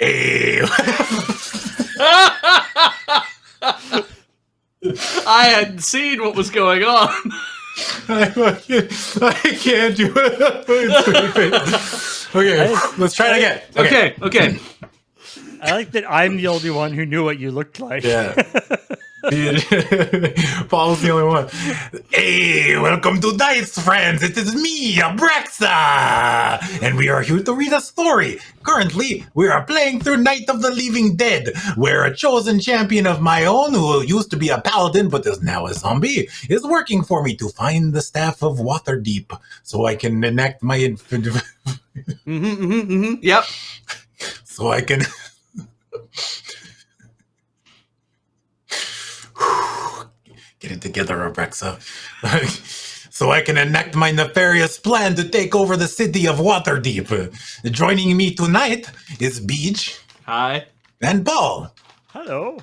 Hey. I hadn't seen what was going on. I can't do it. Okay, let's try it again. Okay. I like that I'm the only one who knew what you looked like. Yeah. Paul's the only one. Hey, welcome to Dice Friends. It is me, Abraxa, and we are here to read a story. Currently, we are playing through Night of the Living Dead, where a chosen champion of my own, who used to be a paladin but is now a zombie, is working for me to find the Staff of Waterdeep, so I can enact my... Yep. So I can... Get it together, Abraxa. So I can enact my nefarious plan to take over the city of Waterdeep. Joining me tonight is Beej. Hi. And Paul. Hello.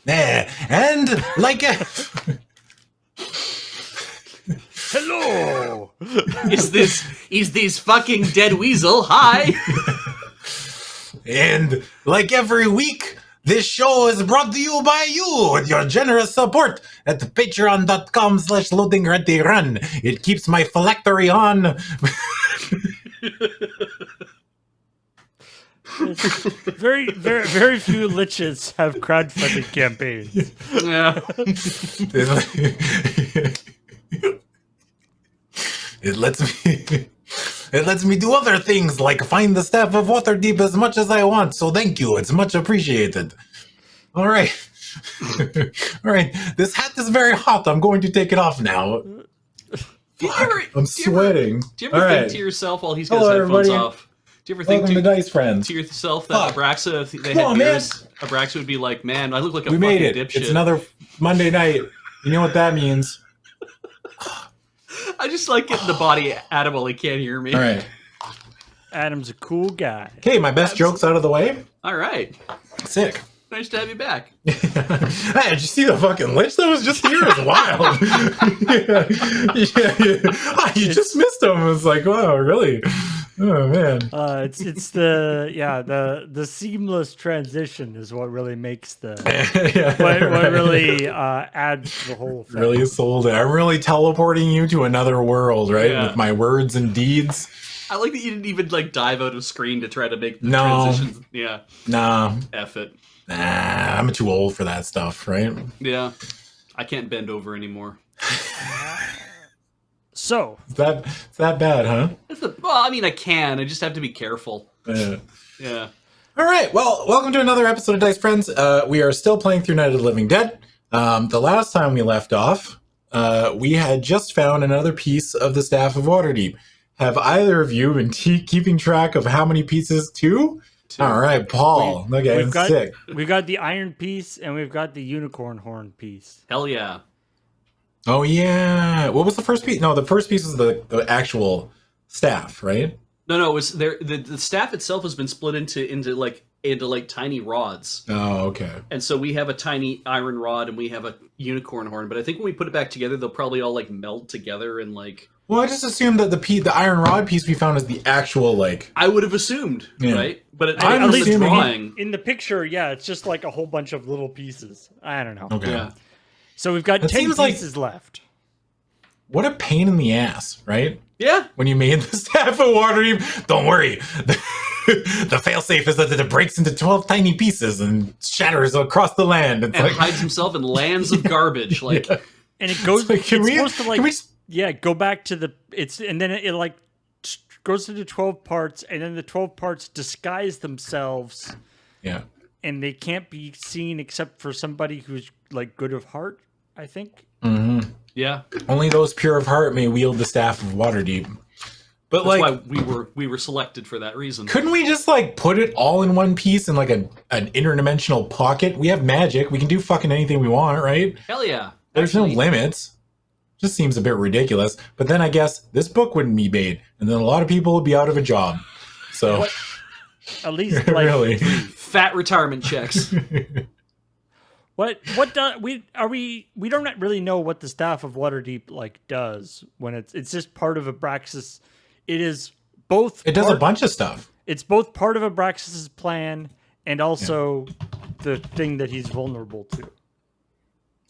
And like Hello. Is this fucking dead weasel? Hi. And like every week, this show is brought to you by you with your generous support at patreon.com/LoadingReadyRun. It keeps my phylactery on. Very few liches have crowdfunding campaigns. Yeah. It lets me do other things like find the Staff of Waterdeep as much as I want, so thank you. It's much appreciated. All right. All right. This hat is very hot. I'm going to take it off now. I'm sweating. Do you ever think to yourself while he's got his headphones off? Do you ever think Welcome to Dice Friends. to yourself that Abraxa, if they Come had on, beers, Abraxa would be like, man, I look like a We fucking made it. dipshit. It's another Monday night. You know what that means. I just like getting the body Adam while he can't hear me. All right. Adam's a cool guy. Okay, my best joke's out of the way. All right. Sick. Nice to have you back. Hey, did you see the fucking lich that was just here? It's wild. yeah. Oh, you just missed him. It was like, wow, really? Oh man. It's the seamless transition is what really makes the what really adds to the whole thing. Really sold it. I'm really teleporting you to another world, right? Yeah. With my words and deeds. I like that you didn't even like dive out of screen to try to make the transitions. Yeah. Nah. F it. Nah, I'm too old for that stuff, right? Yeah. I can't bend over anymore. So It's that bad, huh? Well, I mean, I can. I just have to be careful. Yeah. All right. Well, welcome to another episode of Dice Friends. We are still playing through Night of the Living Dead. The last time we left off, we had just found another piece of the Staff of Waterdeep. Have either of you been keeping track of how many pieces? Two? All right, Paul. Okay, sick. We've got the iron piece and we've got the unicorn horn piece. Hell yeah. Oh, yeah. What was the first piece? No, the first piece was the actual staff, right? No, it was there. The staff itself has been split into tiny rods. Oh, okay. And so we have a tiny iron rod and we have a unicorn horn. But I think when we put it back together, they'll probably all like meld together and like. Well, I just assumed that the iron rod piece we found is the actual like. I would have assumed, right? But I'm at least assuming drawing. In the picture, yeah, it's just like a whole bunch of little pieces. I don't know. Okay. Yeah. So we've got That 10 seems like- pieces left. What a pain in the ass, right? Yeah. When you made the Staff of Waterdeep, don't worry. The failsafe is that it breaks into 12 tiny pieces and shatters across the land. It's And like, hides himself in lands of garbage. Like, Yeah. And it goes. It's like, supposed to like. can we just- Yeah, go back to and then it like goes into 12 parts, and then the 12 parts disguise themselves, yeah. and they can't be seen except for somebody who's like good of heart, I think. Mm-hmm. yeah. Only those pure of heart may wield the Staff of Waterdeep. But That's like, why we were selected for that reason. couldn't we just like put it all in one piece in like an interdimensional pocket? We have magic. We can do fucking anything we want, right? Hell yeah. There's no limits. Just seems a bit ridiculous. But then I guess this book wouldn't be made, and then a lot of people would be out of a job. So At least like really, Fat retirement checks. what do we don't really know what the Staff of Waterdeep like does when it's just part of Abraxas. It is both. it does a bunch of stuff. It's both part of Abraxas's plan and also the thing that he's vulnerable to.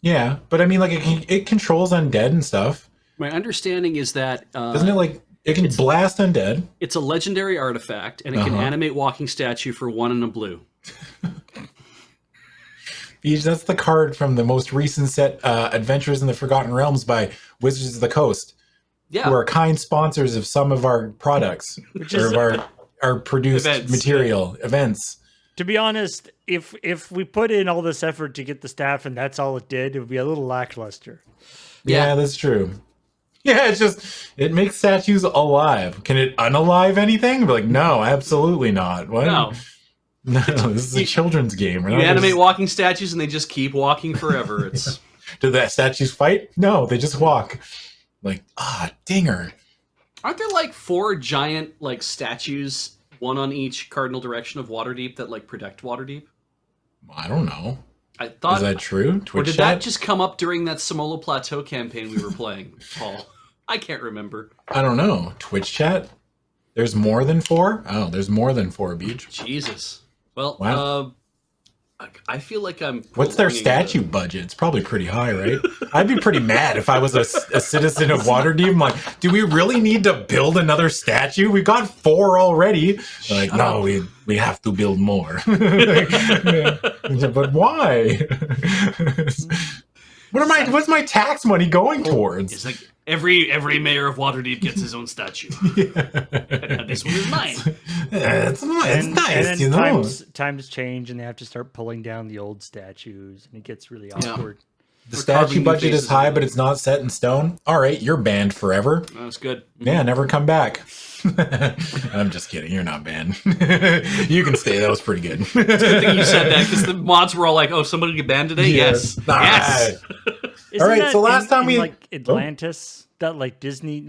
Yeah, but I mean, like it controls undead and stuff. My understanding is that Doesn't it like it can blast undead? it's a legendary artifact, and it can animate walking statue for 1 and a blue. Beej, that's the card from the most recent set, Adventures in the Forgotten Realms by Wizards of the Coast, who are kind sponsors of some of our products, of our produced material events. To be honest, if we put in all this effort to get the staff and that's all it did, it would be a little lackluster. Yeah, that's true. Yeah, it makes statues alive. Can it unalive anything? We're like, no, absolutely not. What? No. No, this is a children's game. You animate walking statues and they just keep walking forever. It's Do the statues fight? No, they just walk. Like, dinger. Aren't there like 4 giant like statues, one on each cardinal direction of Waterdeep that like protect Waterdeep? I don't know. I thought, is that true? Or did that just come up during that Samolo Plateau campaign we were playing, Paul? I can't remember. I don't know. Twitch chat? There's more than 4? Oh, there's more than 4, Beej. Jesus. Well, wow. I feel like I'm... What's their statue budget? It's probably pretty high, right? I'd be pretty mad if I was a citizen of Waterdeep. I'm like, do we really need to build another statue? We got 4 already. Like, no, we have to build more. But why? What's my tax money going towards? It's like every mayor of Waterdeep gets his own statue. And this one is mine. It's nice, and you know. Times change, and they have to start pulling down the old statues, and it gets really awkward. The statue budget is high, but it's not set in stone. All right, you're banned forever. That's good. Yeah, never come back. I'm just kidding. You're not banned. You can stay. That was pretty good. It's a good thing you said that, because the mods were all like, "Oh, somebody get banned today?" Yes. Yes. All right. So last time we like Atlantis, that like Disney,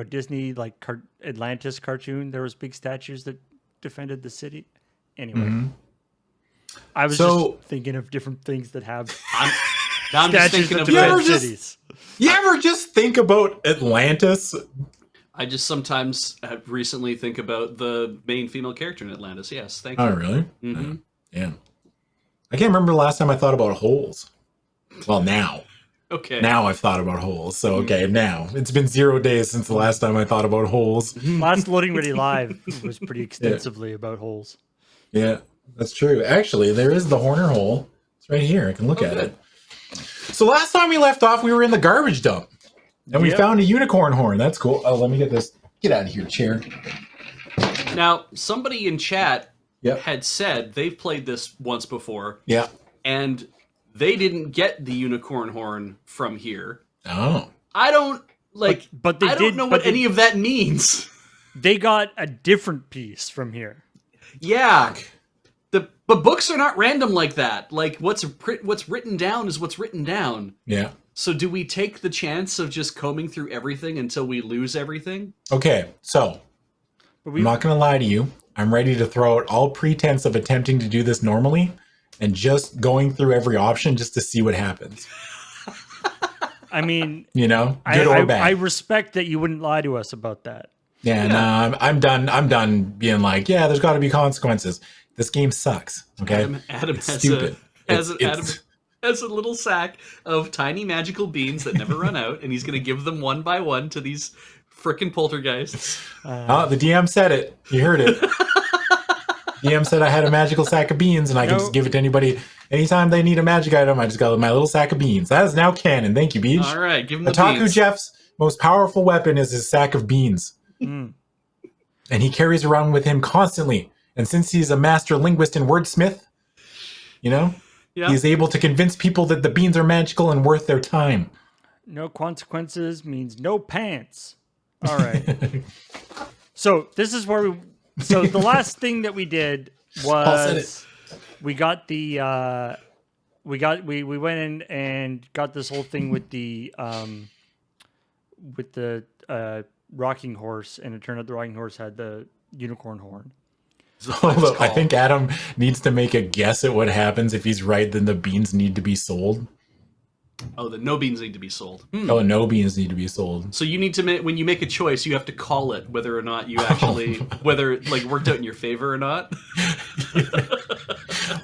Disney like Atlantis cartoon. There was big statues that defended the city. Anyway, I was just thinking of different things that have. I'm just thinking of cities. You ever just think about Atlantis? I just sometimes recently think about the main female character in Atlantis. Yes, thank you. Oh, really? Mm-hmm. Yeah. I can't remember the last time I thought about holes. Well, now. Okay. Now I've thought about holes. So, okay, now. It's been 0 days since the last time I thought about holes. Last Loading Ready Live was pretty extensively about holes. Yeah, that's true. Actually, there is the Horner hole. It's right here. I can look at it. So last time we left off, we were in the garbage dump. And we found a unicorn horn. That's cool. Oh, let me get this. Get out of here, chair. Now, somebody in chat had said they've played this once before. Yeah. And they didn't get the unicorn horn from here. Oh. I don't but they don't know what any of that means. They got a different piece from here. Yeah. But books are not random like that. Like what's written down is what's written down. Yeah. So do we take the chance of just combing through everything until we lose everything? Okay, so I'm not going to lie to you. I'm ready to throw out all pretense of attempting to do this normally and just going through every option just to see what happens. I mean, good or bad. I respect that you wouldn't lie to us about that. Yeah. No, I'm done. I'm done being like, yeah, there's got to be consequences. This game sucks. Okay, Adam it's stupid. Adam has a little sack of tiny magical beans that never run out, and he's going to give them one by one to these frickin' poltergeists. The DM said it. You heard it. DM said I had a magical sack of beans, and I can just give it to anybody. Anytime they need a magic item, I just got my little sack of beans. That is now canon. Thank you, Beej. All right, give him the Otaku beans. Jeff's most powerful weapon is his sack of beans. And he carries around with him constantly. And since he's a master linguist and wordsmith, he's able to convince people that the beans are magical and worth their time. No consequences means no pants. All right. So this is where so the last thing that we did was we got the we went in and got this whole thing with the rocking horse, and it turned out the rocking horse had the unicorn horn. Although I think Adam needs to make a guess at what happens. If he's right, then the beans need to be sold. Oh, the no beans need to be sold. Oh, no beans need to be sold. So you need to when you make a choice, you have to call it whether or not you actually whether it like worked out in your favor or not.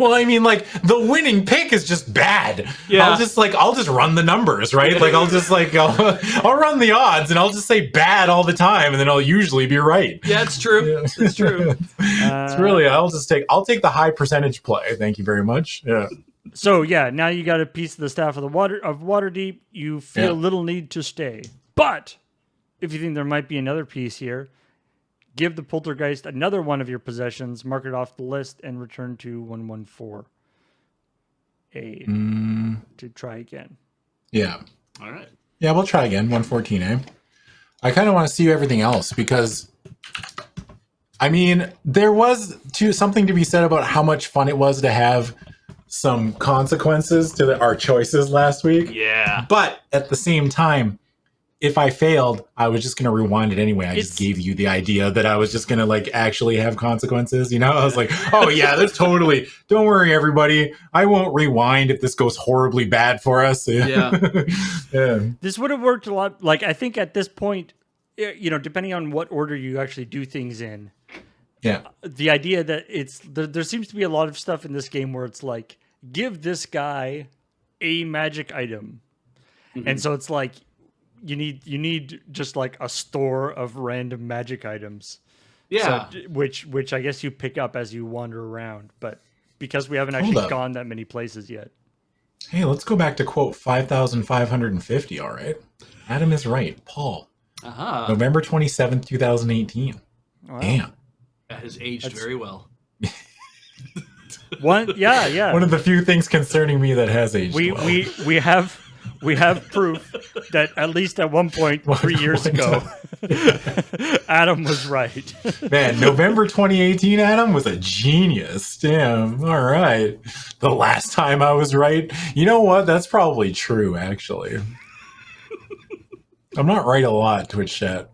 Well, I mean, like the winning pick is just bad. Yeah. I'll just run the numbers, right? Like I'll run the odds and I'll just say bad all the time, and then I'll usually be right. Yeah, it's true. It's true. It's really I'll take the high percentage play. Thank you very much. Yeah. So yeah, now you got a piece of the staff of Waterdeep. You feel little need to stay, but if you think there might be another piece here, give the poltergeist another one of your possessions, mark it off the list, and return to 114A to try again. Yeah. All right. Yeah, we'll try again. 114A. I kind of want to see everything else because, I mean, there was something to be said about how much fun it was to have some consequences to our choices last week. Yeah. But at the same time, if I failed, I was just going to rewind it anyway. I just gave you the idea that I was just going to like actually have consequences. You know, I was like, oh yeah, there's totally, don't worry everybody. I won't rewind if this goes horribly bad for us. Yeah. Yeah. This would have worked a lot. Like, I think at this point, you know, depending on what order you actually do things in, Yeah. the idea that there seems to be a lot of stuff in this game where it's like, give this guy a magic item. And so it's like, you need just like a store of random magic items. Yeah. So, which I guess you pick up as you wander around, but because we haven't actually gone that many places yet. Hey, let's go back to quote 5,550. All right. Adam is right. Paul. November 27th, 2018. Wow. Damn. That has aged very well. One of the few things concerning me that has aged well. We have proof that at least at one point 3 years ago, Adam was right. Man, November 2018, Adam was a genius. Damn. All right. The last time I was right. You know what? That's probably true, actually. I'm not right a lot, Twitch chat.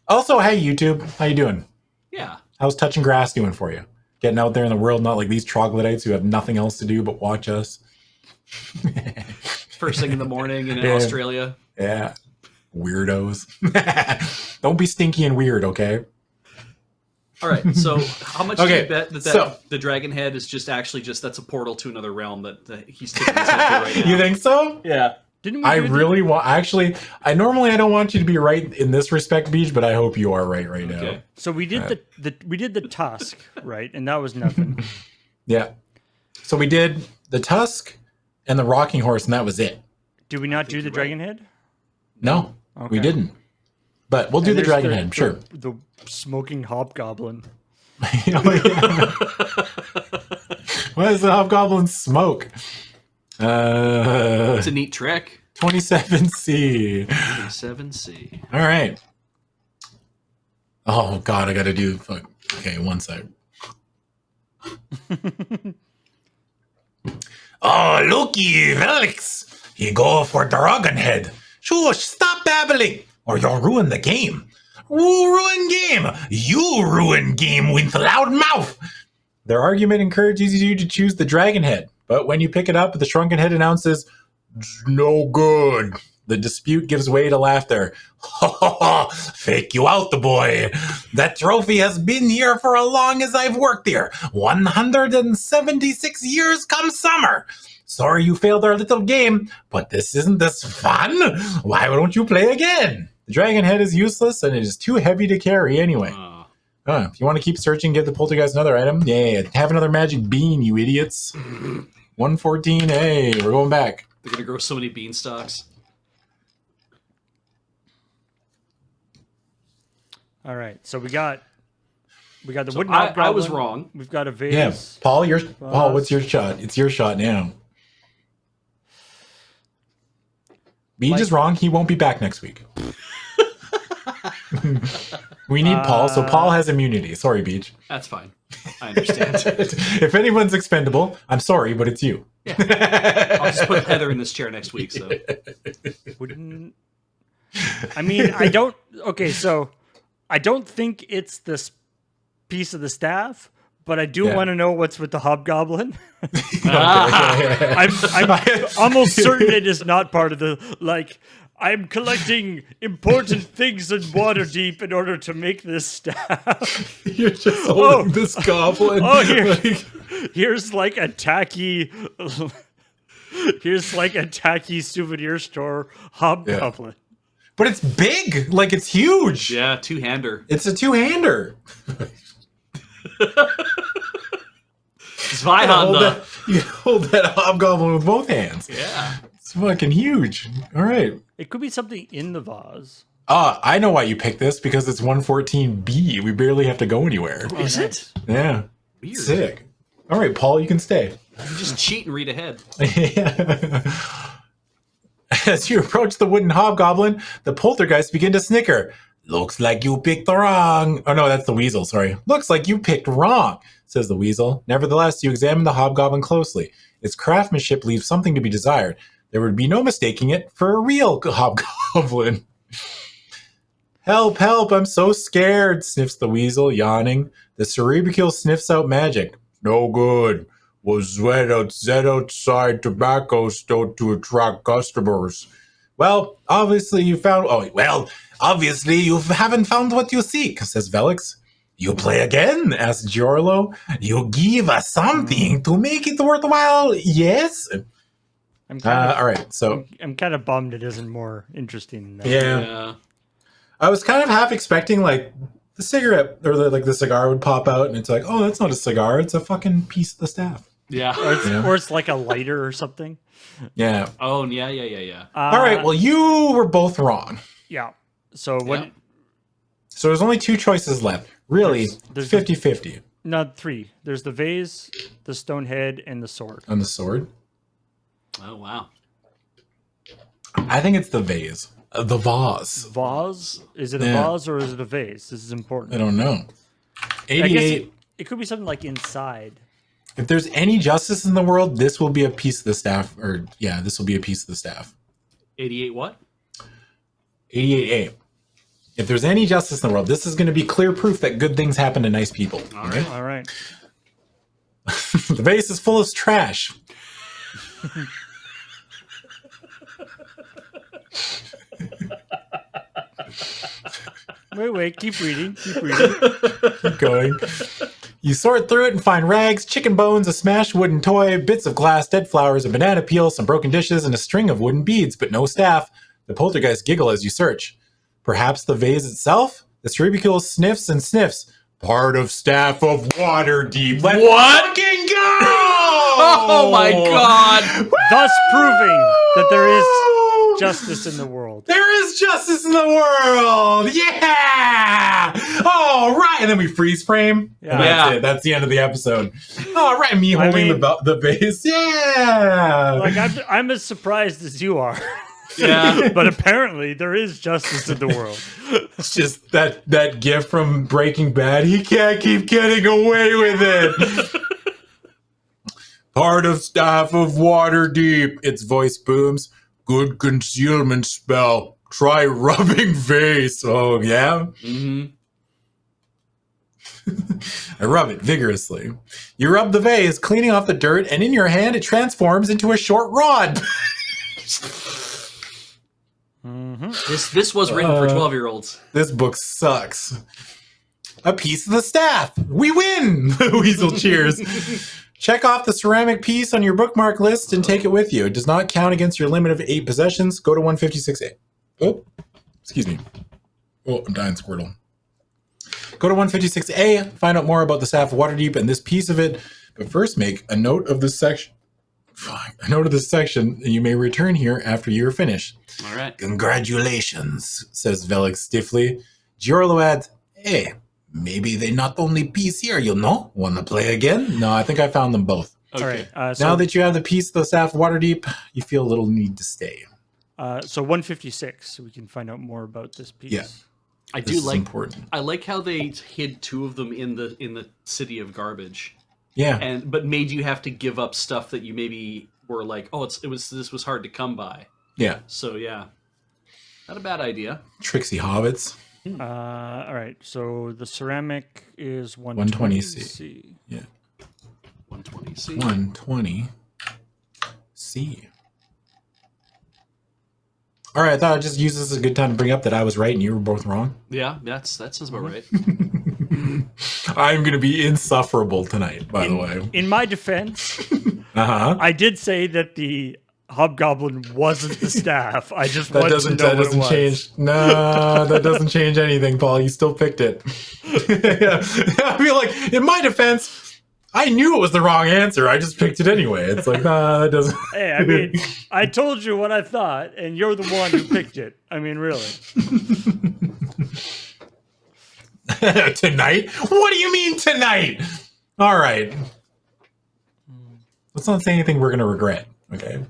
Also, hey, YouTube. How you doing? Yeah. How's touching grass doing for you? Getting out there in the world, not like these troglodytes who have nothing else to do but watch us. First thing in the morning in Australia. Yeah. Weirdos. Don't be stinky and weird, okay? All right. So how much do you bet that the dragon head is just actually that's a portal to another realm that he's taking his head to right now? You think so? Yeah. I normally I don't want you to be right in this respect, Beej, but I hope you are right now. So we did the tusk, right? And that was nothing. Yeah. So we did the tusk and the rocking horse, and that was it. Did we not do the dragon head? No, we didn't. But we'll do the dragon head, sure. The smoking hobgoblin. What does the hobgoblin smoke? It's a neat trick. 27C. 27C. All right. Oh God, I gotta do. Okay, one sec. Oh, looky, Felix. You go for dragon head. Shush, stop babbling, or you'll ruin the game. Who ruin game? You ruin game with loud mouth. Their argument encourages you to choose the dragon head, but when you pick it up, the shrunken head announces, no good. The dispute gives way to laughter. Ha ha ha! Fake you out, the boy. That trophy has been here for as long as I've worked here. 176 years come summer. Sorry you failed our little game, but isn't this fun? Why don't you play again? The dragon head is useless and it is too heavy to carry anyway. If you want to keep searching, give the poltergeist another item. Yeah, have another magic bean, you idiots. 114. Hey, we're going back. They're gonna grow so many beanstalks. All right, so we got the wooden hobgoblin. I was wrong. We've got a vase. Yeah, Paul, Paul, what's your shot? It's your shot now. Beej is wrong. He won't be back next week. We need Paul, so Paul has immunity. Sorry, Beej. That's fine. I understand. If anyone's expendable, I'm sorry, but it's you. Yeah. I'll just put Heather in this chair next week. So, I mean, I don't. Okay, so I don't think it's this piece of the staff, but I do want to know what's with the hobgoblin. I'm almost certain it is not part of the I'm collecting important things in Waterdeep in order to make this staff. You're just holding this goblin. Oh, here's like a tacky. Here's like a tacky souvenir store hobgoblin. But it's big. Like, it's huge. Yeah, two-hander. It's a two-hander. Zweihander. You hold that hobgoblin with both hands. Yeah. It's fucking huge. All right. It could be something in the vase. I know why you picked this, because it's 114B. We barely have to go anywhere. Is it? Yeah. Weird. Sick. All right, Paul, you can stay. You just cheat and read ahead. As you approach the wooden hobgoblin, the poltergeist begin to snicker. Looks like you picked the wrong. Oh, no, that's the weasel. Sorry. Looks like you picked wrong, says the weasel. Nevertheless, you examine the hobgoblin closely. Its craftsmanship leaves something to be desired. There would be no mistaking it for a real hobgoblin. Help, help, I'm so scared, sniffs the weasel, yawning. The cerebral sniffs out magic. No good. Was set outside tobacco store to attract customers. Well, obviously you haven't found what you seek, says Velix. You play again, asks Giorlo. You give us something to make it worthwhile, yes? All right, so... I'm kind of bummed it isn't more interesting than that. Yeah. I was kind of half expecting, like, the cigarette, or the cigar would pop out, and it's like, oh, that's not a cigar, it's a fucking piece of the staff. Yeah. Or it's like a lighter or something. Yeah. Oh, yeah. All right, well, you were both wrong. Yeah. So what... Yeah. So there's only two choices left. Really, There's 50-50. No, three. There's the vase, the stone head, and the sword. On the sword? Oh, wow. I think it's the vase. The vase. Vase? Is it a vase or is it a vase? This is important. I don't know. I guess 88. it could be something like inside. If there's any justice in the world, this will be a piece of the staff. This will be a piece of the staff. 88 what? 88A. If there's any justice in the world, this is going to be clear proof that good things happen to nice people. All right. All right. The vase is full of trash. Wait. Keep reading. Keep going. You sort through it and find rags, chicken bones, a smashed wooden toy, bits of glass, dead flowers, a banana peel, some broken dishes, and a string of wooden beads, but no staff. The poltergeist giggle as you search. Perhaps the vase itself? The cerebral sniffs and sniffs. Part of staff of Waterdeep. Let's fucking go! Oh my god! Thus proving that there is justice in the world. There is justice in the world! Yeah! All right! And then we freeze frame. Yeah. And that's it. That's the end of the episode. All right, me holding the vase. Yeah! Like, I'm as surprised as you are. Yeah. But apparently there is justice in the world. It's just that gift from Breaking Bad. He can't keep getting away with it. Part of staff of Waterdeep. Its voice booms. Good concealment spell. Try rubbing vase. Oh, yeah? Mm-hmm. I rub it vigorously. You rub the vase, cleaning off the dirt, and in your hand it transforms into a short rod. Mm-hmm. This was written for 12-year-olds. This book sucks. A piece of the staff. We win! The weasel cheers. Check off the ceramic piece on your bookmark list and take it with you. It does not count against your limit of 8 possessions. Go to 156A. Oh, excuse me. Oh, I'm dying, Squirtle. Go to 156A, find out more about the staff of Waterdeep and this piece of it. But first, make a note of this section. A note of this section, and you may return here after you are finished. All right. Congratulations, says Velix stiffly. Giorlo adds, hey, maybe they not only piece here, you know? Want to play again? No, I think I found them both. Okay. All right. Now that you have the piece of the staff of Waterdeep, you feel a little need to stay. So 156, so we can find out more about this piece. Yeah. I This do is like. important. I like how they hid 2 of them in the city of garbage, Yeah. but made you have to give up stuff that you maybe were like, oh, this was hard to come by. Yeah. So yeah, not a bad idea. Tricksy hobbits. All right. So the ceramic is 120C. Yeah. 120C. 120C. All right, I thought I'd just use this as a good time to bring up that I was right and you were both wrong. Yeah, that sounds about right. I'm going to be insufferable tonight, by the way. In my defense, Uh-huh. I did say that the hobgoblin wasn't the staff. I just That wanted to know doesn't what it was. change. No, that doesn't change anything, Paul. You still picked it. Yeah. I feel like, in my defense, I knew it was the wrong answer. I just picked it anyway. It's like, nah, that doesn't. Hey, I mean, I told you what I thought, and you're the one who picked it. I mean, really. Tonight? What do you mean tonight? All right. Let's not say anything we're going to regret. Okay.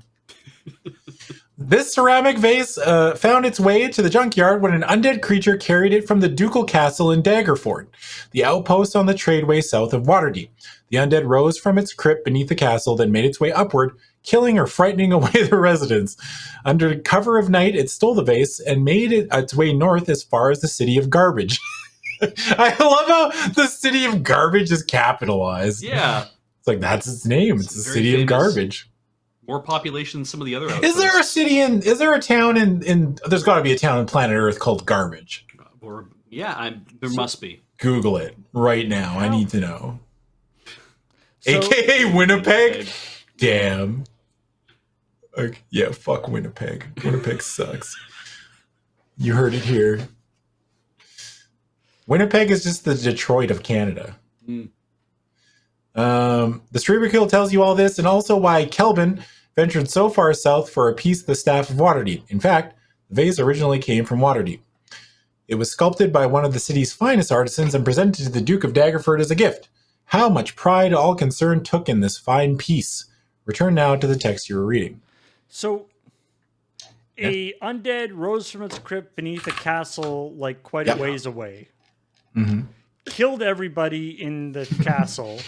This ceramic vase found its way to the junkyard when an undead creature carried it from the ducal castle in Daggerford, the outpost on the tradeway south of Waterdeep. The undead rose from its crypt beneath the castle, then made its way upward, killing or frightening away the residents. Under cover of night, it stole the vase and made its way north as far as the city of Garbage. I love how the city of Garbage is capitalized. Yeah. It's like, that's its name. It's the very city famous. of Garbage. More population than some of the other outposts. Is there a town in there's got to be a town on planet Earth called Garbage. Or, there must be. Google it right now. I need to know. So- AKA Winnipeg? Damn. Okay, yeah, fuck Winnipeg. Winnipeg sucks. You heard it here. Winnipeg is just the Detroit of Canada. Mm. The Streamer Kill tells you all this, and also why Kelvin ventured so far south for a piece of the staff of Waterdeep. In fact, the vase originally came from Waterdeep. It was sculpted by one of the city's finest artisans and presented to the Duke of Daggerford as a gift. How much pride all concerned took in this fine piece. Return now to the text you were reading. So, a undead rose from its crypt beneath a castle, like quite a ways away. Mm-hmm. Killed everybody in the castle.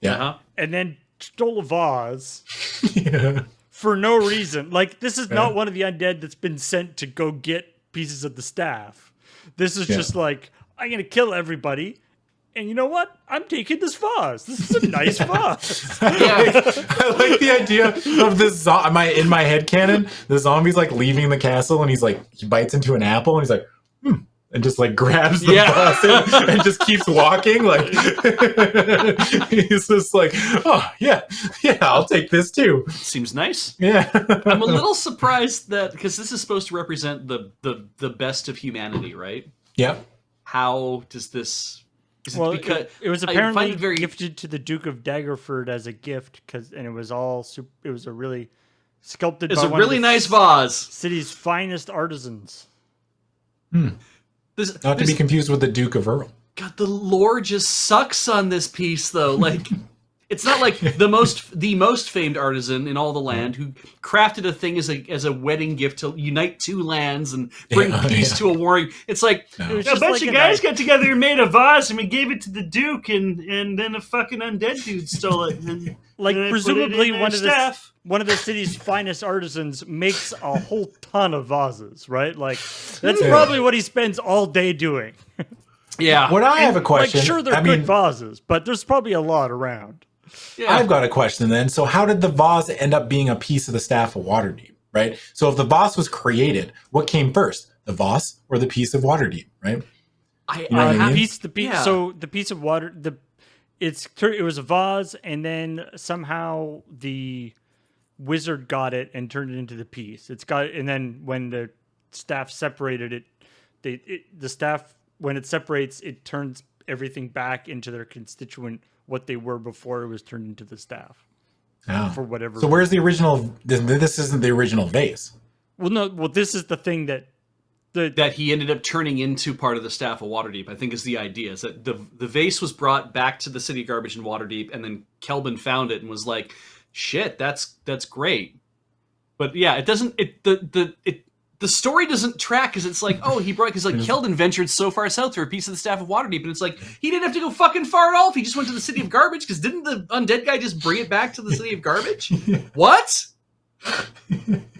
Yeah. Uh-huh. And then stole a vase Yeah. for no reason. Like, this is not one of the undead that's been sent to go get pieces of the staff. This is just like, I'm going to kill everybody. And you know what? I'm taking this vase. This is a nice vase. I like the idea of this. In my head canon, the zombie's like leaving the castle, and he bites into an apple, and he's like, and just like grabs the bus and just keeps walking. Like he's just like, oh yeah, I'll take this too. Seems nice. Yeah, I'm a little surprised that, because this is supposed to represent the best of humanity, right? Yeah. How does this? Well, because it was I apparently find it very gifted to the Duke of Daggerford as a gift, and it was it was a really sculpted. It's by a one of really the nice vase. City's finest artisans. Not to be confused with the Duke of Earl. God, the lore just sucks on this piece, though. Like, it's not like the most famed artisan in all the land who crafted a thing as a wedding gift to unite two lands and bring peace to a warring. It's like It was a just bunch like of a guys knife. got together and made a vase, and we gave it to the Duke, and then a fucking undead dude stole it. And Like, and they put it presumably in their one of staff. one of the city's finest artisans makes a whole ton of vases, right? Like, that's probably what he spends all day doing. Yeah, What I have a question. Like, sure, they're good vases, but there's probably a lot around. yeah. I've got a question then. So how did the vase end up being a piece of the staff of Waterdeep, right? So if the vase was created, what came first? The vase or the piece of Waterdeep, right? I know what I have mean? Yeah. So the piece of water, it was a vase, and then somehow the wizard got it and turned it into the piece. And then when the staff separated it, the staff, when it separates, it turns everything back into their constituent, what they were before it was turned into the staff. Oh. For whatever. So where's the original? This isn't the original vase. Well, no. Well, this is the thing that he ended up turning into part of the staff of Waterdeep, I think, is the idea. Is that the vase was brought back to the city of Garbage in Waterdeep, and then Kelvin found it and was like, "Shit, that's great." But yeah, it doesn't. The story doesn't track, because it's like, oh, because like Kelvin ventured so far south for a piece of the staff of Waterdeep, and it's like he didn't have to go fucking far at all if he just went to the city of Garbage, because didn't the undead guy just bring it back to the city of Garbage? What?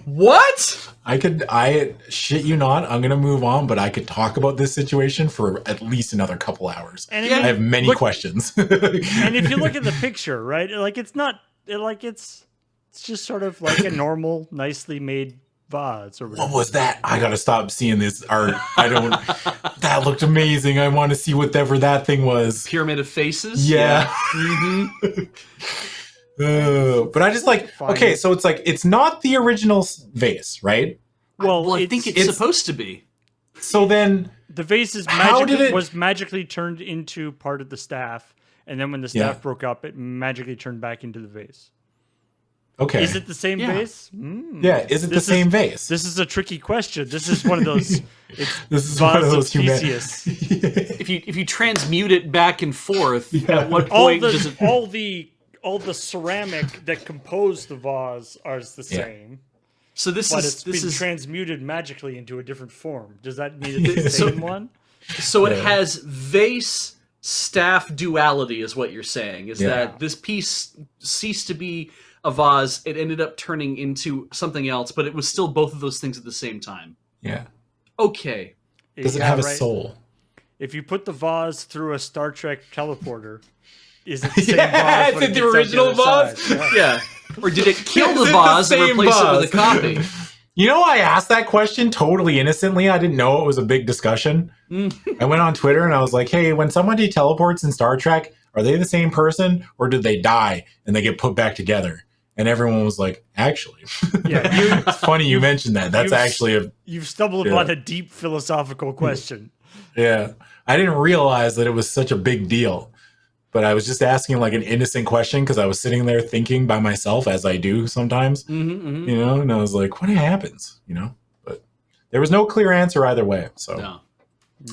What? I shit you not, I'm going to move on, but I could talk about this situation for at least another couple hours. And I have many questions. And if you look at the picture, right, like it's not like it's just sort of like a normal, nicely made vase or What whatever. was that? I gotta stop seeing this art. I don't. That looked amazing. I want to see whatever that thing was. Pyramid of faces. Yeah. Mm-hmm. But I just like. Fine. Okay, so it's like it's not the original vase, right? Well, I think it's supposed to be. So then the vase is How did it- was magically turned into part of the staff, and then when the staff Yeah. broke up, it magically turned back into the vase. okay. Is it the same Yeah. vase? Yeah. Is it the same vase? This is a tricky question. This is one of those. It's This is one of vase those human. Theseus. If you transmute it back and forth, at what all point does it? all the ceramic that compose the vase are the same, So this but is it's this been is transmuted magically into a different form. Does that mean it's the So- same one? so it Yeah. has vase staff duality, is what you're saying? Is Yeah. that this piece ceased to be a vase? It ended up turning into something else, but it was still both of those things at the same time. Yeah. Okay. Does it Yeah, have a right. soul? If you put the vase through a Star Trek teleporter, is it the same Yeah, vase? when is it the gets out original other vase? side? Yeah. Yeah. Or did it kill Is the it the vase and same replace it with a vase? copy? You know, I asked that question totally innocently. I didn't know it was a big discussion. I went on Twitter and I was like, hey, when somebody teleports in Star Trek, are they the same person or did they die and they get put back together? And everyone was like, actually. Yeah, It's funny you mentioned that. That's you've- actually a, You've stumbled Yeah. upon a deep philosophical question. yeah. I didn't realize that it was such a big deal. But I was just asking like an innocent question because I was sitting there thinking by myself, as I do sometimes, Mm-hmm. you know, and I was like, what happens, you know? But there was no clear answer either way. So, No.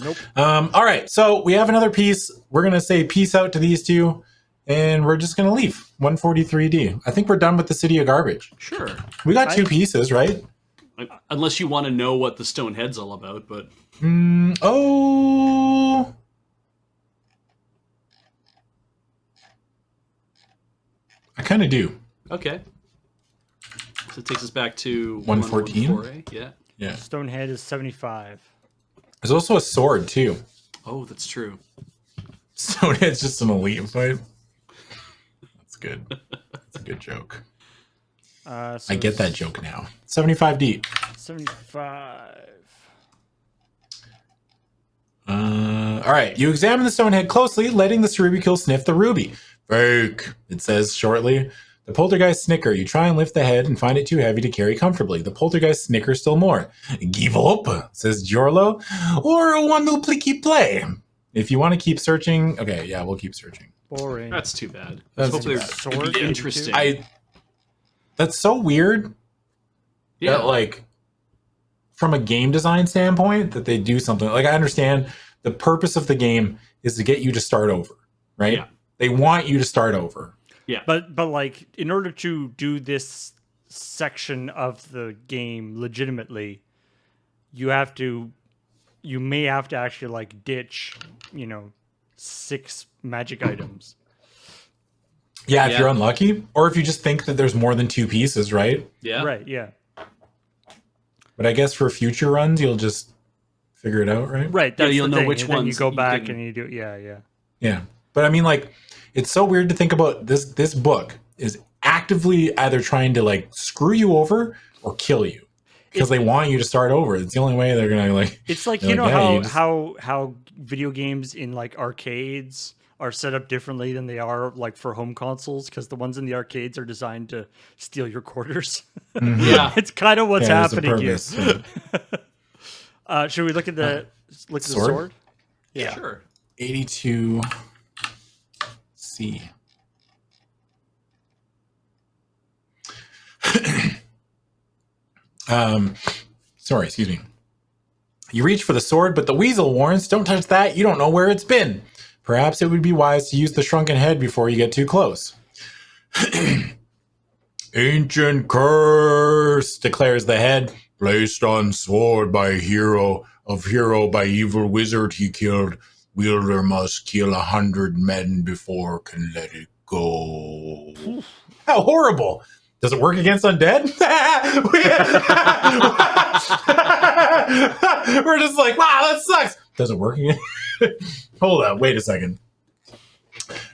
Nope. all right. So we have another piece. We're going to say peace out to these two and we're just going to leave 143D. I think we're done with the City of Garbage. Sure. We got two pieces, right? Unless you want to know what the stone head's all about, but Oh. I kind of do. okay. So it takes us back to 114? 114A. Yeah. Yeah. Stonehead is 75. There's also a sword too. Oh, that's true. Stonehead's just an elite fight. That's good. That's a good joke. So I get that joke now. 75D. 75. All right. You examine the Stonehead closely, letting the Cerebricule sniff the ruby. Fake, it says shortly. The poltergeist snicker. You try and lift the head and find it too heavy to carry comfortably. The poltergeist snickers still more. Give up, says Jorlo. Or one will keep play. If you want to keep searching, okay, yeah, we'll keep searching. Boring. That's too bad. That's Hopefully too there's bad. Sword, interesting. That's so weird. yeah. That, like, from a game design standpoint, that they do something. Like, I understand the purpose of the game is to get you to start over, right? Yeah. They want you to start over. But like in order to do this section of the game legitimately, you may have to actually like ditch, 6 magic items. Yeah, if Yeah. you're unlucky, or if you just think that there's more than 2 pieces, right? Yeah. Right, yeah. But I guess for future runs, you'll just figure it out, right? Right, that's you'll the know thing. which And then you ones go you back can- and you do yeah. Yeah. But I mean, like, it's so weird to think about this book is actively either trying to like screw you over or kill you because they want you to start over. It's the only way they're gonna like. It's like they're you know like, yeah, how you just- how video games in like arcades are set up differently than they are like for home consoles because the ones in the arcades are designed to steal your quarters. Yeah. It's kind of what's Yeah, there's a happening here. purpose, yeah. Should we look at the sword? sword? Yeah. Sure. 82C. Sorry, excuse me. You reach for the sword, but the weasel warns, don't touch that, you don't know where it's been. Perhaps it would be wise to use the shrunken head before you get too close. Ancient curse, declares the head, placed on sword by hero by evil wizard he killed. Wielder must kill 100 men before can let it go. How horrible! Does it work against undead? We're just like, wow, that sucks. Does it work against? Hold on, wait a second.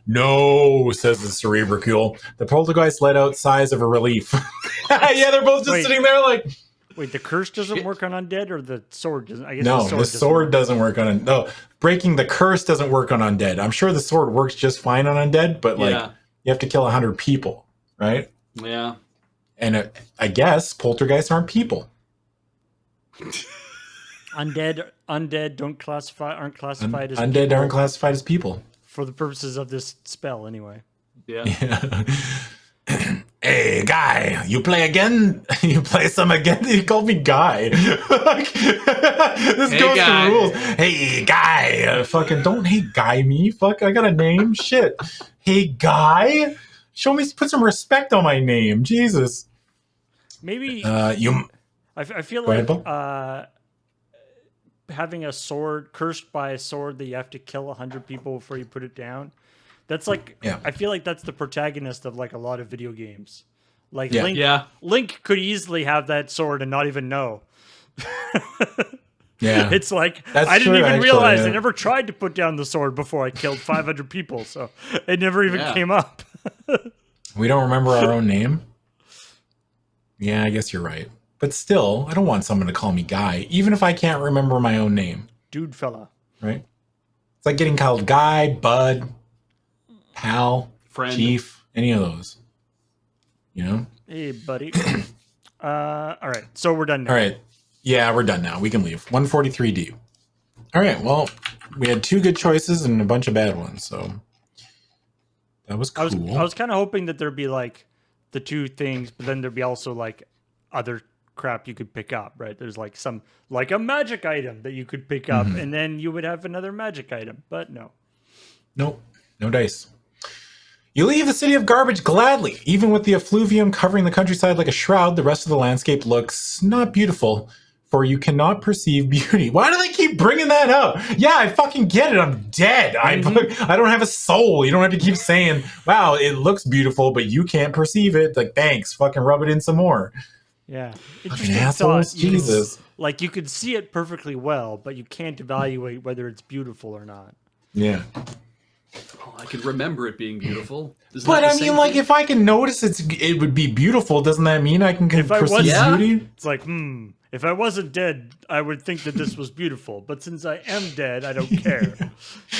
No, says the Cerebricule. The poltergeist let out sighs of a relief. Yeah, they're both just Wait. sitting there like, Wait, the curse doesn't Shit. work on undead, or the sword doesn't? I guess No, the the sword doesn't doesn't work on no. Breaking the curse doesn't work on undead. I'm sure the sword works just fine on undead, but like Yeah. you have to kill 100 people, right? Yeah. And I guess poltergeists aren't people. Undead aren't classified as Undead people aren't classified as people. for the purposes of this spell, anyway. Yeah. Yeah. Hey, guy, you play again? You play some again? He called me guy. Like, this Hey, goes guy. to rules. Hey, guy. Fucking don't hey guy me. Fuck, I got a name. Shit. Hey, guy. Show me, put some respect on my name. Jesus. Maybe You. I feel Go ahead, like Bill. having a sword cursed by a sword that you have to kill 100 people before you put it down. That's like, Yeah. I feel like that's the protagonist of like a lot of video games. Like Yeah. Link, Yeah. Link could easily have that sword and not even know. Yeah. It's like, That's I didn't true, even actually, realize yeah. I never tried to put down the sword before I killed 500 people, so it never even Yeah. came up. We don't remember our own name. Yeah, I guess you're right. But still, I don't want someone to call me guy, even if I can't remember my own name. Dude fella. Right? It's like getting called guy, bud, pal, Friend. chief, any of those. You know? Hey, buddy. All right, so we're done now. All right. Yeah, we're done now. We can leave. 143D. All right. Well, we had 2 good choices and a bunch of bad ones, so that was cool. I was kind of hoping that there'd be like the 2 things, but then there'd be also like other crap you could pick up, right? There's like some, like a magic item that you could pick up, and then you would have another magic item, but no. Nope. No dice. You leave the city of garbage gladly. Even with the effluvium covering the countryside like a shroud, the rest of the landscape looks not beautiful, for you cannot perceive beauty. Why do they keep bringing that up? Yeah, I fucking get it. I'm dead. I don't have a soul. You don't have to keep saying, wow, it looks beautiful, but you can't perceive it. Like, thanks. Fucking rub it in some more. Yeah. Fucking Interesting assholes. thought. You could- Jesus. like you could see it perfectly well, but you can't evaluate whether it's beautiful or not. Yeah. Oh, I could remember it being beautiful. Isn't But that the I same mean, like, thing? if I can notice it would be beautiful, doesn't that mean I can If I perceive was- Yeah. beauty? It's like, if I wasn't dead, I would think that this was beautiful. But since I am dead, I don't care.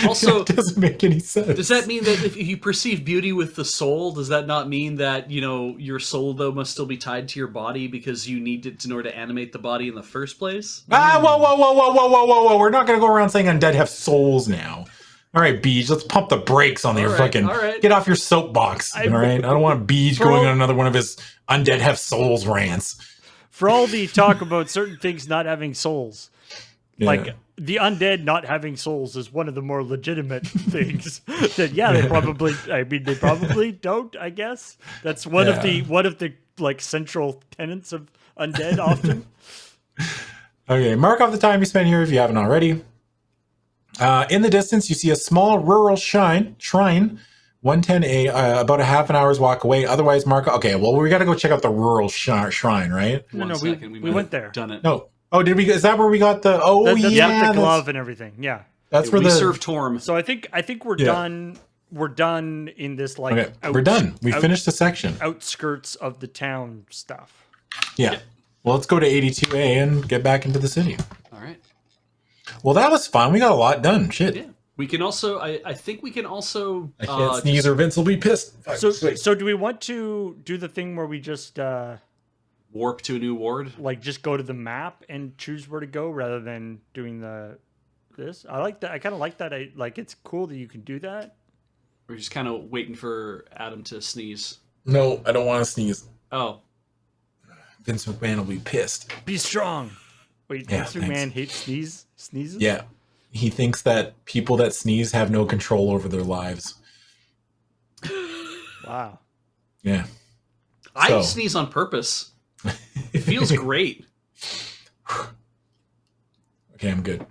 Also, It doesn't make any sense. does that mean that if you perceive beauty with the soul, does that not mean that, you know, your soul, though, must still be tied to your body because you need it in order to animate the body in the first place? Ah, whoa. We're not going to go around saying undead have souls now. All right, Beej, let's pump the brakes on your right, fucking... all right. Get off your soapbox, all right? I don't want Beej For going all- on another one of his undead have souls rants. For all the talk about certain things not having souls, Yeah. like the undead not having souls is one of the more legitimate things. That they probably don't. I guess that's one of the like central tenets of undead. Often, Okay, mark off the time you spent here if you haven't already. In the distance, you see a small rural shrine, 110A, about a half an hour's walk away. Otherwise, mark. Okay, well, we got to go check out the rural shrine, right? No, One second, we might went have there. Done it. No. Oh, did we? Is that where we got the? Oh, That's yeah, with the glove and everything. Yeah. that's Yeah, where we the. serve Torm. So I think we're Yeah. done. We're done in this like. Okay, we're done. We finished the section. Outskirts of the town stuff. Yeah. Well, let's go to 82A and get back into the city. All right. Well, that was fun. We got a lot done. Shit. Yeah. We can also, I think we can also... I can't sneeze or Vince will be pissed. Fuck, So sweet. so do we want to do the thing where we just warp to a new ward. like just go to the map and choose where to go rather than doing this? I like that. I kind of like that. It's cool that you can do that. We're just kind of waiting for Adam to sneeze. No, I don't want to sneeze. Oh. Vince McMahon will be pissed. Be strong. Wait, Yeah, Vince McMahon hates sneezes? Yeah. He thinks that people that sneeze have no control over their lives. Wow. Yeah. I So- sneeze on purpose. It feels great. Okay, I'm good.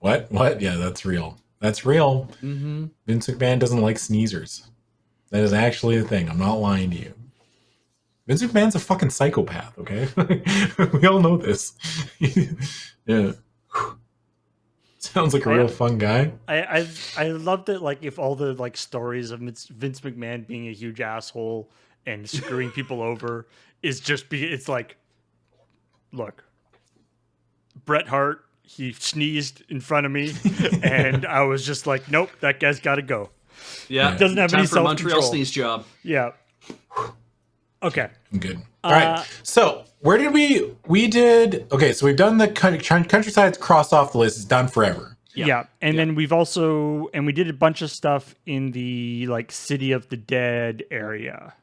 What? Yeah, that's real. That's real. Mm-hmm. Vince McMahon doesn't like sneezers. That is actually a thing. I'm not lying to you. Vince McMahon's a fucking psychopath, okay? We all know this. Yeah. Sounds like a real fun guy. I love that. Like, if all the like stories of Vince McMahon being a huge asshole and screwing people over is just it's like look, Bret Hart, he sneezed in front of me, and I was just like, nope, that guy's got to go. Yeah, doesn't have time any for a Montreal self-control. sneeze job. Yeah. Okay. Good. All right. So where did we did? Okay, so we've done the countryside's crossed off the list. It's done forever. Yeah. And then we've also, and we did a bunch of stuff in the like City of the Dead area.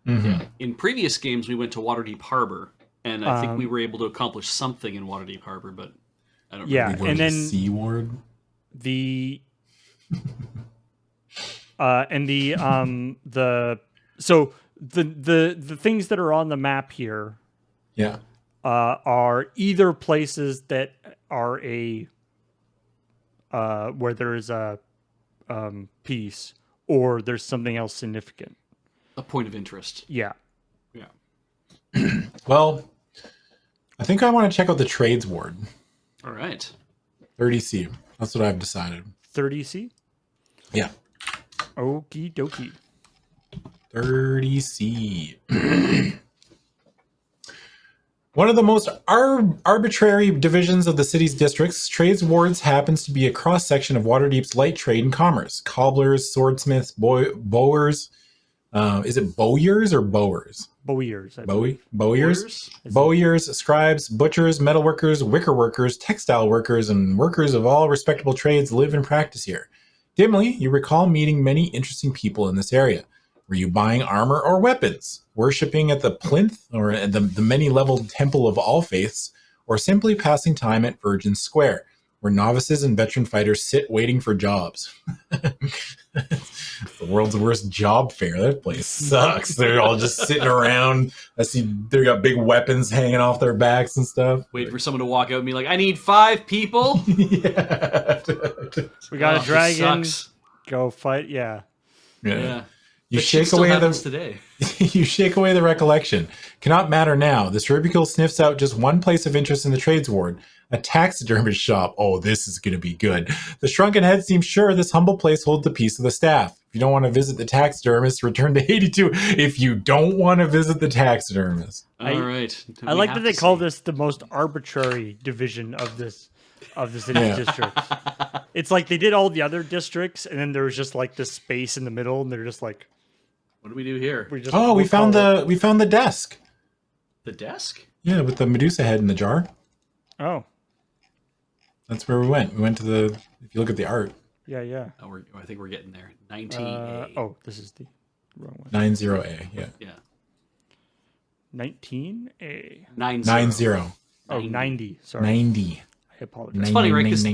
Mm-hmm. In previous games, we went to Waterdeep Harbor, and I think we were able to accomplish something in Waterdeep Harbor, but I don't remember. And then Sea Ward. The so the things that are on the map here are either places that are a where there is a piece, or there's something else significant, A point of interest. Yeah. Well, I think I want to check out the trades ward. All right. 30C. That's what I've decided. 30C. Yeah. Okie dokie. 30C. One of the most arbitrary divisions of the city's districts, trades wards happens to be a cross-section of Waterdeep's light trade and commerce. Cobblers, swordsmiths, bowers. Is it bowyers or bowers? Bowyers. Bowyers? Bowyers, scribes, butchers, metalworkers, wicker workers, textile workers, and workers of all respectable trades live and practice here. Dimly, you recall meeting many interesting people in this area. Were you buying armor or weapons, worshipping at the plinth or at the many-leveled Temple of All Faiths, or simply passing time at Virgin Square, where novices and veteran fighters sit waiting for jobs? It's the world's worst job fair. That place sucks. They're all just sitting around. I see they got big weapons hanging off their backs and stuff. Wait for someone to walk out and be like, I need 5 people. Yeah. We got a dragon. Sucks. Go fight. Yeah. Yeah. You That shit shake still away happens the today. you shake away the recollection. Cannot matter now. This rubicule sniffs out just one place of interest in the trades ward, a taxidermist shop. Oh, this is going to be good. The shrunken head seems sure this humble place holds the peace of the staff. If you don't want to visit the taxidermist, return to 82. If you don't want to visit the taxidermist. All right. I like that they call this the most arbitrary division of the city district. It's like they did all the other districts, and then there was just like this space in the middle, and they're just like, what do we do here? We found the desk. The desk? Yeah, with the Medusa head in the jar. Oh. That's where we went. We went to the, if you look at the art. Yeah. Oh, I think we're getting there. 19A. This is the wrong one. 90A, yeah. 19A. 90. Oh, 90. Sorry. 90. I apologize. It's funny, right? Because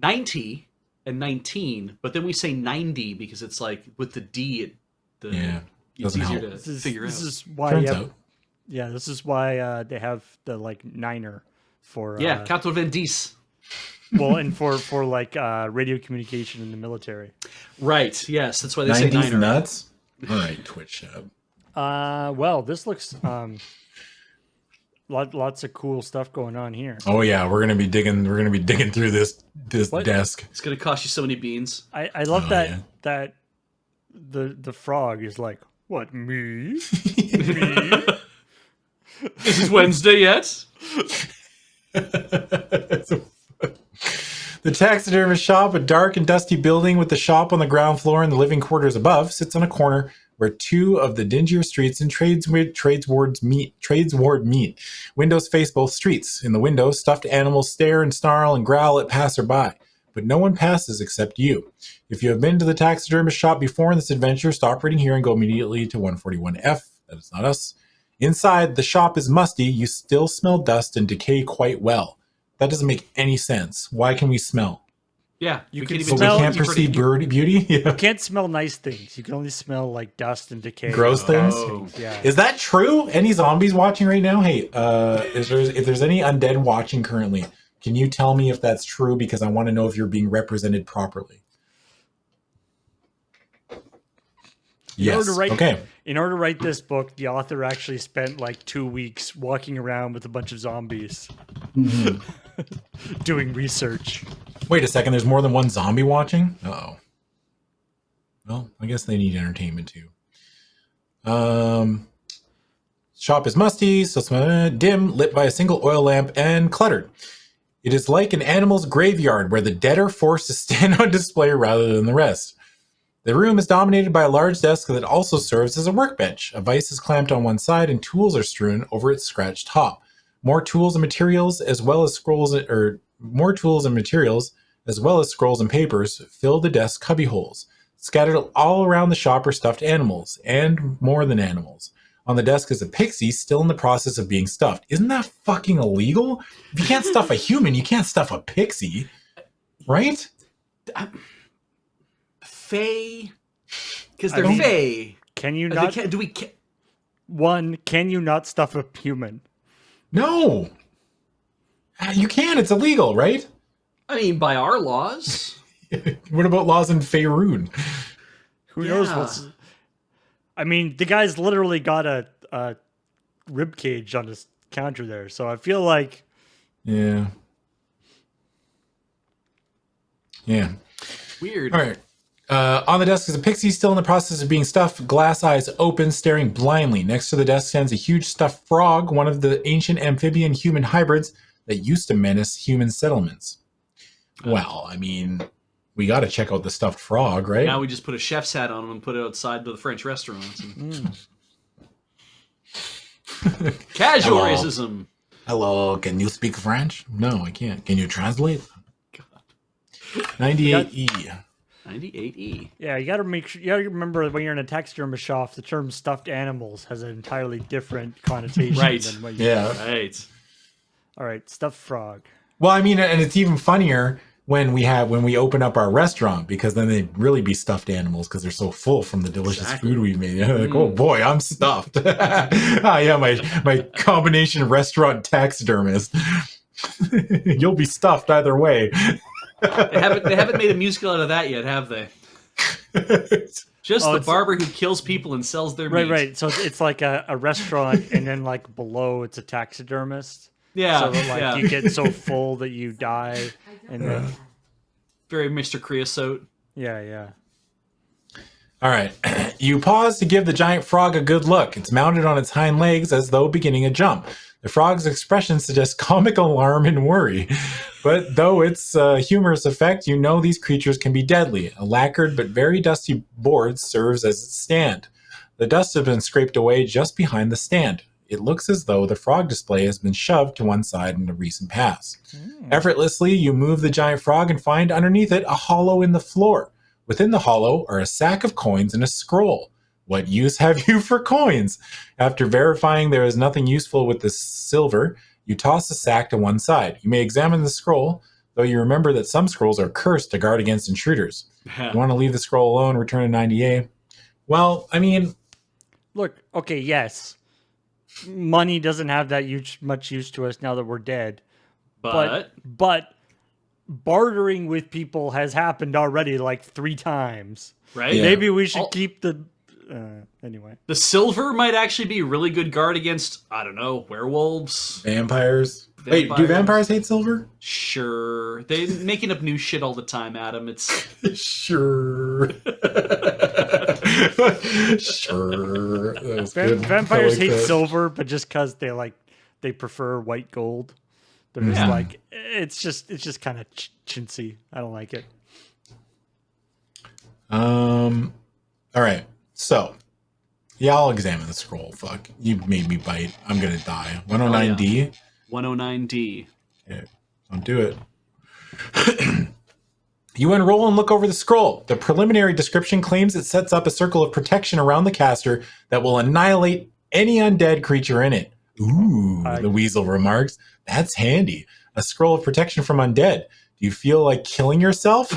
90 and 19, but then we say 90 because it's like with the D, it's doesn't easier help. to figure out. This is why Turns out. Yeah, this is why they have the like niner for 90. Well, and for like radio communication in the military. Right. Yes, that's why they say 90s niner. nuts. All right, Twitch Hub. Well, this looks lots of cool stuff going on here. Oh yeah, we're gonna be digging through this desk. It's gonna cost you so many beans. I love that the frog is like, what, me? Me? Is it Wednesday yet? The taxidermist shop, a dark and dusty building with the shop on the ground floor and the living quarters above, sits on a corner where two of the dingier streets and trades ward meet. Windows face both streets. In the windows, stuffed animals stare and snarl and growl at passerby, but no one passes except you. If you have been to the taxidermist shop before in this adventure, stop reading here and go immediately to 141F. That is not us. Inside, the shop is musty. You still smell dust and decay quite well. That doesn't make any sense. Why can we smell? Yeah, you can can even But smell. we can't perceive beauty? Yeah. You can't smell nice things. You can only smell like dust and decay. Gross things? Yeah. Is that true? Any zombies watching right now? Hey, if there's any undead watching currently, can you tell me if that's true? Because I want to know if you're being represented properly. Yes. Okay. In order to write this book, the author actually spent like 2 weeks walking around with a bunch of zombies, doing research. Wait a second. There's more than one zombie watching? Uh-oh. Well, I guess they need entertainment too. Shop is musty, so dim, lit by a single oil lamp, and cluttered. It is like an animal's graveyard where the dead are forced to stand on display rather than the rest. The room is dominated by a large desk that also serves as a workbench. A vise is clamped on one side and tools are strewn over its scratched top. More tools and materials as well as scrolls and papers fill the desk cubby holes. Scattered all around the shop are stuffed animals, and more than animals. On the desk is a pixie still in the process of being stuffed. Isn't that fucking illegal? If you can't stuff a human, you can't stuff a pixie. Right? Fae. Because they're fae. Can you not? Can you not stuff a human? No. You can. It's illegal, right? I mean, by our laws. What about laws in Faerun? Who knows what's... I mean, the guy's literally got a rib cage on his counter there, so I feel like... Yeah. Weird. All right. On the desk is a pixie still in the process of being stuffed, glass eyes open, staring blindly. Next to the desk stands a huge stuffed frog, one of the ancient amphibian-human hybrids that used to menace human settlements. Well, I mean... We got to check out the stuffed frog, right? Now we just put a chef's hat on him and put it outside to the French restaurants. Casual Hello. Racism. Hello, can you speak French? No, I can't. Can you translate? God. 98E. 98E. Yeah, you got to make sure. You got to remember when you're in a taxidermist shop, the term "stuffed animals" has an entirely different connotation. Right. Than what you Right. All right, stuffed frog. Well, I mean, and it's even funnier when we open up our restaurant, because then they'd really be stuffed animals because they're so full from the delicious food we made. Like, oh boy, I'm stuffed. Yeah, my combination restaurant taxidermist. You'll be stuffed either way. They haven't made a musical out of that yet, have they? Just the barber who kills people and sells their meat. Right. So it's like a restaurant, and then like below it's a taxidermist. Yeah. So that, you get so full that you die, and then very Mr. Creosote. Yeah. All right. You pause to give the giant frog a good look. It's mounted on its hind legs as though beginning a jump. The frog's expression suggests comic alarm and worry. But though its humorous effect, you know these creatures can be deadly. A lacquered but very dusty board serves as its stand. The dust has been scraped away just behind the stand. It looks as though the frog display has been shoved to one side in the recent past. Effortlessly, you move the giant frog and find underneath it a hollow in the floor. Within the hollow are a sack of coins and a scroll. What use have you for coins? After verifying there is nothing useful with the silver, you toss the sack to one side. You may examine the scroll, though you remember that some scrolls are cursed to guard against intruders. You want to leave the scroll alone, return to 90A? Well, I mean... Look, okay, yes. Money doesn't have that much use to us now that we're dead. But bartering with people has happened already like 3 times. Right? Yeah. Maybe we should keep the... anyway. The silver might actually be a really good guard against, I don't know, werewolves. Vampires. Wait, do vampires hate silver? Sure. They're making up new shit all the time, Adam. It's... Sure. Sure. Vampires hate silver, but just because they prefer white gold. They're just like, it's just kind of chintzy. I don't like it. All right. So, yeah, I'll examine the scroll. Fuck. You made me bite. I'm going to die. 109D? 109D. Okay. Don't do it. You unroll and look over the scroll. The preliminary description claims it sets up a circle of protection around the caster that will annihilate any undead creature in it. Ooh, the weasel remarks. That's handy. A scroll of protection from undead. Do you feel like killing yourself?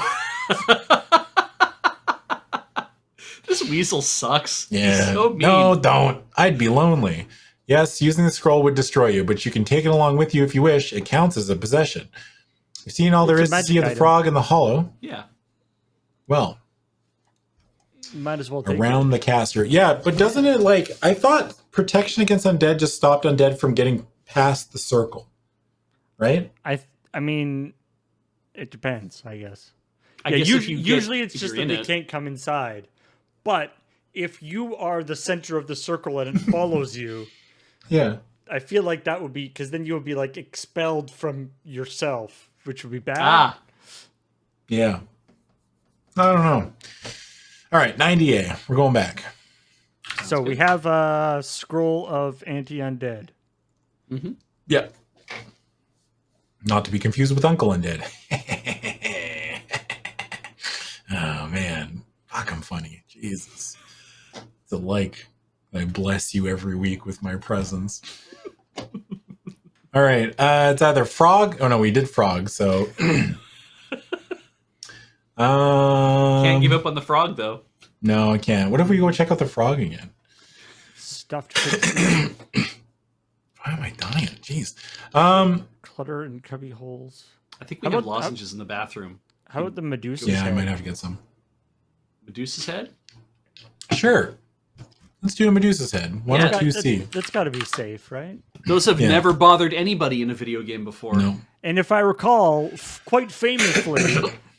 This weasel sucks. Yeah. He's so mean. No, don't. I'd be lonely. Yes, using the scroll would destroy you, but you can take it along with you if you wish. It counts as a possession. You've seen all there is to see of the frog in the hollow. Yeah. Well, might as well take around the caster. Yeah, but doesn't it I thought protection against undead just stopped undead from getting past the circle, right? I mean, it depends, I guess. I guess usually it's just that they it. can't come inside. But if you are the center of the circle and it follows you, Yeah. I feel like that would be because then you would be like expelled from yourself, which would be bad. Ah, Yeah. I don't know. All right, 90A. We're going back. So we have a scroll of anti-undead. Yep. Not to be confused with Uncle Undead. Oh, man. Fuck, I'm funny. Jesus. It's a like. I bless you every week with my presence. All right. It's either frog. Oh, no, we did frog, so... can't give up on the frog though. No, I can't. What if we go check out the frog again? Stuffed pixie, Why am I dying? Jeez. clutter and cubby holes. I think we How have about- lozenges in the bathroom. How about the Medusa? Yeah, I might have to get some. Medusa's head? Sure. Let's do a Medusa's head. One Yeah. or two C. That's got to be safe, right? Those have Yeah. never bothered anybody in a video game before. No. And if I recall, quite famously,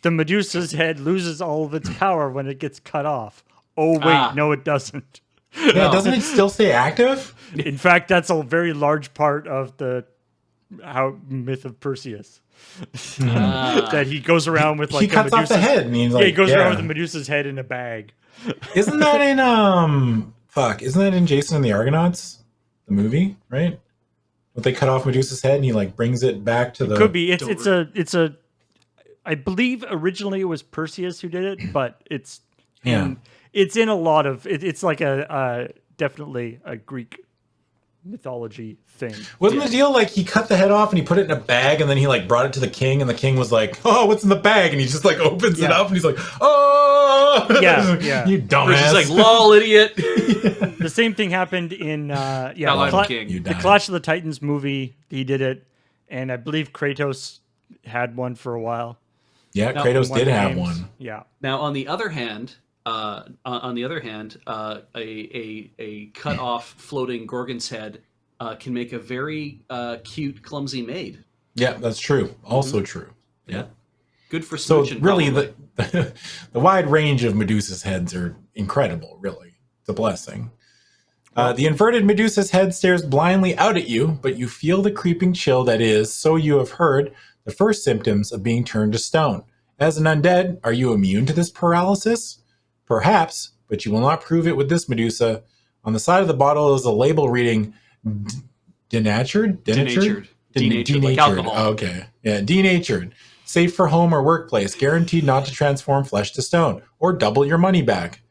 the Medusa's head loses all of its power when it gets cut off. Oh wait, Ah. no, it doesn't. Yeah, doesn't it still stay active? In fact, that's a very large part of the myth of Perseus. That he goes around with like He cuts off the head and he's like, yeah, he goes around with the Medusa's head in a bag. Isn't that in isn't that in Jason and the Argonauts? The movie, right? But they cut off Medusa's head and he like brings it back to the Could be. It's a. I believe originally it was Perseus who did it, but it's in a lot of it's like a definitely a Greek mythology thing. Wasn't the deal like he cut the head off and he put it in a bag and then he like brought it to the king and the king was like, "Oh, what's in the bag?" And he just like opens it up and he's like, "Oh, Yeah. you dumbass!" She's like, "Lol, idiot." The same thing happened in King. You the died. Clash of the Titans movie. He did it, and I believe Kratos had one for a while. Yeah, No, Kratos One did of the have games. one. Yeah. Now, on the other hand, a cut off floating Gorgon's head can make a very cute, clumsy maid. Yeah, that's true. Also true. Yeah, good for So smooching. really, probably. the wide range of Medusa's heads are incredible. Really, it's a blessing. The inverted Medusa's head stares blindly out at you, but you feel the creeping chill that is, so you have heard, the first symptoms of being turned to stone. As an undead, are you immune to this paralysis? Perhaps, but you will not prove it with this Medusa. On the side of the bottle is a label reading denatured? Denatured, like alcohol. Oh, okay. Yeah, denatured. Safe for home or workplace, guaranteed not to transform flesh to stone, or double your money back.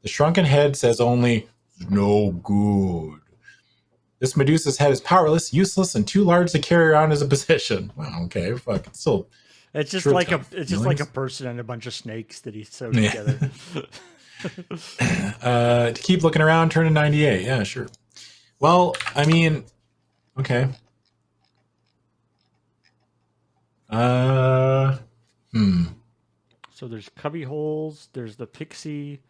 The shrunken head says only, no good. This Medusa's head is powerless, useless, and too large to carry around as a possession. Well, okay, fuck. It's still It's just True like tough it's just like a feelings. person and a bunch of snakes that he sewed Yeah. together. to keep looking around, turn to 98. Yeah, sure. Well, I mean, okay. So there's cubby holes. There's the pixie,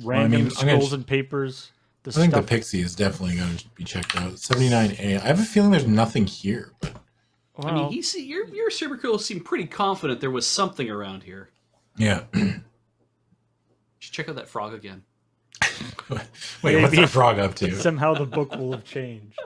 I random mean, I'm gonna scrolls and papers. The I think the stuff. Pixie is definitely going to be checked out. 79A. I have a feeling there's nothing here, but I mean, your super cool seemed pretty confident there was something around here. yeah. You should check out that frog again. Wait, what's Maybe. that frog up to? Somehow the book will have changed.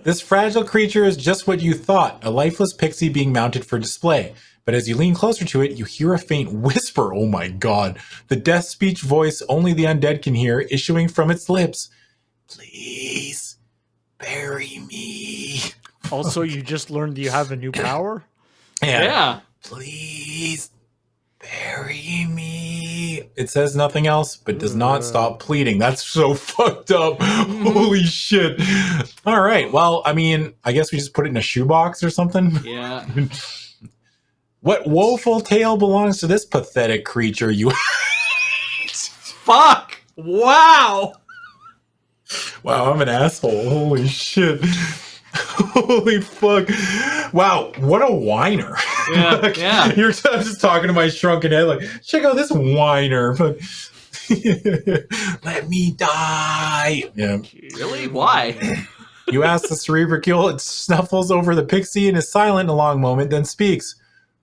This fragile creature is just what you thought, a lifeless pixie being mounted for display. But as you lean closer to it, you hear a faint whisper. Oh my god. The death speech voice only the undead can hear issuing from its lips. Please, bury me. Also, you just learned you have a new power. Yeah. Please, bury me. It says nothing else, but does not stop pleading. That's so fucked up. Holy shit. All right. Well, I mean, I guess we just put it in a shoebox or something. Yeah. What woeful tale belongs to this pathetic creature? You. Fuck! Wow! Wow, I'm an asshole. Holy shit. Holy fuck. Wow, what a whiner. Yeah, yeah. I'm just talking to my shrunken head, like, check out this whiner. But let me die. Yeah. Really? Why? You ask the cerebricule, it snuffles over the pixie and is silent a long moment, then speaks.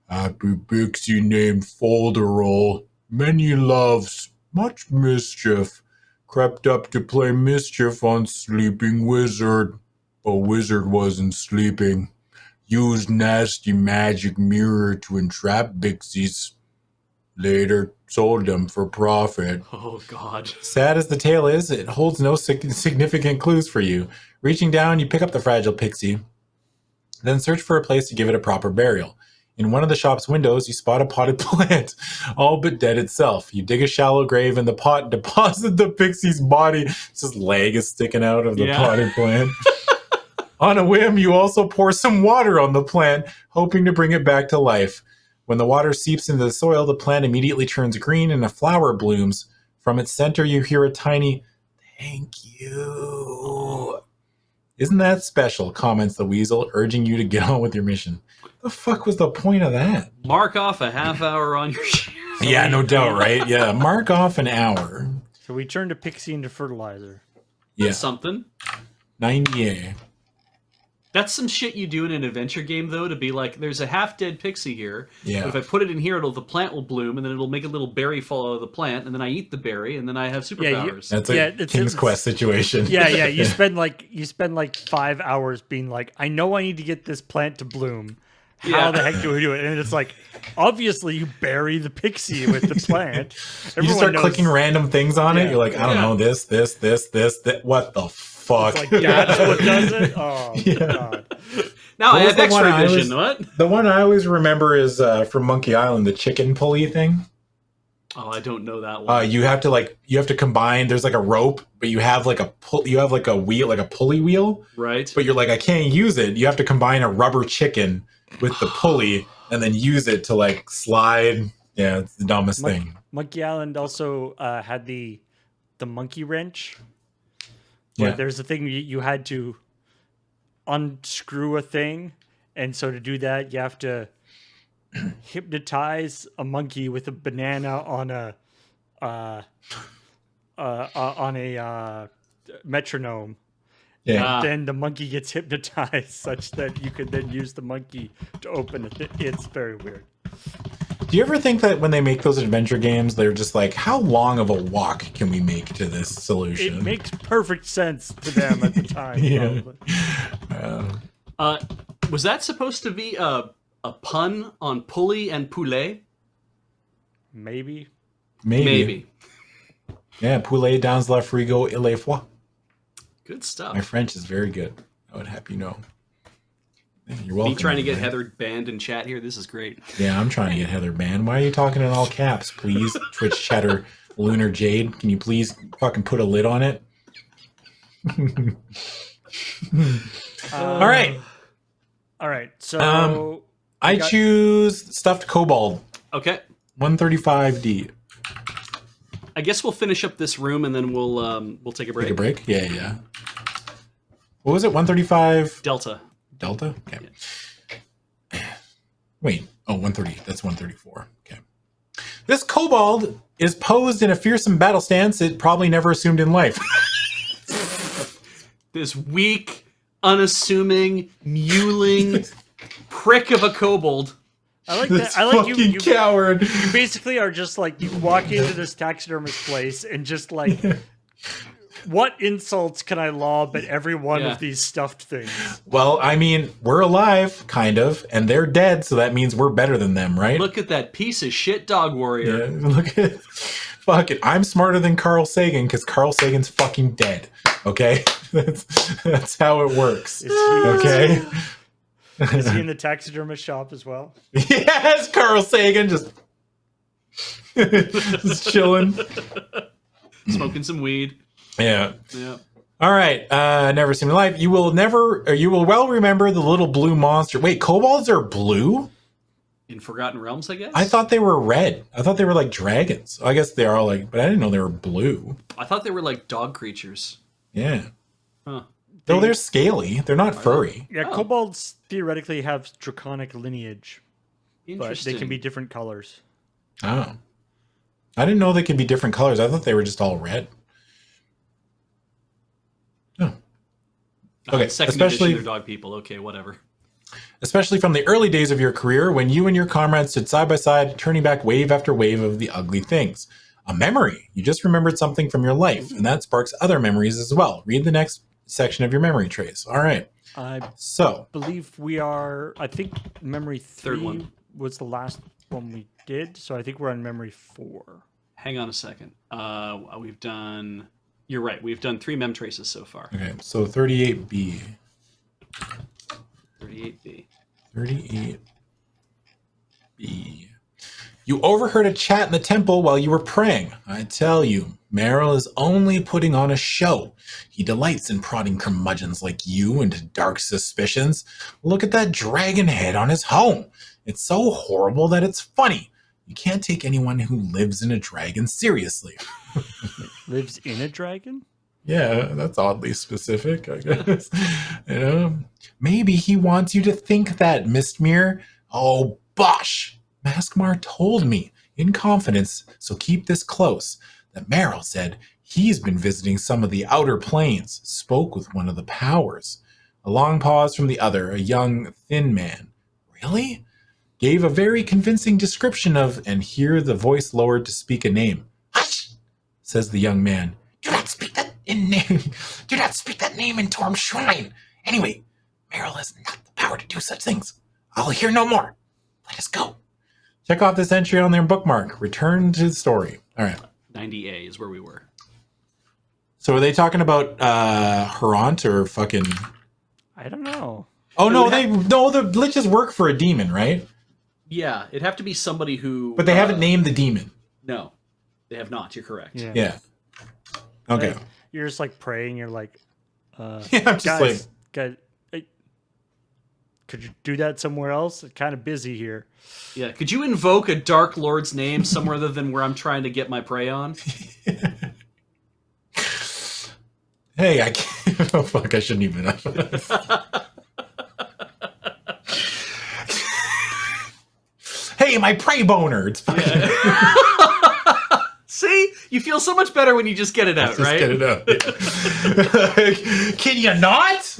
Happy pixie named Folderol, many loves, much mischief. crept up to play mischief on sleeping wizard. But wizard wasn't sleeping. Used nasty magic mirror to entrap pixies. Later sold them for profit. Oh, God. Sad as the tale is, it holds no significant clues for you. Reaching down, you pick up the fragile pixie, then search for a place to give it a proper burial. In one of the shop's windows, you spot a potted plant, all but dead itself. You dig a shallow grave in the pot and deposit the pixie's body. Its just leg is sticking out of the potted plant. On a whim, you also pour some water on the plant, hoping to bring it back to life. When the water seeps into the soil, the plant immediately turns green and a flower blooms. From its center, you hear a tiny, "Thank you." "Isn't that special?" comments the weasel, urging you to get on with your mission. The fuck was the point of that? Mark off a half hour on your share. Yeah, no doubt, right? Yeah, mark off an hour. So we turned a pixie into fertilizer. Yeah, That's something. 98. That's some shit you do in an adventure game, though, to be like, there's a half-dead pixie here. Yeah. But if I put it in here, the plant will bloom, and then it'll make a little berry fall out of the plant, and then I eat the berry, and then I have superpowers. That's a King's Quest situation. Yeah. You spend like 5 hours being like, I know I need to get this plant to bloom. How the heck do we do it? And it's like, obviously you bury the pixie with the plant. You just start clicking random things on it. You're like, I don't know, this. What the fuck? It's like, that's what does it? Oh, God. Now I What was have the one X-ray I vision. What? The one I always remember is from Monkey Island, the chicken pulley thing. Oh, I don't know that one. You have to combine. There's like a rope, but you have like a wheel, like a pulley wheel. Right. But you're like, I can't use it. You have to combine a rubber chicken with the pulley and then use it to like slide. Yeah, it's the dumbest thing. Monkey Island also had the monkey wrench. Where there's a thing you had to unscrew a thing, and so to do that you have to hypnotize a monkey with a banana on a metronome. Yeah. Then the monkey gets hypnotized such that you could then use the monkey to open it. It's very weird. Do you ever think that when they make those adventure games, they're just like, how long of a walk can we make to this solution? It makes perfect sense to them at the time. Was that supposed to be a pun on pulley and poulet? Maybe. Yeah, poulet dans la frigo et les foie. Good stuff. My French is very good. I would have you know. You're welcome. Me trying to get Heather banned in chat here. This is great. Yeah, I'm trying to get Heather banned. Why are you talking in all caps, please? Twitch chatter, Lunar Jade. Can you please fucking put a lid on it? All right. So I choose stuffed kobold. Okay. 135D. I guess we'll finish up this room and then we'll take a break. Take a break? Yeah. What was it? 135 Delta. Delta? Okay. Yeah. Wait. Oh, 130. That's 134. Okay. This kobold is posed in a fearsome battle stance it probably never assumed in life. This weak, unassuming, mewling prick of a kobold. I like This that. I like fucking you coward. You basically are just like, you walk into this taxidermist place and just like, what insults can I lob at every one of these stuffed things? Well, I mean, we're alive, kind of, and they're dead, so that means we're better than them, right? Look at that piece of shit dog warrior. Yeah, look at fuck it. I'm smarter than Carl Sagan because Carl Sagan's fucking dead. Okay? That's how it works. Okay? Is he in the taxidermist shop as well? Yes, Carl Sagan just chilling. Smoking some weed. Yeah. Yeah. All right. Never seen in life. You will well remember the little blue monster. Wait, kobolds are blue? In Forgotten Realms, I guess? I thought they were red. I thought they were like dragons. I guess they are like, but I didn't know they were blue. I thought they were like dog creatures. Yeah. Huh. Though they're scaly. They're not furry. Yeah, kobolds theoretically have draconic lineage, but Interesting. they can be different colors. Oh. I didn't know they could be different colors. I thought they were just all red. Oh. Okay, Second edition, they're dog people. Okay, whatever. Especially from the early days of your career when you and your comrades stood side by side, turning back wave after wave of the ugly things. A memory. You just remembered something from your life, and that sparks other memories as well. Read the next section of your memory trace. All right. I So, believe we are. I think memory Third 3 one. was the last one we did, so I think we're on memory 4. Hang on a second. We've done. You're right. We've done 3 mem traces so far. okay. So 38B. 38B. 38B. You overheard a chat in the temple while you were praying. I tell you, Merrill is only putting on a show. He delights in prodding curmudgeons like you into dark suspicions. Look at that dragon head on his home. It's so horrible that it's funny. You can't take anyone who lives in a dragon seriously. Lives in a dragon? Yeah, that's oddly specific, I guess. Maybe he wants you to think that, Mistmere. Oh, bosh! Maskmar told me, in confidence, so keep this close, that Merrill said he's been visiting some of the outer planes, spoke with one of the powers. A long pause from the other, a young, thin man. Really? Gave a very convincing description of, and here the voice lowered to speak a name. Hush! Says the young man. Do not speak that name. Do not speak that name in Torm Shrine. Anyway, Merrill has not the power to do such things. I'll hear no more. Let us go. Check off this entry on their bookmark. Return to the story. All right. 90A is where we were. So are they talking about Harant or fucking? I don't know. Oh no, the liches work for a demon, right? Yeah, it'd have to be somebody who. But they haven't named the demon. No, they have not. You're correct. Yeah. Okay. Like, you're just like praying. You're like, Yeah, I'm just guys, hey, could you do that somewhere else? It's kind of busy here. Yeah. Could you invoke a Dark Lord's name somewhere other than where I'm trying to get my prey on? Hey, I can't. Oh fuck! I shouldn't even. Hey, my prey boner. It's fine. Yeah. See, you feel so much better when you just get it out, right? Get it out. Yeah. Can you not?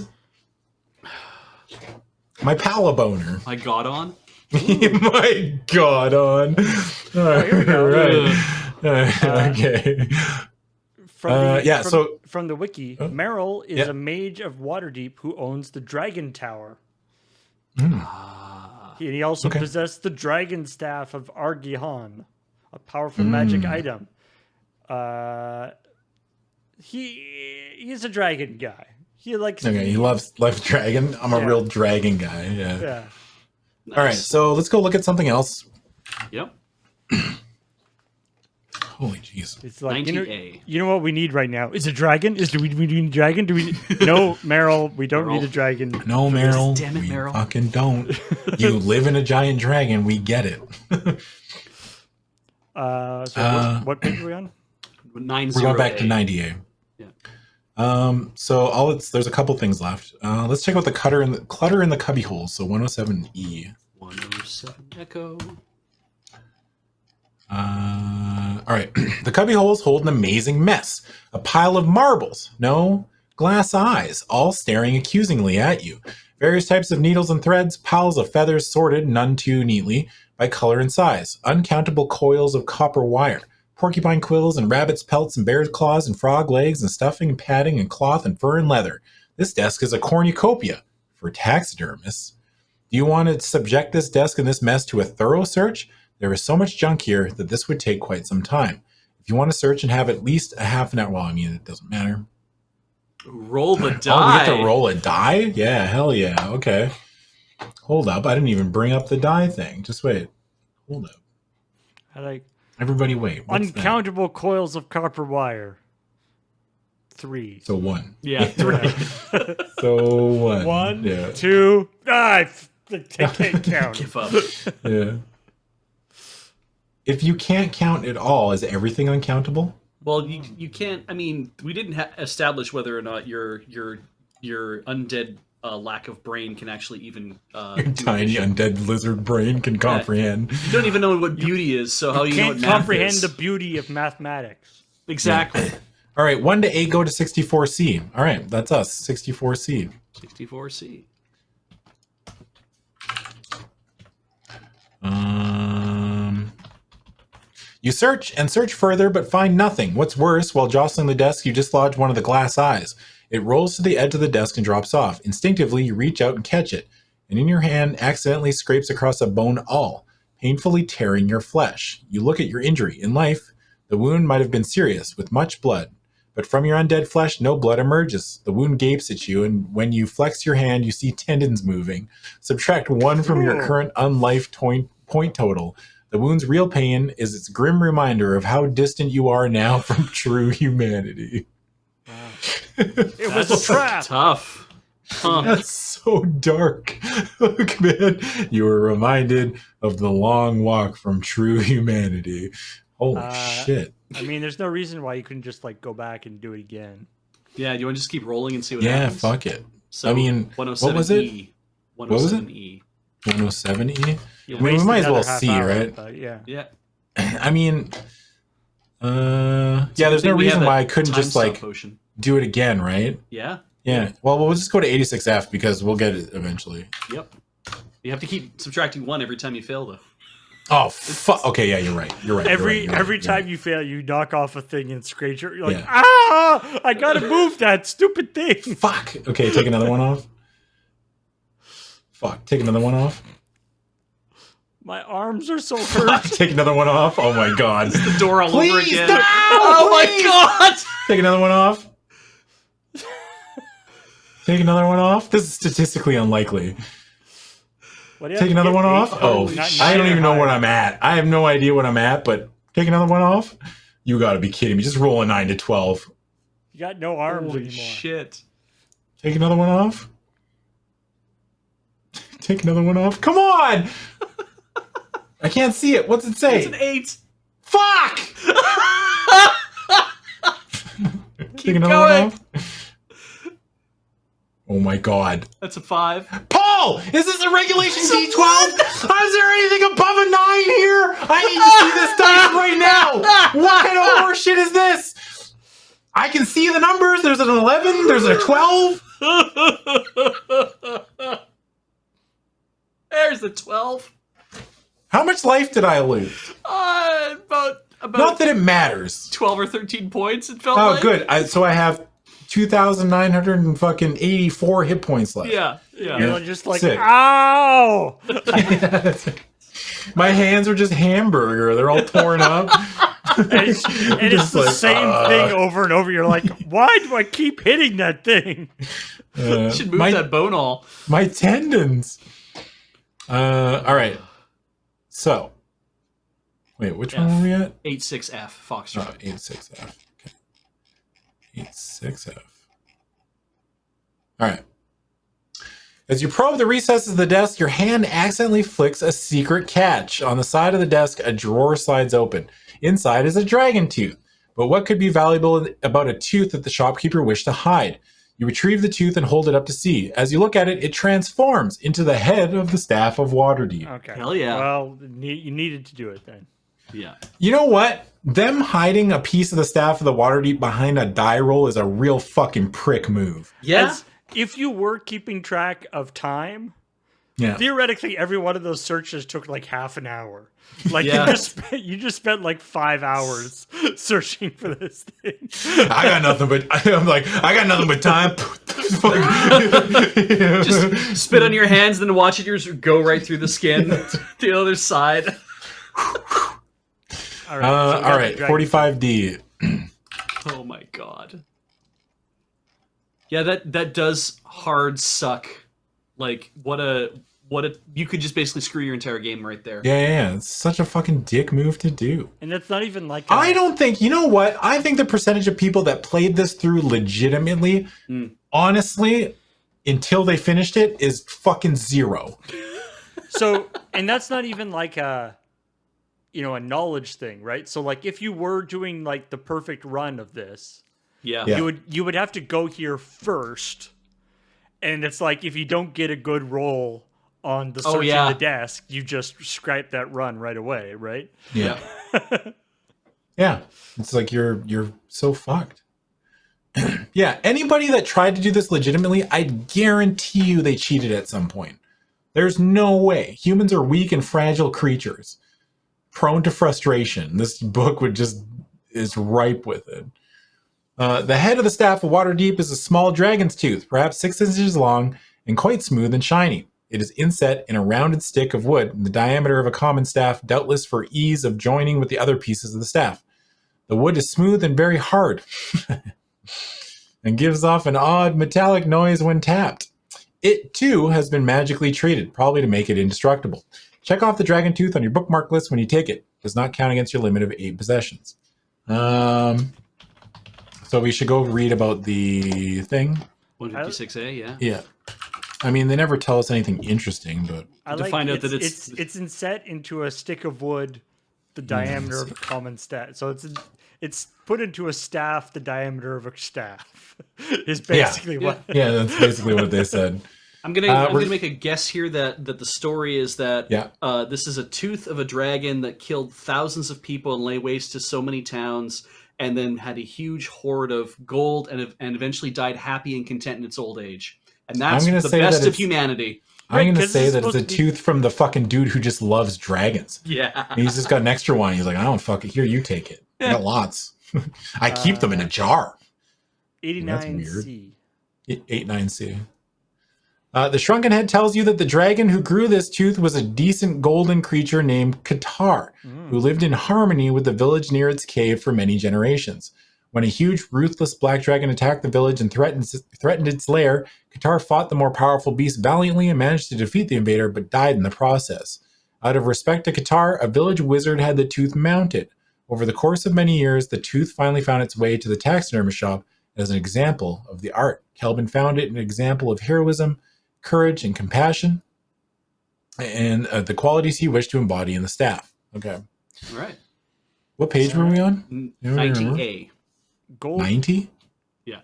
My pala boner. My God on. My God on. All here we go. right. Okay. From the wiki, Merrill is a mage of Waterdeep who owns the Dragon Tower. He also possessed the Dragon Staff of Argihan, a powerful magic item. He's a dragon guy. He likes. Okay, he loves dragon. I'm a real dragon guy. Yeah. Yeah. Nice. All right, so let's go look at something else. Yep. Holy jeez. It's like 90A. you know what we need right now? Is a dragon? Do we need a dragon? Do we? No, Merrill. We don't need a dragon. No, Merrill. Damn it, we Merrill. fucking don't. You live in a giant dragon. We get it. What page are we on? 90A. We're going back to 90A. Yeah. So there's a couple things left. Let's check out the clutter in the cubby holes. So 107E. 107 Echo. All right. The cubby holes hold an amazing mess. A pile of marbles. No glass eyes, all staring accusingly at you. Various types of needles and threads, piles of feathers sorted, none too neatly, by color and size. Uncountable coils of copper wire. Porcupine quills and rabbit's pelts and bear's claws and frog legs and stuffing and padding and cloth and fur and leather. This desk is a cornucopia for taxidermists. Do you want to subject this desk and this mess to a thorough search? There is so much junk here that this would take quite some time. If you want to search and have at least a half an hour, well, I mean, it doesn't matter. Roll the die. Oh, we get to roll a die? Yeah, hell yeah. Okay. Hold up. I didn't even bring up the die thing. Just wait. Hold up. I like Everybody wait. What's uncountable coils of copper wire. 3. So 1. Yeah, 3. So 1. 1, Yeah. 2. I can't count. Give up. Yeah. If you can't count at all, is everything uncountable? Well, you can't. I mean, we didn't establish whether or not your undead lack of brain can actually even. Your tiny undead lizard brain can comprehend. You don't even know what beauty is, so how do you know what Can't math comprehend is? the beauty of mathematics. Exactly. All right, 1 to 8 go to 64C. All right, that's us. 64C. 64C. You search and search further, but find nothing. What's worse, while jostling the desk, you dislodge one of the glass eyes. It rolls to the edge of the desk and drops off. Instinctively, you reach out and catch it, and in your hand accidentally scrapes across a bone awl, painfully tearing your flesh. You look at your injury. In life, the wound might have been serious, with much blood. But from your undead flesh, no blood emerges. The wound gapes at you, and when you flex your hand, you see tendons moving. Subtract 1 from your current unlife point total. The wound's real pain is its grim reminder of how distant you are now from true humanity. Wow. It was a trap. Tough. Huh. That's so dark. Look, man, you were reminded of the long walk from true humanity. Holy shit. I mean, there's no reason why you couldn't just like go back and do it again. Yeah, do you want to just keep rolling and see what happens? Yeah, fuck it. So, I mean, 107E. what was it? 107E. 107E? Yeah, I mean, we might as well Wasted see, another half hour, right? but yeah. Yeah. I mean, yeah, there's no reason why I couldn't just like potion. do it again, right? Yeah. Yeah. Well, we'll just go to 86F because we'll get it eventually. Yep. You have to keep subtracting 1 every time you fail, though. Oh, fuck. Okay, yeah, you're right. You're right. Every time you fail, you knock off a thing and scratch your. You're like, Yeah. ah! I gotta move that stupid thing. Fuck. Okay, take another one off. Fuck. Take another one off. My arms are so hurt. Take another one off. Oh my god. It's the door all over Please, again. no! Oh Please! my god! Take another one off. Take another one off. This is statistically unlikely. What do you Take have to another get? one off. Eight? Oh, Not I don't nine even or know higher. what I'm at. I have no idea what I'm at, but take another one off. You got to be kidding me. Just roll a 9 to 12. You got no arms Holy anymore. shit. Take another one off. Take another one off. Come on! I can't see it. What's it say? It's an 8. Fuck! Take another going. one off. Oh my god. That's a 5. Paul! Is this a regulation D12? Is there anything above a 9 here? I need to see this dice right now! What kind of horseshit is this? I can see the numbers. There's an 11. There's a 12. There's the 12. How much life did I lose? About Not that it matters. 12 or 13 points, it felt Oh, like. good. So I have 2,984 hit points left. Yeah, yeah. You're just like, Sick. ow! My hands are just hamburger. They're all torn up. And it's Just the like, same thing over and over. You're like, why do I keep hitting that thing? You should move that bone all. My tendons. All right. So, wait, which one were we at? 86F, Foxtrot. Oh, 86F. Okay. 86F. All right. As you probe the recesses of the desk, your hand accidentally flicks a secret catch. On the side of the desk, a drawer slides open. Inside is a dragon tooth. But what could be valuable about a tooth that the shopkeeper wished to hide? You retrieve the tooth and hold it up to see. As you look at it, it transforms into the head of the staff of Waterdeep. Okay. Hell yeah. Well, you needed to do it then. Yeah. You know what? Them hiding a piece of the staff of the Waterdeep behind a die roll is a real fucking prick move. Yeah. If you were keeping track of time, Yeah. theoretically, every one of those searches took like half an hour. Like Yeah. you just spent like 5 hours searching for this thing. I got nothing but I'm like, I got nothing but time. Just spit on your hands, then watch it yours go right through the skin to the other side. All right, all right, 45D. Oh my god. Yeah, that does hard suck. Like what a you could just basically screw your entire game right there. Yeah. It's such a fucking dick move to do. And it's not even like I don't think, you know what? I think the percentage of people that played this through legitimately, honestly, until they finished it, is fucking 0. So, and that's not even like a knowledge thing, right? So like if you were doing like the perfect run of this, Yeah. you would have to go here first. And it's like if you don't get a good roll on the searching the desk, you just scrape that run right away, right? Yeah. Yeah. It's like you're so fucked. Yeah, anybody that tried to do this legitimately, I guarantee you they cheated at some point. There's no way. Humans are weak and fragile creatures. prone to frustration. This book is ripe with it. The head of the staff of Waterdeep is a small dragon's tooth, perhaps 6 inches long and quite smooth and shiny. It is inset in a rounded stick of wood in the diameter of a common staff, doubtless for ease of joining with the other pieces of the staff. The wood is smooth and very hard and gives off an odd metallic noise when tapped. It, too, has been magically treated, probably to make it indestructible. Check off the dragon tooth on your bookmark list when you take it. It does not count against your limit of 8 possessions. So we should go read about the thing. 156A, yeah. Yeah. I mean, they never tell us anything interesting, but find out that it's inset into a stick of wood, the diameter of a common staff. So it's put into a staff, the diameter of a staff. Is basically what. Yeah, that's basically what they said. I'm gonna make a guess here that the story is that this is a tooth of a dragon that killed thousands of people and lay waste to so many towns, and then had a huge hoard of gold and eventually died happy and content in its old age. And that's the best of humanity. I'm going to say that it's a tooth from the fucking dude who just loves dragons. Yeah. And he's just got an extra one. He's like, I don't fuck it. Here, you take it. I got lots. I keep them in a jar. 89C. 89C. The Shrunken Head tells you that the dragon who grew this tooth was a decent golden creature named Qatar, who lived in harmony with the village near its cave for many generations. When a huge, ruthless black dragon attacked the village and threatened its lair, Qatar fought the more powerful beast valiantly and managed to defeat the invader, but died in the process. Out of respect to Qatar, a village wizard had the tooth mounted. Over the course of many years, the tooth finally found its way to the taxidermist shop as an example of the art. Kelvin found it an example of heroism, courage, and compassion, and the qualities he wished to embody in the staff. Okay. All right. What page were we on? 90A. Gold. 90? Yeah.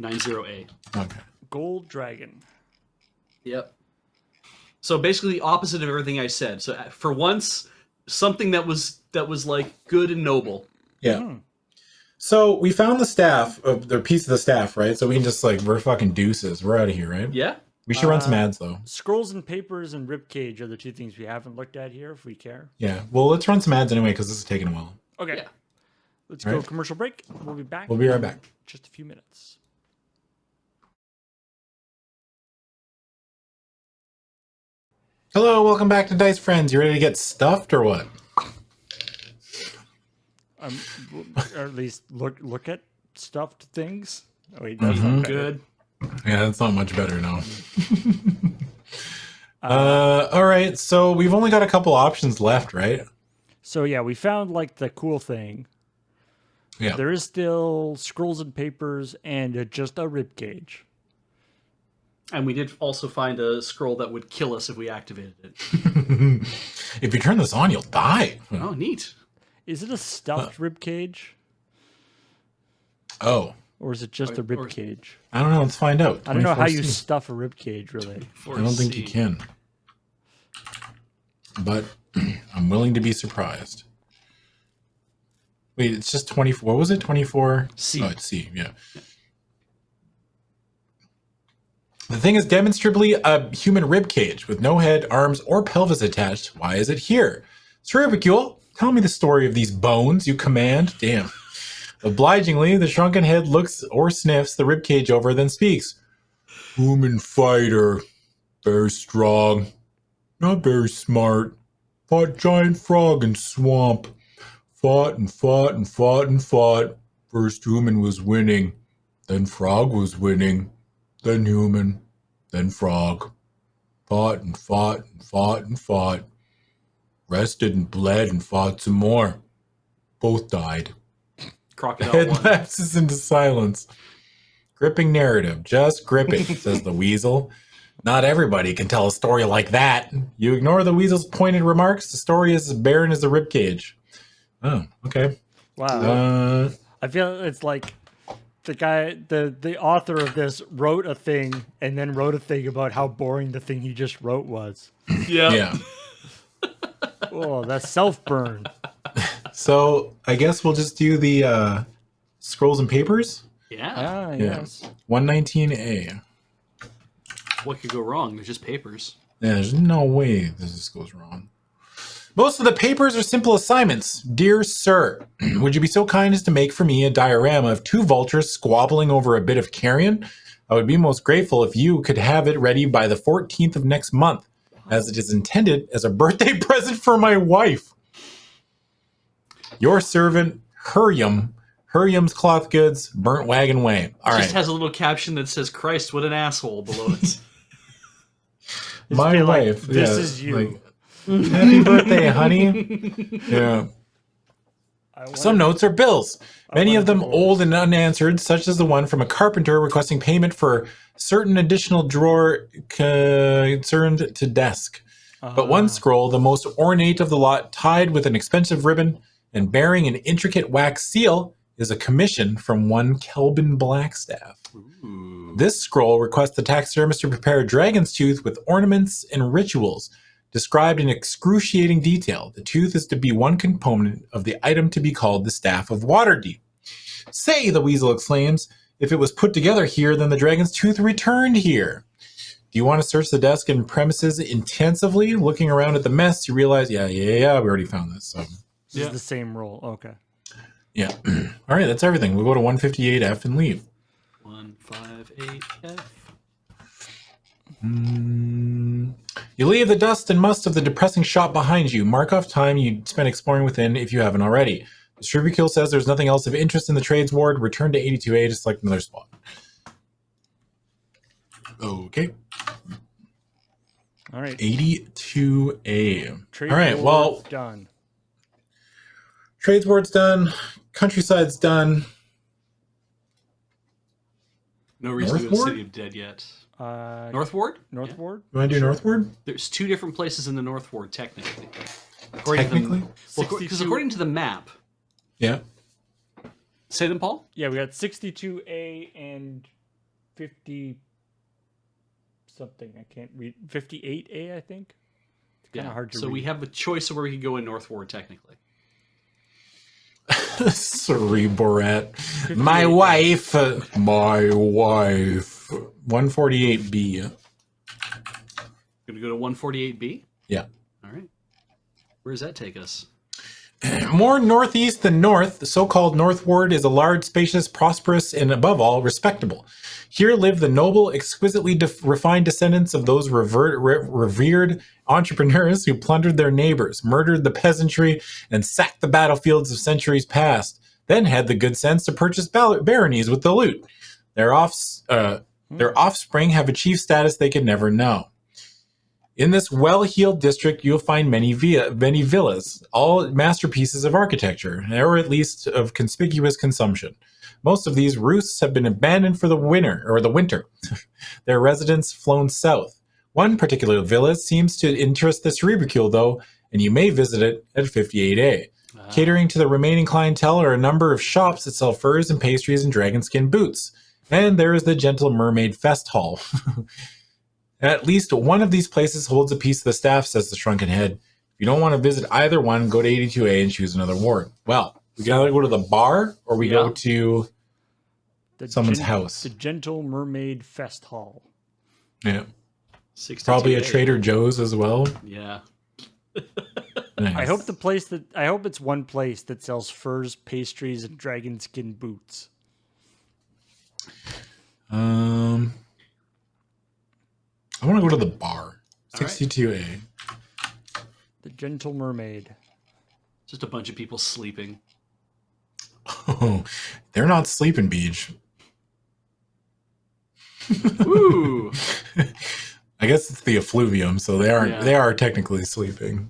90A. Okay. Gold dragon. Yep. So basically the opposite of everything I said. So for once, something that was like good and noble. Yeah. So we found the staff, the piece of the staff, right? So we can just we're fucking deuces. We're out of here, right? Yeah. We should run some ads though. Scrolls and papers and ribcage are the two things we haven't looked at here, if we care. Yeah. Well, let's run some ads anyway because this is taking a while. Okay. Yeah. Let's go commercial break. We'll be back. We'll be right back. Just a few minutes. Hello, welcome back to Dice Friends. You ready to get stuffed or what? Or at least look at stuffed things. Oh, wait, that's not good. Yeah, that's not much better now. All right, so we've only got a couple options left, right? So yeah, we found the cool thing. Yeah. There is still scrolls and papers and just a ribcage. And we did also find a scroll that would kill us if we activated it. If you turn this on, you'll die. Oh, neat. Is it a stuffed ribcage? Oh. Or is it just a ribcage? I don't know. Let's find out. I don't know how you stuff a ribcage, really. I don't think you can. But I'm willing to be surprised. Wait, it's just 24. What was it? 24? C. Oh, it's C, yeah. The thing is demonstrably a human rib cage with no head, arms, or pelvis attached. Why is it here? Cerebicule, tell me the story of these bones you command. Damn. Obligingly, the shrunken head looks or sniffs the rib cage over, then speaks. Human fighter. Very strong. Not very smart. Fought giant frog in swamp. Fought and fought and fought and fought. First human was winning. Then frog was winning. Then human. Then frog. Fought and fought and fought and fought. Rested and bled and fought some more. Both died. Crocodile Head one. lapses into silence. Gripping narrative. Just gripping, says the weasel. Not everybody can tell a story like that. You ignore the weasel's pointed remarks. The story is as barren as a ribcage. Oh, okay. Wow. I feel it's like the guy, the author of this wrote a thing and then wrote a thing about how boring the thing he just wrote was. Yeah. Oh, that's self-burn. So I guess we'll just do the scrolls and papers. Yeah. Ah, yes. 119A. What could go wrong? They're just papers. Yeah, there's no way this goes wrong. Most of the papers are simple assignments. Dear sir, would you be so kind as to make for me a diorama of two vultures squabbling over a bit of carrion? I would be most grateful if you could have it ready by the 14th of next month, as it is intended as a birthday present for my wife. Your servant, Hurrium's Cloth Goods, Burnt Wagon Way. All right. Just has a little caption that says, Christ, what an asshole below it. My wife. Like, this is you. Like, happy birthday, honey. Yeah. Some notes are bills, many of them old and unanswered, such as the one from a carpenter requesting payment for certain additional drawer concerned to desk. But one scroll, the most ornate of the lot, tied with an expensive ribbon and bearing an intricate wax seal, is a commission from one Kelvin Blackstaff. Ooh. This scroll requests the taxidermist to prepare a dragon's tooth with ornaments and rituals, described in excruciating detail. The tooth is to be one component of the item to be called the Staff of Waterdeep. Say, the weasel exclaims, if it was put together here, then the dragon's tooth returned here. Do you want to search the desk and premises intensively? Looking around at the mess, you realize, yeah, we already found this. So. This is the same roll. Okay. Yeah. All right, that's everything. We'll go to 158F and leave. 158F. You leave the dust and must of the depressing shop behind you. Mark off time you spent exploring within if you haven't already. The Shrubby says there's nothing else of interest in the trades ward. Return to 82A to select another spot. Okay. All right. 82A. Trade all right, well, done. Trades ward's done. Countryside's done. No reason to do the City of Dead yet. North Ward? North Ward? You want to do North Ward? There's two different places in the North Ward, technically. Technically? Because according to the map. Yeah. Say them, Paul? Yeah, we got 62A and 50 something. I can't read. 58A, I think. It's kind of hard to read. So we have a choice of where we could go in North Ward, technically. Cerebrat. My wife. 148B. Gonna go to 148B? Yeah. All right. Where does that take us? More northeast than north, the so-called North Ward is a large, spacious, prosperous, and above all, respectable. Here live the noble, exquisitely refined descendants of those revered entrepreneurs who plundered their neighbors, murdered the peasantry, and sacked the battlefields of centuries past, then had the good sense to purchase baronies with the loot. Their offspring have achieved status they could never know. In this well-heeled district, you'll find many villas, all masterpieces of architecture, or at least of conspicuous consumption. Most of these roosts have been abandoned for the winter. Their residents flown south. One particular villa seems to interest the Cerebricule, though, and you may visit it at 58A. Catering to the remaining clientele are a number of shops that sell furs and pastries and dragon skin boots. And there is the Gentle Mermaid Fest Hall. At least one of these places holds a piece of the staff, says the shrunken head. If you don't want to visit either one, go to 82A and choose another ward. Well, we can either go to the bar or we go to someone's house. The Gentle Mermaid Fest Hall. Yeah. Probably a Trader Joe's as well. Yeah. Nice. I hope it's one place that sells furs, pastries, and dragon skin boots. I want to go to the bar. 62A. The Gentle Mermaid. Just a bunch of people sleeping. Oh, they're not sleeping, Beej. Ooh. I guess it's the effluvium, so they aren't. Yeah. They are technically sleeping.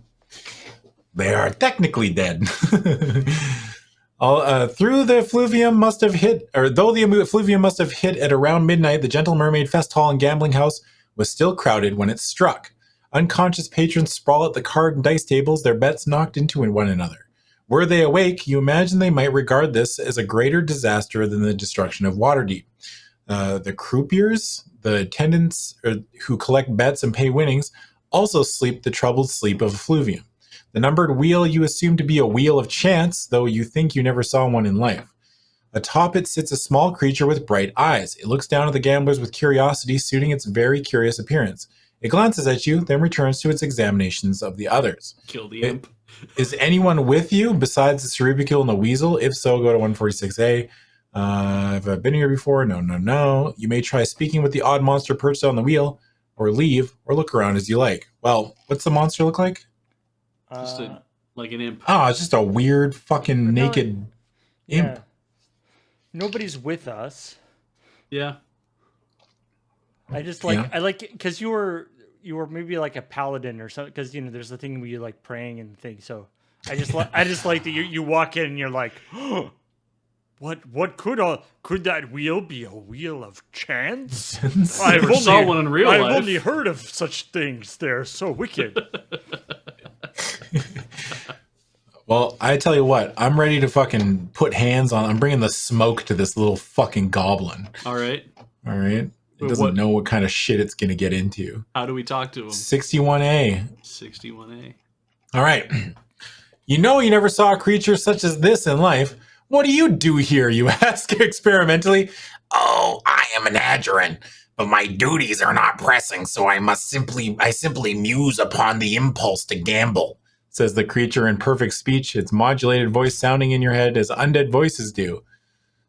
They are technically dead. Through the effluvium must have hit, or though the effluvium must have hit at around midnight, the Gentle Mermaid Fest Hall and Gambling House was still crowded when it struck. Unconscious patrons sprawl at the card and dice tables, their bets knocked into one another. Were they awake, you imagine they might regard this as a greater disaster than the destruction of Waterdeep. The croupiers, the attendants who collect bets and pay winnings, also sleep the troubled sleep of effluvium. The numbered wheel you assume to be a wheel of chance, though you think you never saw one in life. Atop it sits a small creature with bright eyes. It looks down at the gamblers with curiosity, suiting its very curious appearance. It glances at you, then returns to its examinations of the others. Kill the imp. Is anyone with you besides the Cerebicule and the Weasel? If so, go to 146A. Have I been here before? No. You may try speaking with the odd monster perched on the wheel, or leave, or look around as you like. Well, what's the monster look like? Just like an imp. Oh, it's just a weird fucking naked imp. Nobody's with us. Yeah. I just like I like because you were maybe like a paladin or something, because there's the thing where you like praying and things. So I just like that you walk in and you're like, oh, what could that wheel be, a wheel of chance? Never saw one in real life. I've only heard of such things. They're so wicked. Well, I tell you what, I'm ready to fucking put hands on. I'm bringing the smoke to this little fucking goblin. All right. It doesn't know what kind of shit it's going to get into. How do we talk to him? 61A. 61A. All right. You never saw a creature such as this in life. What do you do here, you ask experimentally. Oh, I am an Adgerin, but my duties are not pressing, so I simply muse upon the impulse to gamble, says the creature in perfect speech, its modulated voice sounding in your head as undead voices do.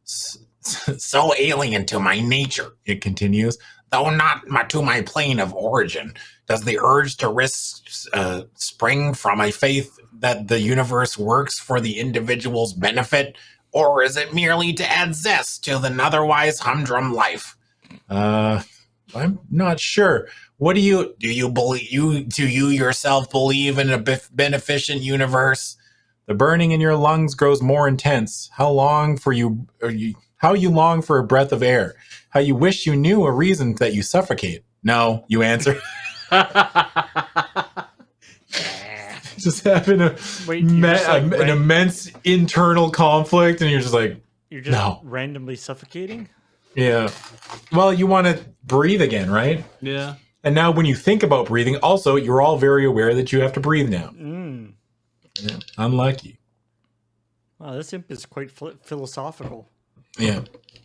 So alien to my nature, it continues, though not to my plane of origin. Does the urge to risk spring from a faith that the universe works for the individual's benefit, or is it merely to add zest to an otherwise humdrum life? I'm not sure. What do you yourself believe in a beneficent universe? The burning in your lungs grows more intense. How you long for a breath of air. How you wish you knew a reason that you suffocate. No, you answer. Just having an immense internal conflict, and you're just like, you're just randomly suffocating? Yeah. Well, you want to breathe again, right? Yeah. And now when you think about breathing, also, you're all very aware that you have to breathe now. Yeah. Unlucky. Wow, this imp is quite philosophical. Yeah.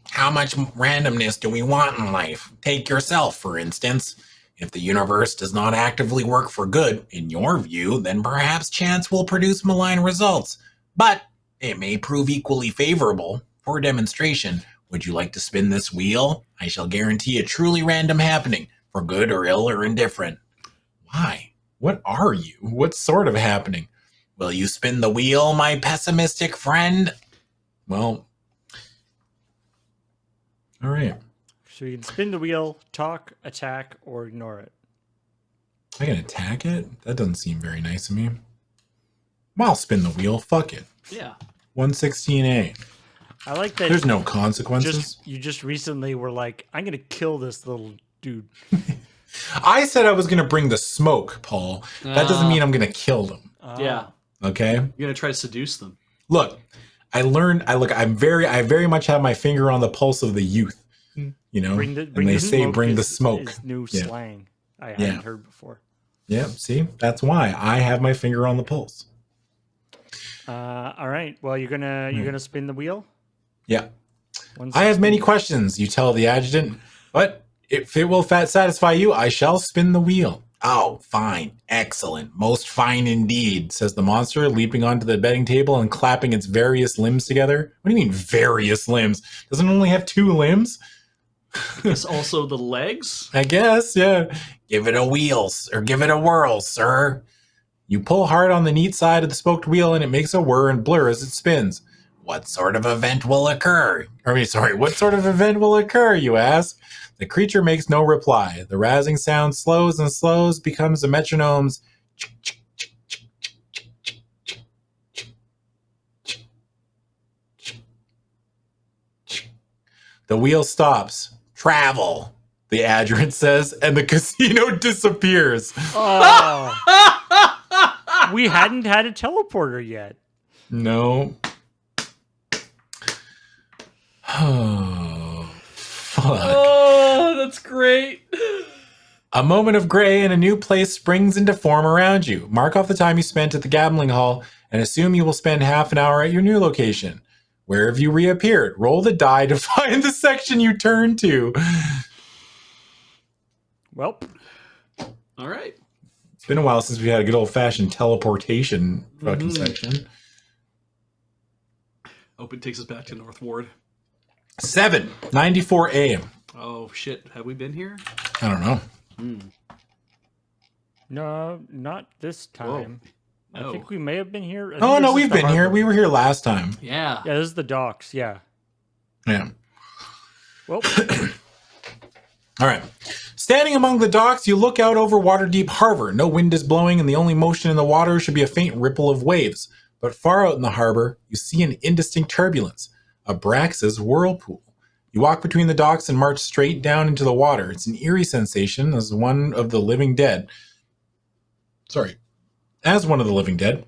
How much randomness do we want in life? Take yourself, for instance. If the universe does not actively work for good, in your view, then perhaps chance will produce malign results. But it may prove equally favorable. For demonstration, would you like to spin this wheel? I shall guarantee a truly random happening, for good or ill or indifferent. Why? What are you? What sort of happening? Will you spin the wheel, my pessimistic friend? Well, all right. So you can spin the wheel, talk, attack, or ignore it. I can attack it? That doesn't seem very nice of me. Well, I'll spin the wheel. Fuck it. Yeah. 116A. I like that. There's no consequences. You just recently were like, I'm going to kill this little dude. I said I was going to bring the smoke, Paul. That doesn't mean I'm going to kill them. Yeah. Okay? You're going to try to seduce them. Look, I very much have my finger on the pulse of the youth. Bring and they say bring the smoke. Is new slang I hadn't heard before. Yeah, see? That's why I have my finger on the pulse. All right. Well, you're gonna spin the wheel? Yeah. I have many questions, you tell the adjutant, but if it will satisfy you, I shall spin the wheel. Oh, fine. Excellent. Most fine indeed, says the monster, leaping onto the betting table and clapping its various limbs together. What do you mean, various limbs? Doesn't it only have 2 limbs? It's also the legs? I guess, yeah. Give it a wheels, or give it a whirl, sir. You pull hard on the neat side of the spoked wheel, and it makes a whir and blur as it spins. What sort of event will occur? What sort of event will occur, you ask? The creature makes no reply. The razzing sound slows and slows, becomes a metronome's. The wheel stops. Travel, the adjutant says, and the casino disappears. Oh. We hadn't had a teleporter yet. No. Oh, fuck. Oh, that's great. A moment of gray and a new place springs into form around you. Mark off the time you spent at the gambling hall and assume you will spend half an hour at your new location. Where have you reappeared? Roll the die to find the section you turned to. Well, All right. It's been a while since we had a good old-fashioned teleportation fucking section. Hope it takes us back to North Ward. 7:94 a.m. Oh, shit. Have we been here? I don't know. No, not this time. No. I think we may have been here. I Oh, think no, this is we've the been here. harbor. We were here last time. Yeah. Yeah, this is the docks. Yeah. Yeah. Well, All right. Standing among the docks, you look out over Waterdeep Harbor. No wind is blowing, and the only motion in the water should be a faint ripple of waves. But far out in the harbor, you see an indistinct turbulence, Abraxas whirlpool. You walk between the docks and march straight down into the water. It's an eerie sensation as one of the living dead. As one of the living dead,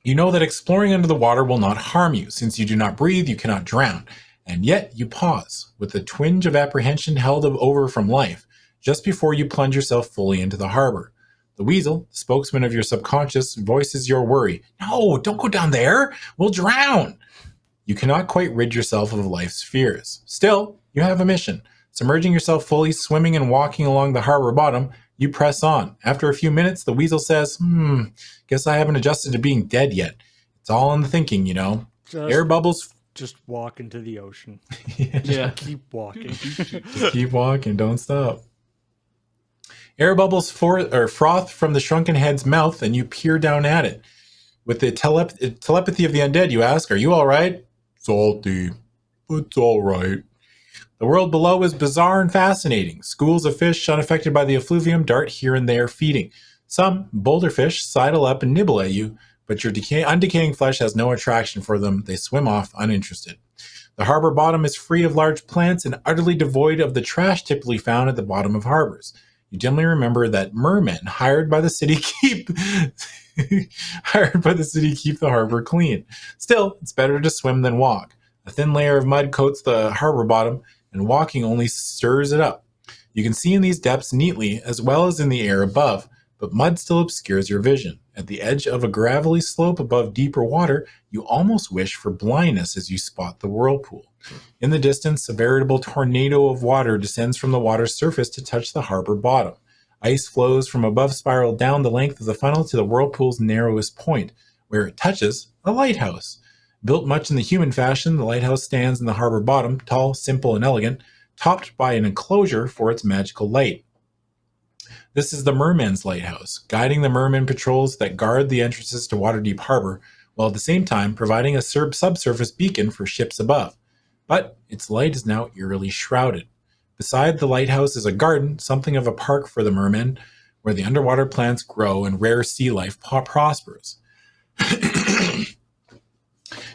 you know that exploring under the water will not harm you. Since you do not breathe, you cannot drown. And yet you pause, with a twinge of apprehension held over from life, just before you plunge yourself fully into the harbor. The weasel, the spokesman of your subconscious, voices your worry. No, don't go down there. We'll drown. You cannot quite rid yourself of life's fears. Still, you have a mission. Submerging yourself fully, swimming and walking along the harbor bottom, you press on. After a few minutes, the weasel says, guess I haven't adjusted to being dead yet. It's all in the thinking, you know. Air bubbles. Just walk into the ocean. Yeah. Keep walking. Just keep walking, don't stop. Air bubbles froth from the shrunken head's mouth, and you peer down at it. With the telepathy of the undead, you ask, are you all right? Salty, but it's all right. The world below is bizarre and fascinating. Schools of fish, unaffected by the effluvium, dart here and there, feeding. Some, bolder fish, sidle up and nibble at you, but your undecaying flesh has no attraction for them. They swim off, uninterested. The harbor bottom is free of large plants and utterly devoid of the trash typically found at the bottom of harbors. You dimly remember that mermen hired by the city keep the harbor clean. Still, it's better to swim than walk. A thin layer of mud coats the harbor bottom, and walking only stirs it up. You can see in these depths neatly, as well as in the air above, but mud still obscures your vision. At the edge of a gravelly slope above deeper water, you almost wish for blindness as you spot the whirlpool. In the distance, a veritable tornado of water descends from the water's surface to touch the harbor bottom. Ice flows from above spiral down the length of the funnel to the whirlpool's narrowest point, where it touches a lighthouse. Built much in the human fashion, the lighthouse stands in the harbor bottom, tall, simple, and elegant, topped by an enclosure for its magical light. This is the Merman's Lighthouse, guiding the merman patrols that guard the entrances to Waterdeep Harbor, while at the same time providing a subsurface beacon for ships above. But its light is now eerily shrouded. Beside the lighthouse is a garden, something of a park for the mermen, where the underwater plants grow and rare sea life prospers.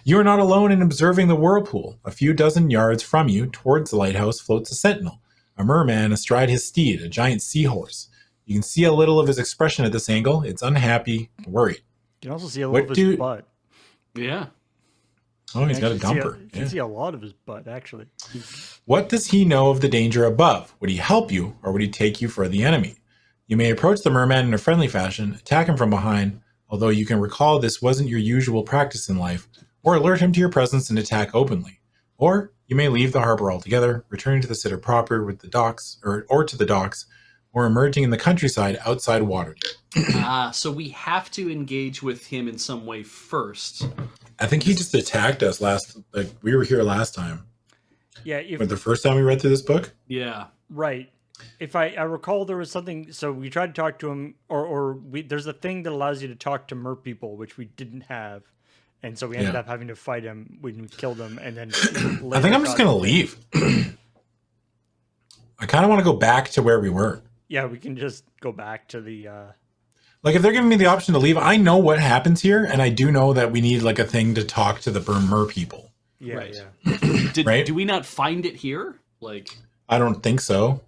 You are not alone in observing the whirlpool. A few dozen yards from you, towards the lighthouse, floats a sentinel, a merman astride his steed, a giant seahorse. You can see a little of his expression at this angle. It's unhappy, worried. You can also see a little of his butt. Yeah. Oh, he's got a dumper. You can see a lot of his butt, actually. What does he know of the danger above? Would he help you, or would he take you for the enemy? You may approach the merman in a friendly fashion, attack him from behind, although you can recall this wasn't your usual practice in life, or alert him to your presence and attack openly. Or you may leave the harbor altogether, returning to the city proper with the docks, or to the docks, or emerging in the countryside outside Waterdeep. So we have to engage with him in some way first. I think he just attacked us we were here last time. Yeah. But the first time we read through this book? Yeah. Right. If I recall, there was something, so we tried to talk to him, there's a thing that allows you to talk to mer people, which we didn't have. And so we ended up having to fight him when we killed him, and then I think I'm just going to leave. I kind of want to go back to where we were. Yeah, we can just go back to the... Like, if they're giving me the option to leave, I know what happens here, and I do know that we need, like, a thing to talk to the mer people. Yeah, right. Yeah. Right? Do we not find it here? Like, I don't think so.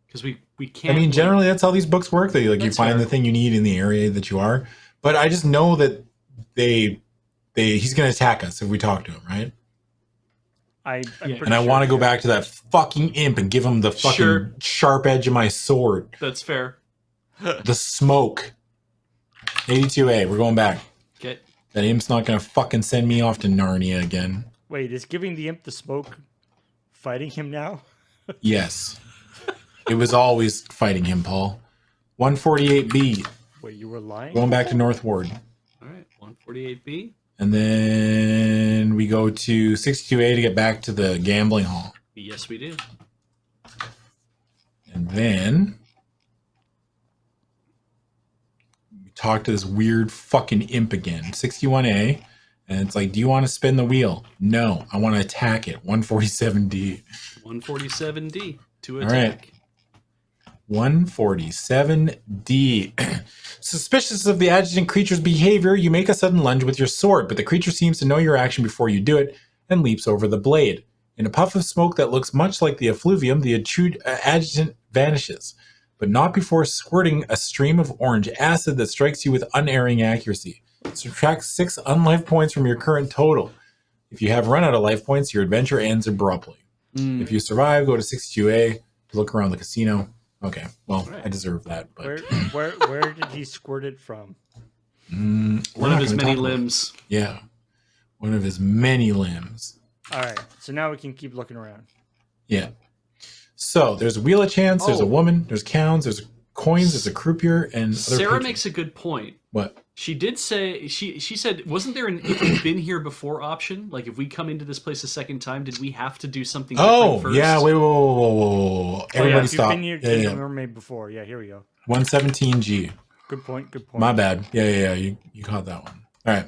Because we can't... I mean, generally, that's how these books work. You find fair. the thing you need in the area that you are. But I just know that he's going to attack us if we talk to him, right? And I want to go back to that fucking imp and give him the fucking sharp edge of my sword. That's fair. The smoke. 82A, we're going back. Okay. That imp's not going to fucking send me off to Narnia again. Wait, is giving the imp the smoke fighting him now? Yes. It was always fighting him, Paul. 148B. Wait, you were lying? Going back to North Ward. All right, 148B. And then we go to 62A to get back to the gambling hall. Yes, we do. And then we talk to this weird fucking imp again. 61A. And it's like, do you want to spin the wheel? No, I want to attack it. 147D. 147D to All attack. right. 147D. Suspicious of the adjutant creature's behavior, you make a sudden lunge with your sword, but the creature seems to know your action before you do it and leaps over the blade. In a puff of smoke that looks much like the effluvium, the adjutant vanishes, but not before squirting a stream of orange acid that strikes you with unerring accuracy. Subtract 6 unlife points from your current total. If you have run out of life points, your adventure ends abruptly. If you survive, go to 62A to look around the casino. Okay, well, Right. I deserve that. But Where did he squirt it from? One of his many limbs. Yeah, one of his many limbs. All right, so now we can keep looking around. Yeah. So there's a wheel of chance. There's a woman. There's cows. There's coins. There's a croupier and other Sarah patrons. makes a good point. What? She did say she said, wasn't there an if we've been here before option? Like if we come into this place a second time, did we have to do something different Oh, first? yeah. Wait, Oh, everybody yeah, if stop. you've been here, Yeah, yeah. mermaid before. Yeah, here we go. 117G. Good point. Good point. My bad. Yeah. You caught that one. All right.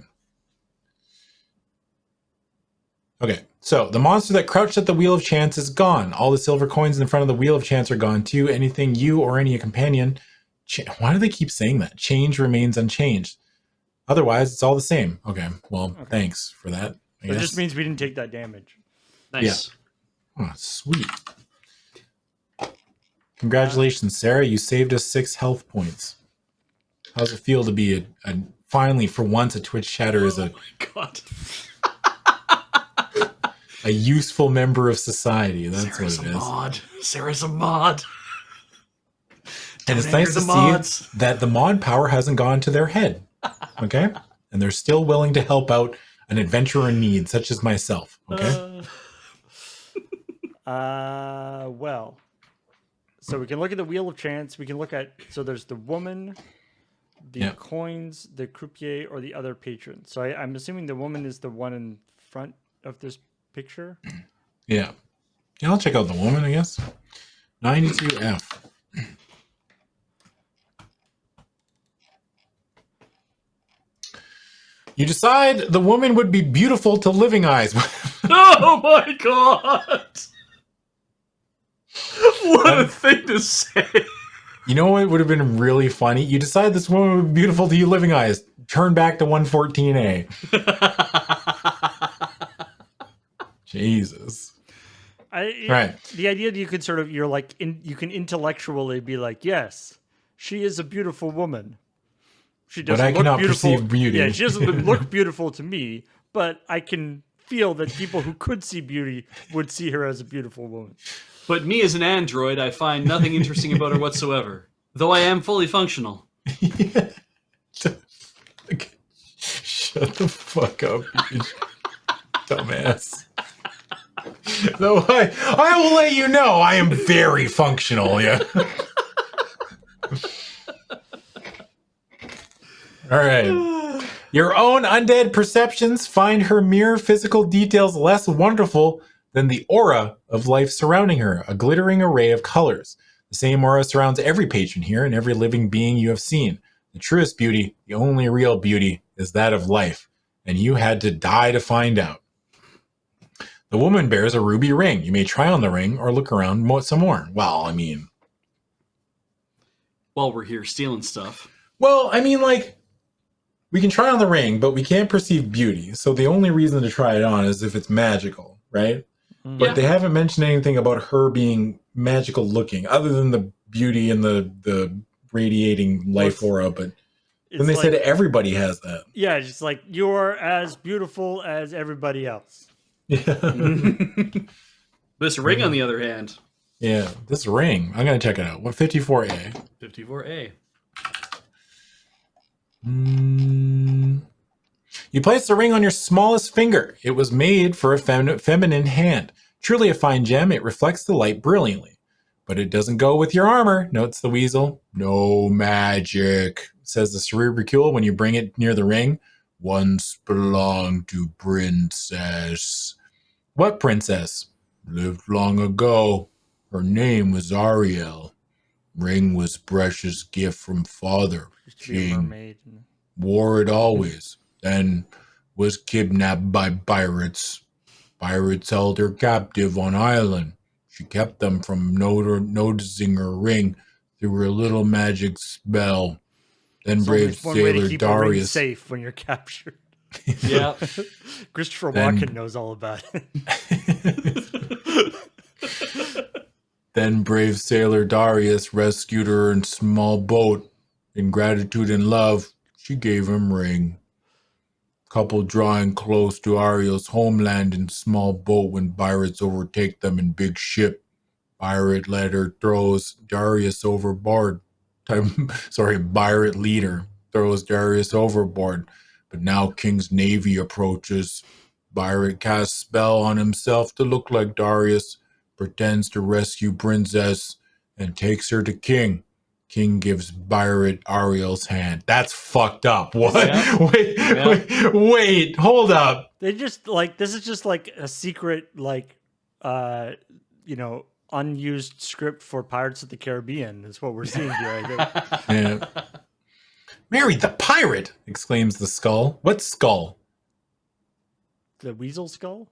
Okay. So the monster that crouched at the Wheel of Chance is gone. All the silver coins in front of the Wheel of Chance are gone too. Anything you or any companion... Why do they keep saying that? Change remains unchanged. Otherwise, it's all the same. Okay. Well, thanks for that. That just means we didn't take that damage. Nice. Oh, sweet. Congratulations, Sarah. You saved us 6 health points. How's it feel to be a finally, for once, a Twitch chatter is a God. a useful member of society. That's Sarah's what it a is. mod. Sarah's a mod. And it's Donator nice to the mods. see that the mod power hasn't gone to their head. Okay? And they're still willing to help out an adventurer in need, such as myself. Okay? Well, so we can look at the Wheel of Chance. We can look at, so there's the woman, the coins, the croupier, or the other patron. So I'm assuming the woman is the one in front of this picture. Yeah. Yeah, I'll check out the woman, I guess. 92F. You decide the woman would be beautiful to living eyes. Oh my God. What a thing to say. You know what would have been really funny? You decide this woman would be beautiful to you living eyes. Turn back to 114A. Jesus. Right. The idea that you could sort of, you can intellectually be like, yes, she is a beautiful woman. She doesn't But I look cannot beautiful. perceive beauty. Yeah, she doesn't look beautiful to me, but I can feel that people who could see beauty would see her as a beautiful woman. But me as an android, I find nothing interesting about her whatsoever. Though I am fully functional. Yeah. Shut the fuck up, you dumbass. No, I will let you know I am very functional, yeah. All right. Your own undead perceptions find her mere physical details less wonderful than the aura of life surrounding her, a glittering array of colors. The same aura surrounds every patron here and every living being you have seen. The truest beauty, the only real beauty, is that of life, and you had to die to find out. The woman bears a ruby ring. You may try on the ring or look around some more. Well, I mean... While we're here stealing stuff. We can try on the ring, but we can't perceive beauty. So the only reason to try it on is if it's magical, right? But they haven't mentioned anything about her being magical looking, other than the beauty and the radiating life aura. But then they said everybody has that. Yeah, it's just like, you're as beautiful as everybody else. Yeah. This ring, on the other hand. Yeah, this ring. I'm going to check it out. What, 54A? 54A. You place the ring on your smallest finger. It was made for a feminine hand. Truly a fine gem, it reflects the light brilliantly. But it doesn't go with your armor, notes the weasel. No magic, says the cerebricule when you bring it near the ring. Once belonged to princess. What princess? Lived long ago. Her name was Ariel. Ring was precious gift from father, king. Wore it always. Then was kidnapped by pirates. Pirates held her captive on island. She kept them from noticing her ring through her little magic spell. Then brave sailor Darius. Safe when you're captured. Yeah. Christopher Walken knows all about it. Then brave sailor Darius rescued her in small boat. In gratitude and love, she gave him ring. Couple drawing close to Ariel's homeland in small boat when pirates overtake them in big ship. Pirate leader throws Darius overboard. Pirate leader throws Darius overboard. But now King's navy approaches. Pirate casts spell on himself to look like Darius, pretends to rescue princess, and takes her to King. King gives pirate Ariel's hand. That's fucked up. What? Yeah. Wait, hold up. They just this is just like a secret, unused script for Pirates of the Caribbean is what we're seeing here, I think. Yeah. Mary the pirate, exclaims the skull. What skull? The weasel skull?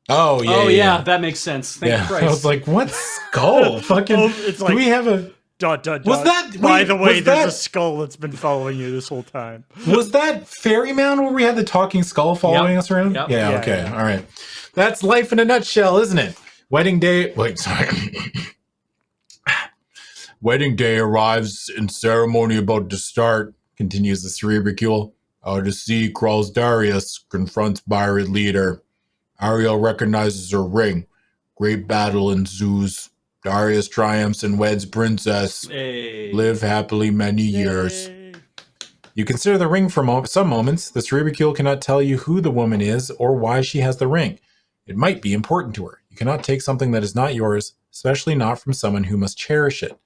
Oh yeah. That makes sense. Thank you, Christ. I was like, what skull? Fucking it's like, do we have a dot. Was that by the way, there's a skull that's been following you this whole time. Was that Fairy Mound where we had the talking skull following us around? Yep. Yeah, okay. All right. That's life in a nutshell, isn't it? Wedding day Wedding day arrives and ceremony about to start, continues the cerebricule. Out to sea crawls Darius, confronts pirate leader. Ariel recognizes her ring. Great battle ensues. Darius triumphs and weds princess. Hey. Live happily many years. You consider the ring for some moments. The cerebricule cannot tell you who the woman is or why she has the ring. It might be important to her. You cannot take something that is not yours, especially not from someone who must cherish it.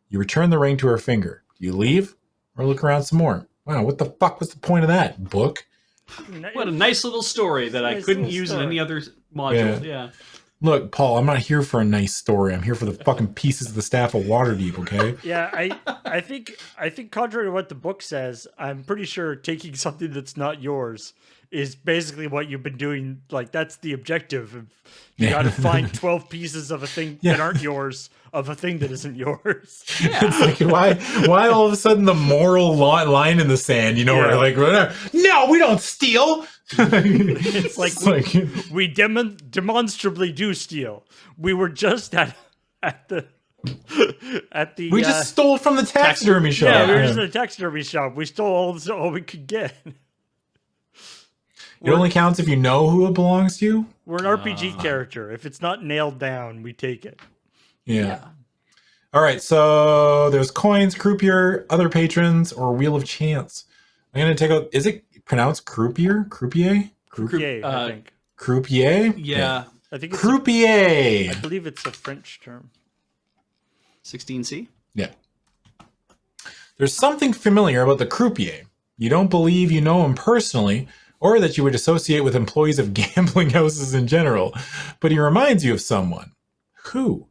You return the ring to her finger. Do you leave or look around some more? Wow, what the fuck was the point of that book? What a nice little story that I couldn't use in any other module. Yeah. Look, Paul, I'm not here for a nice story. I'm here for the fucking pieces of the staff of Waterdeep, okay? Yeah, I think contrary to what the book says, I'm pretty sure taking something that's not yours is basically what you've been doing. Like, that's the objective. You got to find 12 pieces of a thing that aren't yours, of a thing that isn't yours. Yeah. It's like, why all of a sudden the moral line in the sand, we're like, no, we don't steal. It's like we demonstrably do steal. We were just at the we just stole from the taxidermy shop. Yeah, we were just at a taxidermy shop. We stole all we could get. It only counts if you know who it belongs to. We're an RPG character. If it's not nailed down, we take it. Yeah. All right, so there's coins, croupier, other patrons, or wheel of chance. I'm going to take out, is it pronounced croupier? Croupier? Croupier, I think. Croupier? Yeah. I think it's croupier. I believe it's a French term. 16C? Yeah. There's something familiar about the croupier. You don't believe you know him personally, or that you would associate with employees of gambling houses in general, but he reminds you of someone. Who?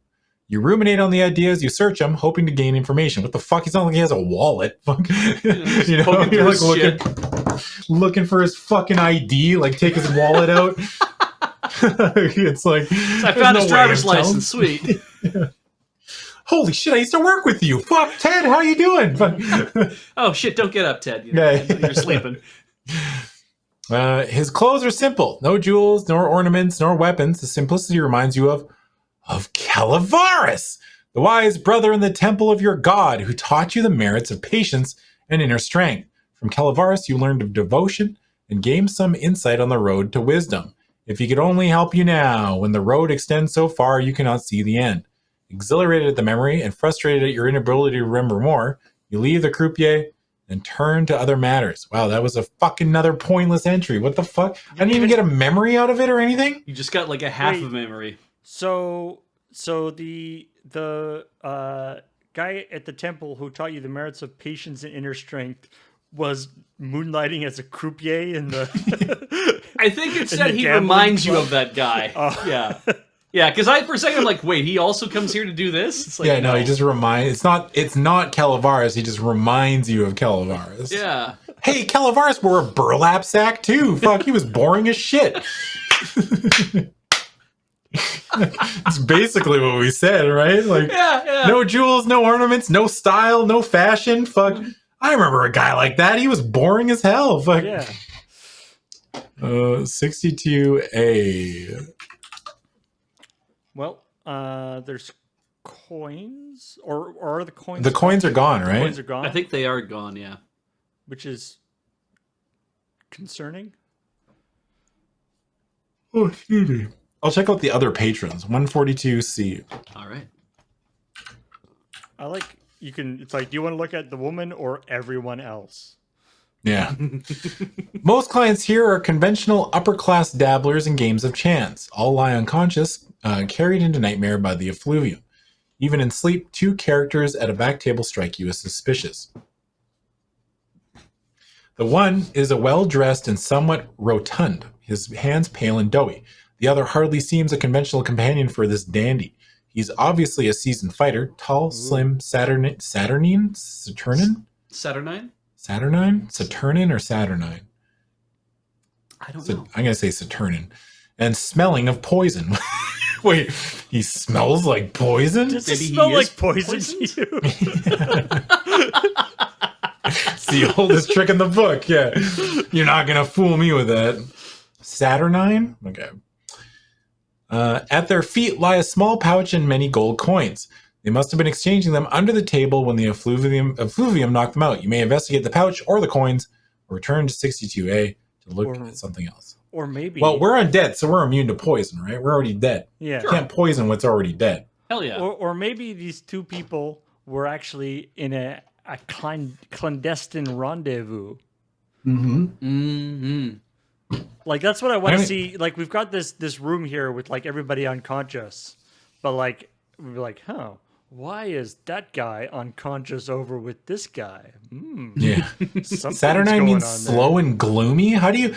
You ruminate on the idea as you search him, hoping to gain information. What the fuck? He's not like he has a wallet. You're like looking for his fucking ID, like take his wallet out. It's like, I found his driver's license. Sweet. Holy shit, I used to work with you. Fuck, Ted, how you doing? Oh shit, don't get up, Ted. You're sleeping. His clothes are simple. No jewels, nor ornaments, nor weapons. The simplicity reminds you of Calavarus, the wise brother in the temple of your god, who taught you the merits of patience and inner strength. From Calavarus, you learned of devotion and gained some insight on the road to wisdom. If he could only help you now, when the road extends so far you cannot see the end. Exhilarated at the memory and frustrated at your inability to remember more, you leave the croupier and turn to other matters. Wow, that was a fucking another pointless entry. What the fuck? I didn't even get a memory out of it or anything? You just got like a half of memory. So the the guy at the temple who taught you the merits of patience and inner strength was moonlighting as a croupier in the. I think it said the he gambling reminds you club? of that guy. Oh. Yeah. Yeah, because for a second I'm like, wait, he also comes here to do this? It's like, Yeah, no, he just reminds. It's not Calavaris. He just reminds you of Calavaris. Yeah. Hey, Calavaris wore a burlap sack too. Fuck, he was boring as shit. It's basically what we said, right? Like, Yeah. no jewels, no ornaments, no style, no fashion. Fuck, I remember a guy like that. He was boring as hell. Fuck. Yeah. 62A. Well, there's coins, or are the coins? The coins are gone, right? Coins are gone. I think they are gone, yeah. which is concerning. Oh, excuse me. I'll check out the other patrons. 142C. All right. I like you can. It's like, do you want to look at the woman or everyone else? Yeah. Most clients here are conventional upper-class dabblers in games of chance. All lie unconscious, carried into nightmare by the effluvium. Even in sleep, 2 characters at a back table strike you as suspicious. The one is a well-dressed and somewhat rotund, his hands pale and doughy. The other hardly seems a conventional companion for this dandy. He's obviously a seasoned fighter, tall, slim, Saturnine? Saturnine? Saturnine? Saturnine or Saturnine? I don't know. I'm going to say Saturnine. And smelling of poison. Wait, he smells like poison? Does Maybe it he smell is like poison to you? It's the oldest trick in the book. Yeah. You're not going to fool me with that. Saturnine? Okay. At their feet lie a small pouch and many gold coins. They must have been exchanging them under the table when the effluvium knocked them out. You may investigate the pouch or the coins, or return to 62A to look at something else. Or maybe. Well, we're undead, so we're immune to poison, right? We're already dead. Yeah. You can't poison what's already dead. Hell yeah. Or maybe these 2 people were actually in a clandestine rendezvous. Mm-hmm. Mm-hmm. Like, that's what I want I to mean- see. Like, we've got this room here with like everybody unconscious, but like we're like, huh? Why is that guy unconscious over with this guy? Yeah. Something's Saturnine going means on slow and gloomy. How do you...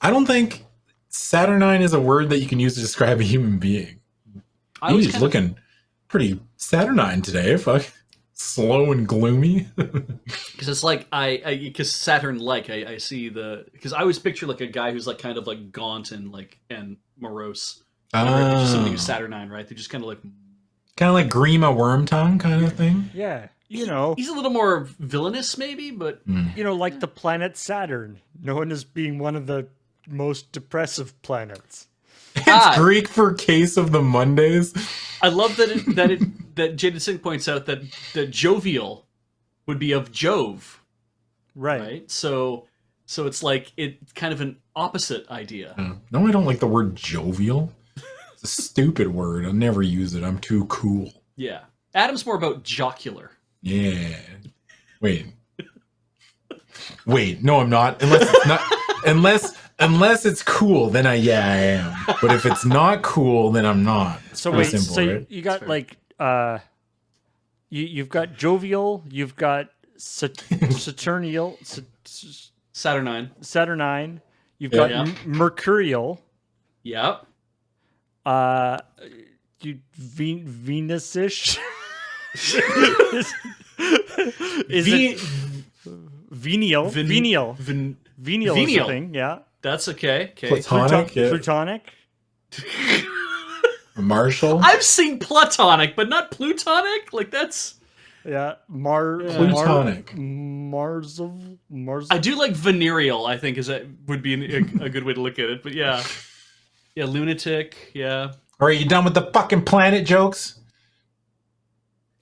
I don't think Saturnine is a word that you can use to describe a human being. I was He's kind of, looking pretty Saturnine today. Fuck. Slow and gloomy. because it's like because Saturn, I see because I always picture like a guy who's like kind of like gaunt and morose. Just somebody who's Saturnine, right? They just kind of like Kind of like Grima Wormtongue kind of thing. Yeah, you know, he's a little more villainous, maybe, but like the planet Saturn, known as being one of the most depressive planets. It's Greek for case of the Mondays. I love that Jaded Singh points out that jovial would be of Jove, right? So it's like it's kind of an opposite idea. No, I don't like the word jovial. It's a stupid word. I'll never use it. I'm too cool. Yeah, Adam's more about jocular. Yeah. Wait. No, I'm not. Unless it's not. Unless it's cool, then I am. But if it's not cool, then I'm not. So Pretty wait, simple, so right? you got like you've got jovial, you've got Saturnial, Saturnine, you've got Yeah. Mercurial, Yep. Venusish. Is it venial? Venial is Venial. a thing, yeah. That's okay. Okay. Platonic, yeah. Plutonic. Marshall. I've seen platonic, but not plutonic. Like that's. Yeah, Plutonic. Mars. I do like venereal. I think would be a good way to look at it. But yeah, lunatic. Yeah. All right, you done with the fucking planet jokes?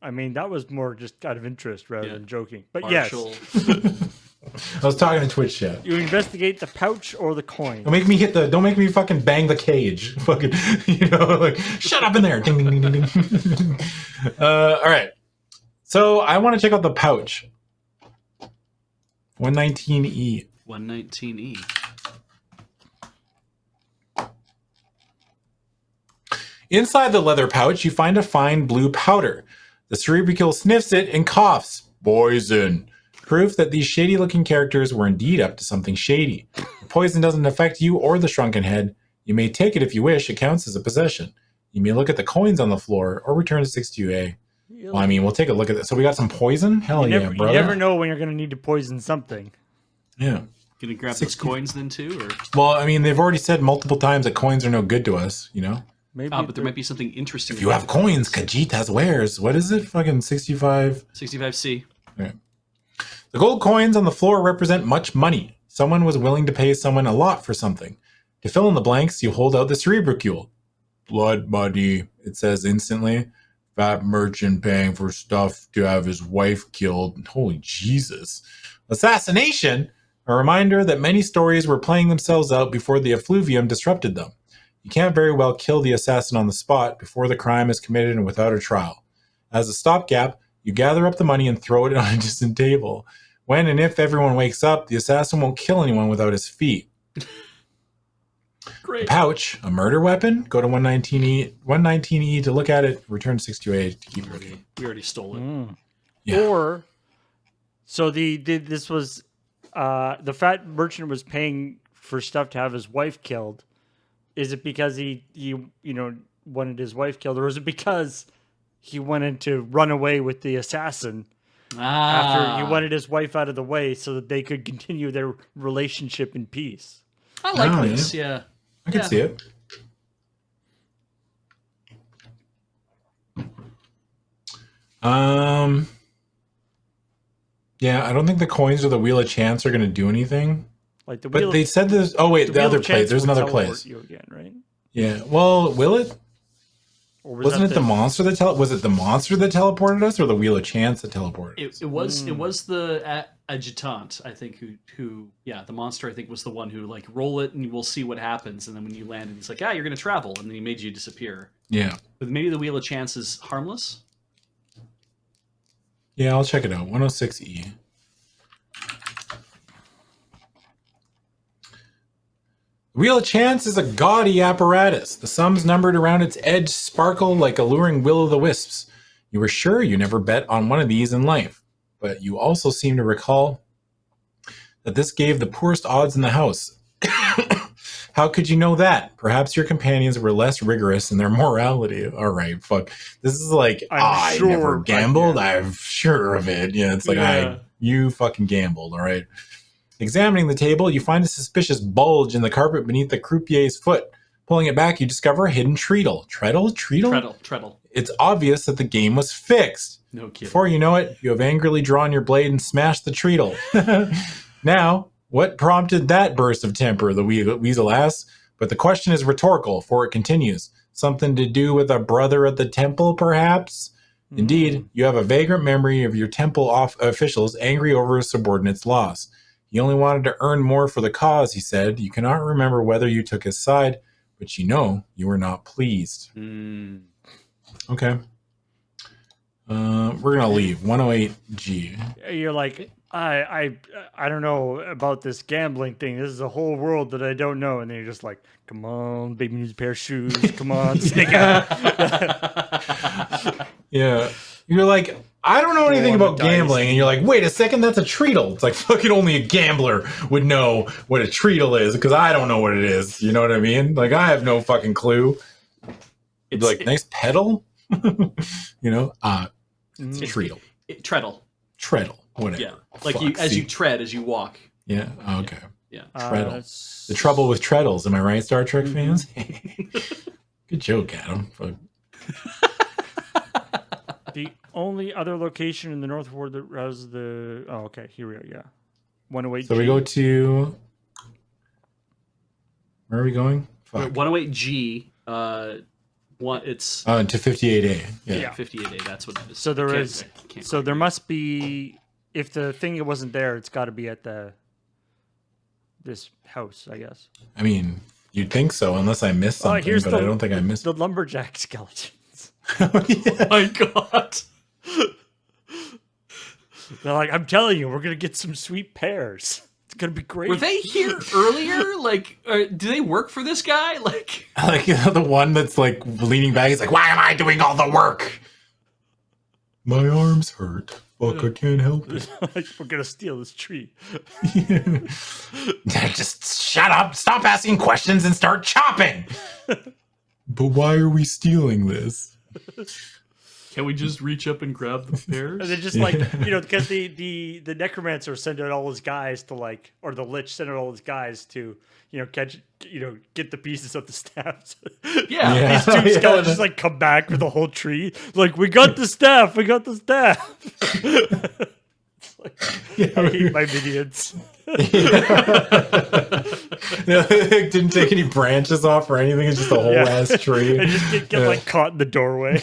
I mean, that was more just out of interest rather than joking. But Marshall. yes, I was talking to Twitch chat. you investigate the pouch or the coin. Don't make me fucking bang the cage. Fucking, like, shut up in there. Ding, ding, ding, ding, ding. All right. So I want to check out the pouch. 119E. 119E. Inside the leather pouch, you find a fine blue powder. The cerebricule sniffs it and coughs. Poison. Proof that these shady-looking characters were indeed up to something shady. The poison doesn't affect you or the shrunken head. You may take it if you wish. It counts as a possession. You may look at the coins on the floor or return to 62A. Well, I mean, we'll take a look at it. So we got some poison? Hell yeah, brother. You never know when you're going to need to poison something. Yeah. Gonna grab those coins then too? Or? Well, I mean, they've already said multiple times that coins are no good to us, you know? Maybe But there might be something interesting. If you have coins, Khajiit has wares. What is it? Fucking 65? 65C. Okay. The gold coins on the floor represent much money. Someone was willing to pay someone a lot for something. To fill in the blanks, you hold out the cerebricule. Blood money, it says instantly. Fat merchant paying for stuff to have his wife killed. Holy Jesus. Assassination, a reminder that many stories were playing themselves out before the effluvium disrupted them. You can't very well kill the assassin on the spot before the crime is committed and without a trial. As a stopgap, you gather up the money and throw it on a distant table. When and if everyone wakes up, the assassin won't kill anyone without his feet. Great. Pouch, a murder weapon. Go to 119E to look at it. Return to 62A to keep looking. We already stole it. Yeah. Or, so this was, the fat merchant was paying for stuff to have his wife killed. Is it because he wanted his wife killed, or is it because he wanted to run away with the assassin after he wanted his wife out of the way so that they could continue their relationship in peace? I like this. Yeah. I can see it. Yeah, I don't think the coins or the Wheel of Chance are going to do anything. Like the but they said this. Oh wait, the other place. There's another place. You again, right? Yeah. Well, will it? Or Wasn't it the monster that was it the monster that teleported us, or the Wheel of Chance that teleported us? It was the adjutant, I think, who the monster I think was the one who like roll it and we'll see what happens, and then when you land, it's like you're gonna travel, and then he made you disappear. Yeah. But maybe the Wheel of Chance is harmless. Yeah, I'll check it out. 106E. Wheel of Chance is a gaudy apparatus. The sums numbered around its edge sparkle like alluring will-o'-the-wisps. You were sure you never bet on one of these in life, but you also seem to recall that this gave the poorest odds in the house. How could you know that? Perhaps your companions were less rigorous in their morality. All right, fuck. This is like, I never gambled. I'm sure of it. Yeah, it's like, you fucking gambled, all right? Examining the table, you find a suspicious bulge in the carpet beneath the croupier's foot. Pulling it back, you discover a hidden treadle. Treadle? Treadle. It's obvious that the game was fixed. No kidding. Before you know it, you have angrily drawn your blade and smashed the treadle. Now, what prompted that burst of temper, the weasel asks. But the question is rhetorical, for it continues. Something to do with a brother at the temple, perhaps? Indeed, you have a vagrant memory of your temple officials angry over a subordinate's loss. He only wanted to earn more for the cause, he said. You cannot remember whether you took his side, but you know you were not pleased. Okay. We're going to leave. 108G. You're like, I don't know about this gambling thing. This is a whole world that I don't know. And then you're just like, come on, baby needs a pair of shoes. Come on, stick out. Yeah. You're like, I don't know anything about gambling. And you're like, wait a second, that's a treadle. It's like fucking only a gambler would know what a treadle is because I don't know what it is. You know what I mean? Like, I have no fucking clue. It's like, nice pedal? You know? It's a treadle. Treadle. Whatever. Yeah. Like you tread as you walk. Yeah. Okay. Yeah. Treadle. The trouble with treadles. Am I right, Star Trek fans? Good joke, Adam. Fuck. The only other location in the North Ward that has the... Oh, okay. Here we go. Yeah. 108G. So we go to... Where are we going? 108G. It's... to 58A. Yeah. 58A. That's what it is. So there is... So there must be... If the thing wasn't there, it's got to be at this house, I guess. I mean, you'd think so, unless I missed something, but I don't think I missed the lumberjack skeletons. Oh, yeah. Oh my god. They're like, I'm telling you, we're going to get some sweet pears. It's gonna be great. Were they here earlier? Like, do they work for this guy? Like, the one that's like leaning back. He's like, "Why am I doing all the work? My arms hurt. Fuck, I can't help it." We're gonna steal this tree. Just shut up. Stop asking questions and start chopping. But why are we stealing this? can we just reach up and grab the pears? And then just like, because the necromancer sent out all his guys to like, or the lich sent out all his guys to, catch, get the pieces of the staffs. Yeah. These two skeletons just like come back with the whole tree. Like, we got the staff. We got the staff. It's like, I hate my minions. Didn't take any branches off or anything. It's just a whole ass tree. And just get like caught in the doorway.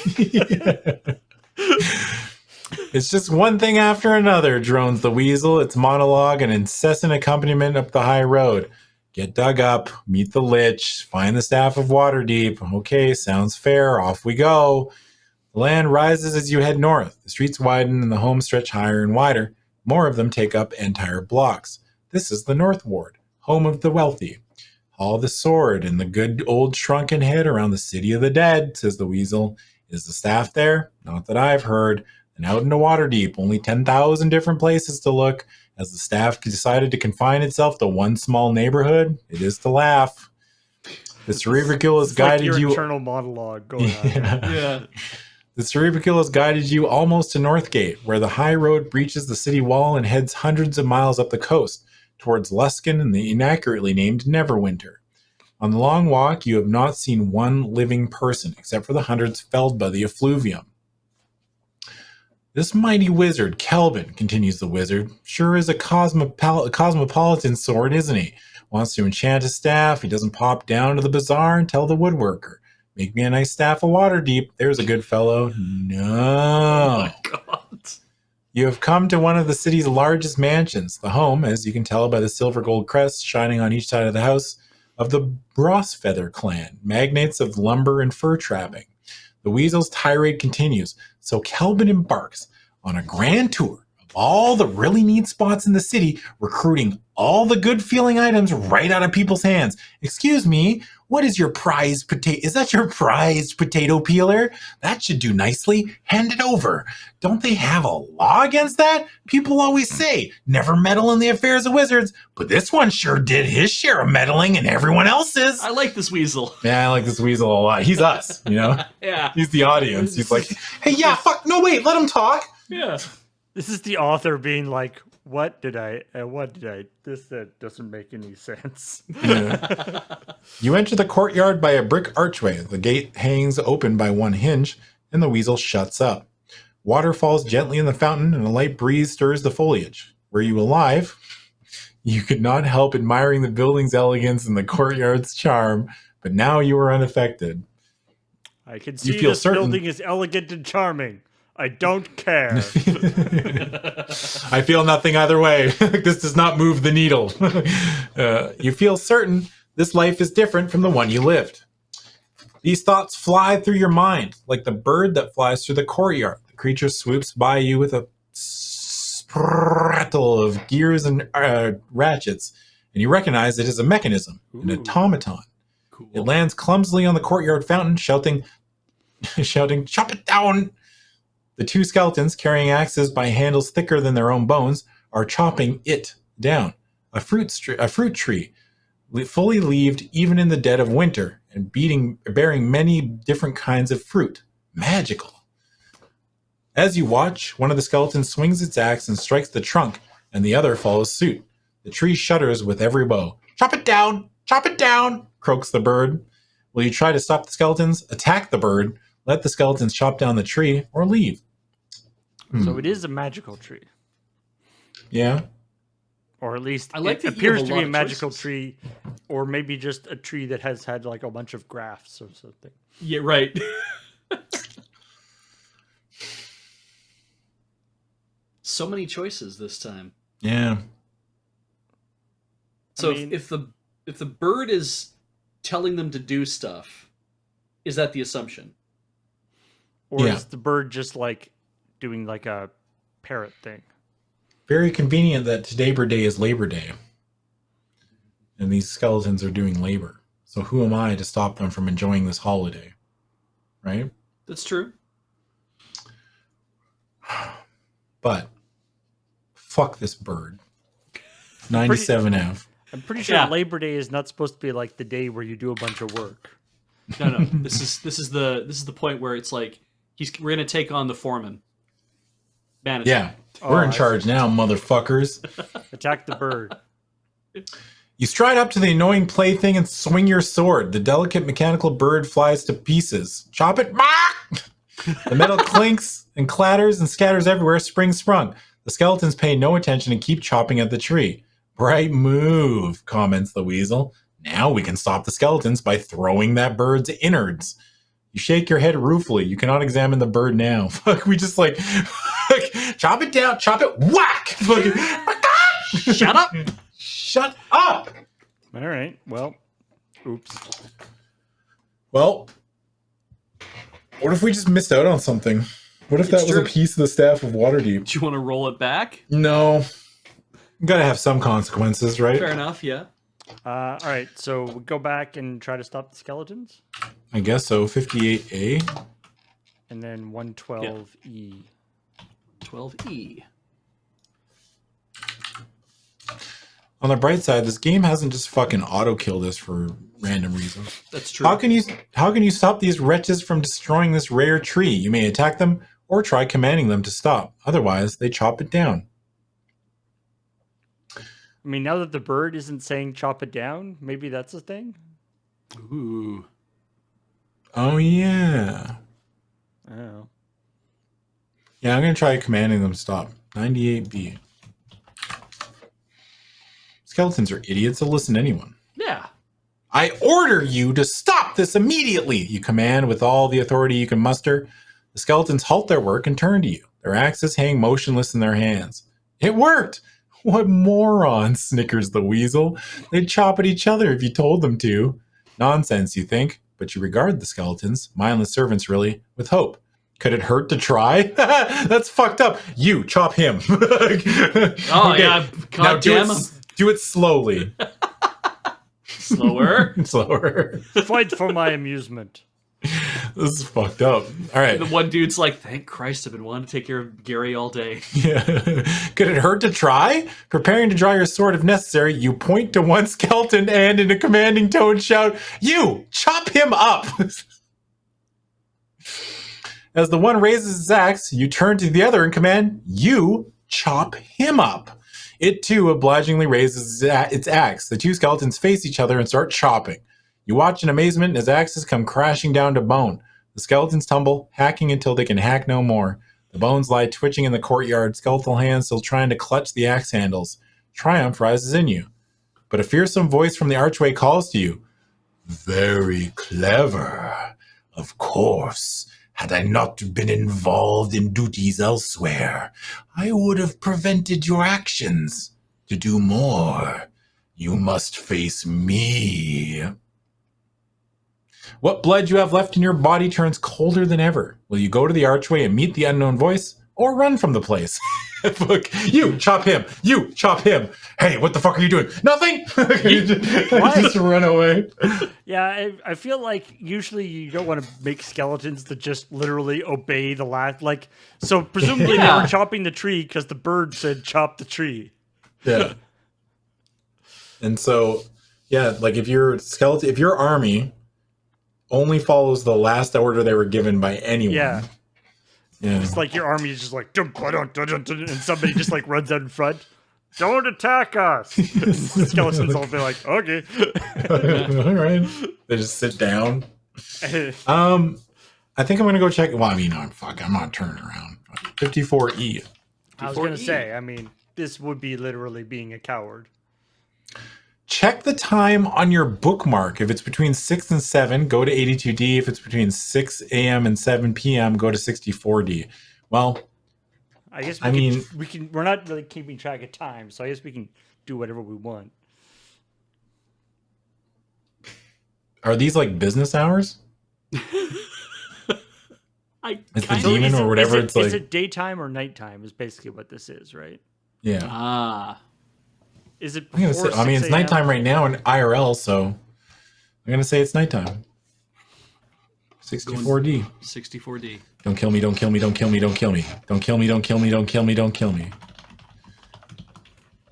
It's just one thing after another, drones the weasel, its monologue and incessant accompaniment up the high road. Get dug up, meet the lich, find the staff of Waterdeep. Okay, sounds fair. Off we go. The land rises as you head north. The streets widen and the homes stretch higher and wider. More of them take up entire blocks. This is the North Ward, home of the wealthy. Haul the sword and the good old shrunken head around the city of the dead, says the weasel. Is the staff there? Not that I've heard. And out into Waterdeep, only 10,000 different places to look. As the staff decided to confine itself to one small neighborhood, it is to laugh. The Cerebricule has guided your you. internal monologue going on. Yeah. The Cerebricule has guided you almost to Northgate, where the high road breaches the city wall and heads hundreds of miles up the coast, towards Luskan and the inaccurately named Neverwinter. On the long walk, you have not seen one living person, except for the hundreds felled by the effluvium. This mighty wizard, Kelvin, continues the wizard, sure is a cosmopolitan sort, isn't he? Wants to enchant a staff, he doesn't pop down to the bazaar and tell the woodworker, make me a nice staff of Waterdeep, there's a good fellow. No. Oh my god. You have come to one of the city's largest mansions, the home, as you can tell by the silver gold crest shining on each side of the house, of the Brosfeather clan, magnates of lumber and fur trapping. The weasel's tirade continues, so Kelvin embarks on a grand tour of all the really neat spots in the city, recruiting all the good-feeling items right out of people's hands. Excuse me, what is your prized potato? Is that your prized potato peeler? That should do nicely. Hand it over. Don't they have a law against that? People always say, never meddle in the affairs of wizards, but this one sure did his share of meddling and everyone else's. I like this weasel. Yeah, I like this weasel a lot. He's us, Yeah. He's the audience. He's like, hey, yeah, fuck, no, wait, let him talk. Yeah. This is the author being like, this doesn't make any sense. Yeah. You enter the courtyard by a brick archway. The gate hangs open by one hinge, and the weasel shuts up. Water falls gently in the fountain, and a light breeze stirs the foliage. Were you alive? You could not help admiring the building's elegance and the courtyard's charm, but now you are unaffected. I can see feel this certain- building is elegant and charming. I don't care. I feel nothing either way. This does not move the needle. You feel certain this life is different from the one you lived. These thoughts fly through your mind like the bird that flies through the courtyard. The creature swoops by you with a sprattle of gears and ratchets, and you recognize it as a mechanism, an automaton. Cool. It lands clumsily on the courtyard fountain, shouting, "Chop it down!" The two skeletons, carrying axes by handles thicker than their own bones, are chopping it down. A fruit tree, fully leaved even in the dead of winter, and bearing many different kinds of fruit. Magical. As you watch, one of the skeletons swings its axe and strikes the trunk, and the other follows suit. The tree shudders with every blow. "Chop it down! Chop it down!" croaks the bird. Will you try to stop the skeletons, attack the bird, let the skeletons chop down the tree, or leave? So it is a magical tree. Yeah. Or at least I like it that you have appears a to lot be a of magical choices. tree, or maybe just a tree that has had like a bunch of grafts or something. Yeah, right. So many choices this time. Yeah. So mean- if the bird is telling them to do stuff, is that the assumption? Or Yeah. is the bird just like doing like a parrot thing? Very convenient that today Day is Labor Day. And these skeletons are doing labor. So who am I to stop them from enjoying this holiday? Right? That's true. But fuck this bird. 97F. I'm pretty sure Yeah. Labor Day is not supposed to be like the day where you do a bunch of work. No. This is the point where it's like we're gonna take on the foreman. Manager. Yeah. We're in charge now, motherfuckers. Attack the bird. You stride up to the annoying plaything and swing your sword. The delicate mechanical bird flies to pieces. Chop it! The metal clinks and clatters and scatters everywhere, spring sprung. The skeletons pay no attention and keep chopping at the tree. Bright move, comments the weasel. Now we can stop the skeletons by throwing that bird's innards. You shake your head ruefully. You cannot examine the bird now. Fuck, we just like chop it down, chop it, whack! Shut up! Shut up! All right. Well, oops. Well, what if we just missed out on something? What if that was true. a piece of the staff of Waterdeep? Do you want to roll it back? No. Gotta have some consequences, right? Fair enough. Yeah. All right. So we go back and try to stop the skeletons, I guess so. 58A. and then 112E. 12E. On the bright side, this game hasn't just fucking auto-killed us for random reasons. That's true. How can you stop these wretches from destroying this rare tree? You may attack them or try commanding them to stop. Otherwise, they chop it down. I mean, now that the bird isn't saying chop it down, maybe that's a thing. Ooh. Oh, yeah. Oh. Yeah, I'm going to try commanding them to stop. 98B. Skeletons are idiots. They'll listen to anyone. Yeah. I order you to stop this immediately, you command with all the authority you can muster. The skeletons halt their work and turn to you. Their axes hang motionless in their hands. It worked! What morons, snickers the weasel. They'd chop at each other if you told them to. Nonsense, you think, but you regard the skeletons, mindless servants really, with hope. Could it hurt to try? That's fucked up. You, chop him. Oh, yeah. God damn him. Do it slowly. Slower. Slower. Fight for my amusement. This is fucked up. All right. The one dude's like, thank Christ, I've been wanting to take care of Gary all day. Yeah. Could it hurt to try? Preparing to draw your sword if necessary, you point to one skeleton and in a commanding tone shout, "You, chop him up!" As the one raises his axe, you turn to the other and command, "You, chop him up." It too obligingly raises its axe. The two skeletons face each other and start chopping. You watch in amazement as axes come crashing down to bone. The skeletons tumble, hacking until they can hack no more. The bones lie twitching in the courtyard, skeletal hands still trying to clutch the axe handles. Triumph rises in you. But a fearsome voice from the archway calls to you. "Very clever. Of course. Had I not been involved in duties elsewhere, I would have prevented your actions. To do more, you must face me." What blood you have left in your body turns colder than ever. Will you go to the archway and meet the unknown voice, or run from the place? Look, you, chop him. You, chop him. Hey, what the fuck are you doing? Nothing? Just run away. Yeah, I feel like usually you don't want to make skeletons that just literally obey the last. Like, so presumably they were chopping the tree because the bird said chop the tree. Yeah. And so, yeah, like if your skeleton, if your army only follows the last order they were given by anyone. Yeah. Yeah. It's like your army is just like, dun, dun, dun, dun, dun, and somebody just like runs out in front. Don't attack us. The skeletons all be like, okay. All right. They just sit down. I think I'm gonna go check. Well, I mean, I'm not turning around. 54E. I was gonna say, I mean, this would be literally being a coward. Check the time on your bookmark. If it's between 6 and 7, go to 82D. If it's between 6 a.m. and 7 p.m., go to 64D. Well, I guess we're not really keeping track of time, so I guess we can do whatever we want. Are these like business hours? It's the demon or whatever. It's like, is it daytime or nighttime? Is basically what this is, right? yeah. Ah. Is it I'm gonna before say, I mean, 6 it's a.m.? nighttime right now in IRL, so I'm gonna say it's nighttime. 64D. 64D. Don't kill me, don't kill me, don't kill me, don't kill me. Don't kill me, don't kill me, don't kill me, don't kill me.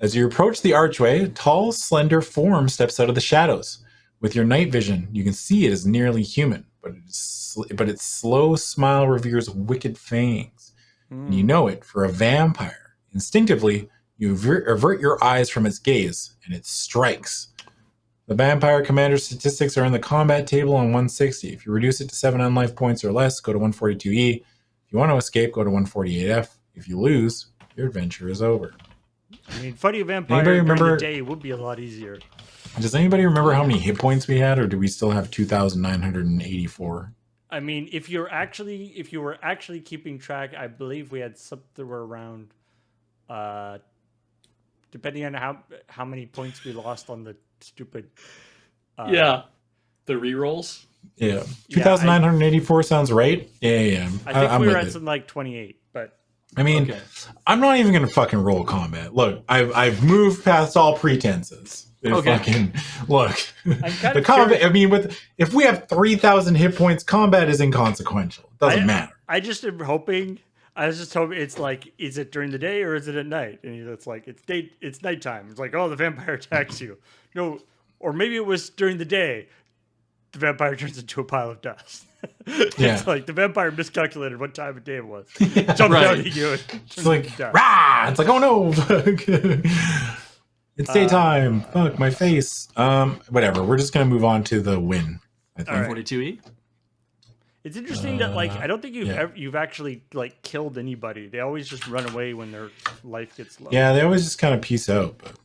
As you approach the archway, a tall, slender form steps out of the shadows. With your night vision, you can see it is nearly human, but its slow smile reveals wicked fangs. And you know it for a vampire. Instinctively, you avert your eyes from its gaze, and it strikes. The vampire commander's statistics are in the combat table on 160. If you reduce it to 7 unlife points or less, go to 142E. If you want to escape, go to 148F. If you lose, your adventure is over. I mean, fighting a vampire Anybody during remember- the day would be a lot easier. Does anybody remember how many hit points we had, or do we still have 2,984? I mean, if you were actually keeping track, I believe we had something around, depending on how many points we lost on the stupid. Yeah. The rerolls. Yeah, 2,984 sounds right. Yeah. I think I'm we were with at it. something like 28, but I mean, Okay. I'm not even gonna fucking roll combat. Look, I've moved past all pretenses. Okay. Fucking look. I'm kind The of combat. curious. I mean, if we have 3,000 hit points, combat is inconsequential. It doesn't matter. I just am hoping. I was just hoping it's like, is it during the day or is it at night? And it's like it's nighttime. It's like, oh, the vampire attacks you. No, or maybe it was during the day. The vampire turns into a pile of dust. Yeah. It's like the vampire miscalculated what time of day it was. Jumped out Right. at you. And It's turned like into dust. rah! It's like, oh no, fuck. It's daytime. Fuck my face. Whatever. We're just gonna move on to the win. I think. All right. 42E. It's interesting that like I don't think yeah. you've actually like killed anybody. They always just run away when their life gets low. Yeah, they always just kind of peace out. But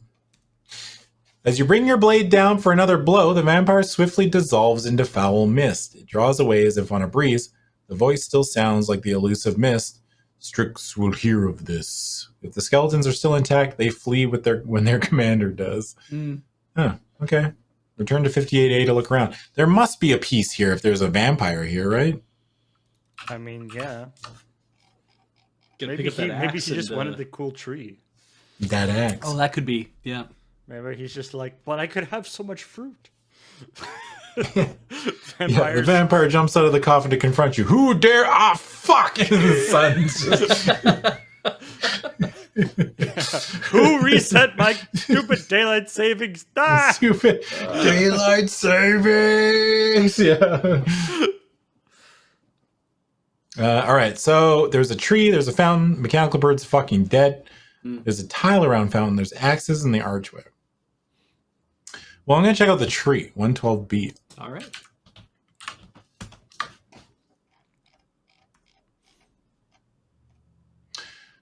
as you bring your blade down for another blow, the vampire swiftly dissolves into foul mist. It draws away as if on a breeze. The voice still sounds like the elusive mist. Strix will hear of this. If the skeletons are still intact, they flee when their commander does. Huh, okay. Return to 58A to look around. There must be a piece here if there's a vampire here, right? I mean, yeah. Gotta Maybe pick up that maybe axe he just and, wanted the cool tree. That axe. Oh, that could be. Yeah. Maybe he's just like, but I could have so much fruit. Yeah, the Vampires. vampire jumps out of the coffin to confront you. Who dare? Ah, fuck! The sun's just... Who reset my stupid daylight savings? Ah! Stupid daylight savings. Yeah. All right. So there's a tree. There's a fountain. Mechanical bird's fucking dead. There's a tile around fountain. There's axes in the archway. Well, I'm gonna check out the tree. 112B. All right.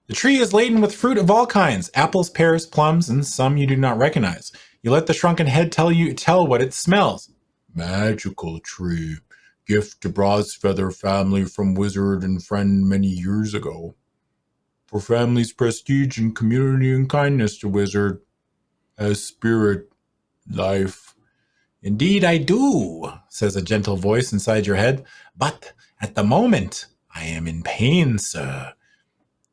The tree is laden with fruit of all kinds, apples, pears, plums, and some you do not recognize. You let the shrunken head tell what it smells. Magical tree. Gift to Broadsfeather family from wizard and friend many years ago. For family's prestige and community and kindness to wizard. As spirit, life. Indeed I do, says a gentle voice inside your head. But at the moment, I am in pain, sir.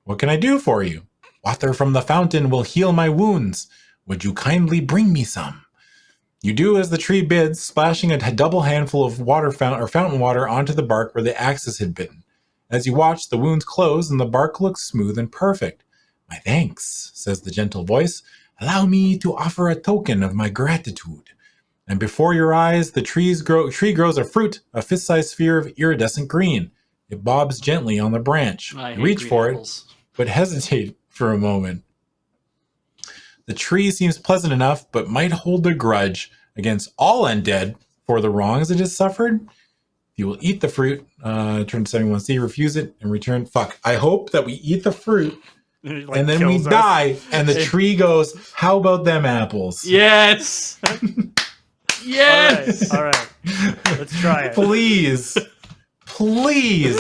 What can I do for you? Water from the fountain will heal my wounds. Would you kindly bring me some? You do as the tree bids, splashing a double handful of fountain water onto the bark where the axes had bitten. As you watch, the wounds close and the bark looks smooth and perfect. My thanks, says the gentle voice. Allow me to offer a token of my gratitude. And before your eyes, the tree grows a fruit, a fist-sized sphere of iridescent green. It bobs gently on the branch. I You hate reach green for apples. it, but hesitate for a moment. The tree seems pleasant enough, but might hold a grudge against all undead for the wrongs it has suffered. If you will eat the fruit, turn to 71C, refuse it, and return. Fuck. I hope that we eat the fruit, It, like, and then we kills us. die, and the tree goes, how about them apples? Yes. Yes. All right. Let's try it. Please. Please.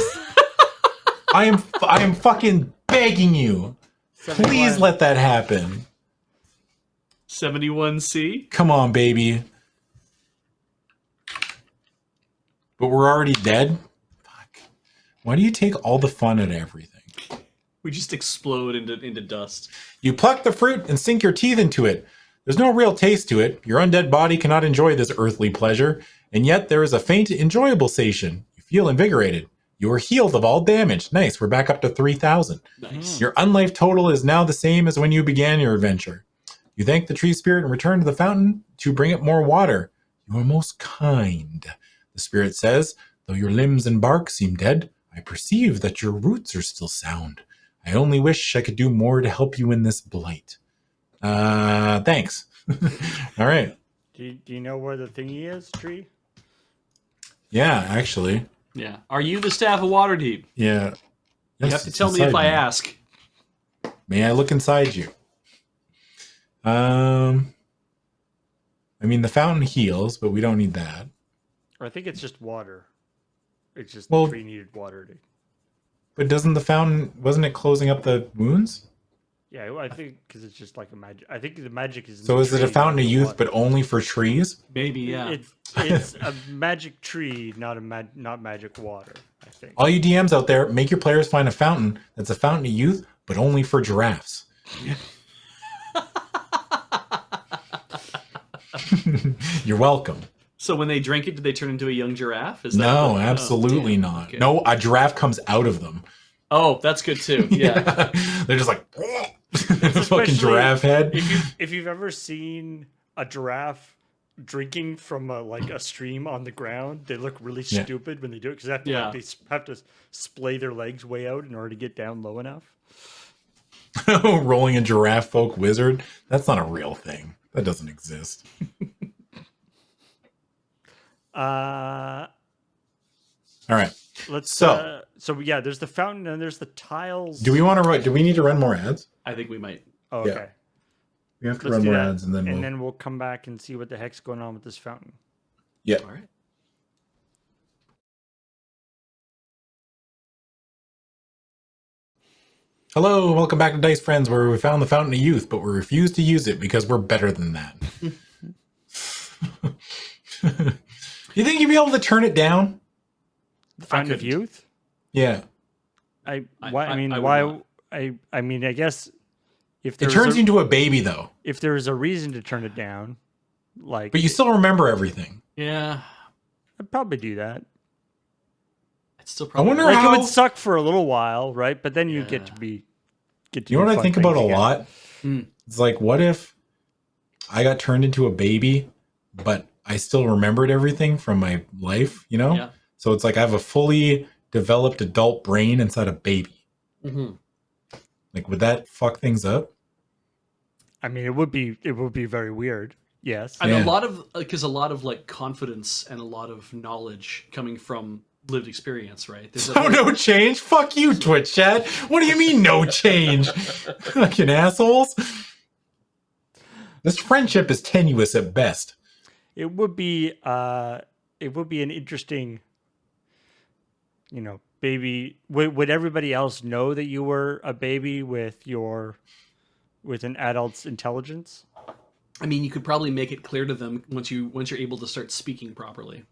I am fucking begging you. Please 71. let that happen. 71C. Come on, baby. But we're already dead? Fuck. Why do you take all the fun at everything? We just explode into dust. You pluck the fruit and sink your teeth into it. There's no real taste to it. Your undead body cannot enjoy this earthly pleasure, and yet there is a faint, enjoyable sensation. You feel invigorated. You are healed of all damage. Nice, we're back up to 3,000. Nice. Your unlife total is now the same as when you began your adventure. You thank the tree spirit and return to the fountain to bring it more water. You are most kind. The spirit says, though your limbs and bark seem dead, I perceive that your roots are still sound. I only wish I could do more to help you in this blight. Thanks. All right. Do you know where the thingy is, tree? Yeah, actually. Yeah. Are you the staff of Waterdeep? Yeah. You Yes, have to it's tell me inside if I ask. May I look inside you? I mean, the fountain heals, but we don't need that. Or I think it's just water. It's just Well- the tree needed water to. But doesn't the fountain, wasn't it closing up the wounds? Yeah, I think because it's just like a magic. I think the magic is. in So the is it a tree, fountain not of the youth, water. but only for trees? Maybe, yeah. It's a magic tree, not not magic water. I think. All you DMs out there, make your players find a fountain that's a fountain of youth, but only for giraffes. You're welcome. So when they drink it, do they turn into a young giraffe? Is that No, what- absolutely damn. not. Okay. No, a giraffe comes out of them. Oh, that's good too. Yeah. They're just like fucking Especially giraffe head. If you've ever seen a giraffe drinking from a stream on the ground, they look really Yeah. stupid when they do it because they have to, Yeah. they have to splay their legs way out in order to get down low enough. Rolling a giraffe folk wizard. That's not a real thing. That doesn't exist. Uh, All right. let's. So- So yeah, there's the fountain and there's the tiles. Do we want to run? Do we need to run more ads? I think we might. Oh, Yeah. okay. We have to Let's run do more that, ads, and then we'll. we'll come back and see what the heck's going on with this fountain. Yeah. All right. Hello, welcome back to Dice Friends, where we found the Fountain of Youth, but we refuse to use it because we're better than that. You think you'd be able to turn it down? The fountain of couldn't. youth. Yeah. I would I mean, I guess if It there's turns you into a baby, though, if there's a reason to turn it down, like, but you still remember everything. Yeah. I'd probably do that. It's still probably. wonder Like, how- it would suck for a little while, right? But then you Yeah. get to You know do what I fun think about a things again. lot? Hmm. It's like, what if I got turned into a baby, but I still remembered everything from my life, you know? Yeah. So it's like I have a fully developed adult brain inside a baby. Mm-hmm. Like, would that fuck things up? I mean, it would be very weird. Yes. And Yeah. a lot of like confidence and a lot of knowledge coming from lived experience, right? There's Oh, no change? Fuck you, Twitch chat. What do you mean, no change? Fucking assholes. This friendship is tenuous at best. It would be an interesting, baby. Would everybody else know that you were a baby with an adult's intelligence? I mean, you could probably make it clear to them once you're able to start speaking properly.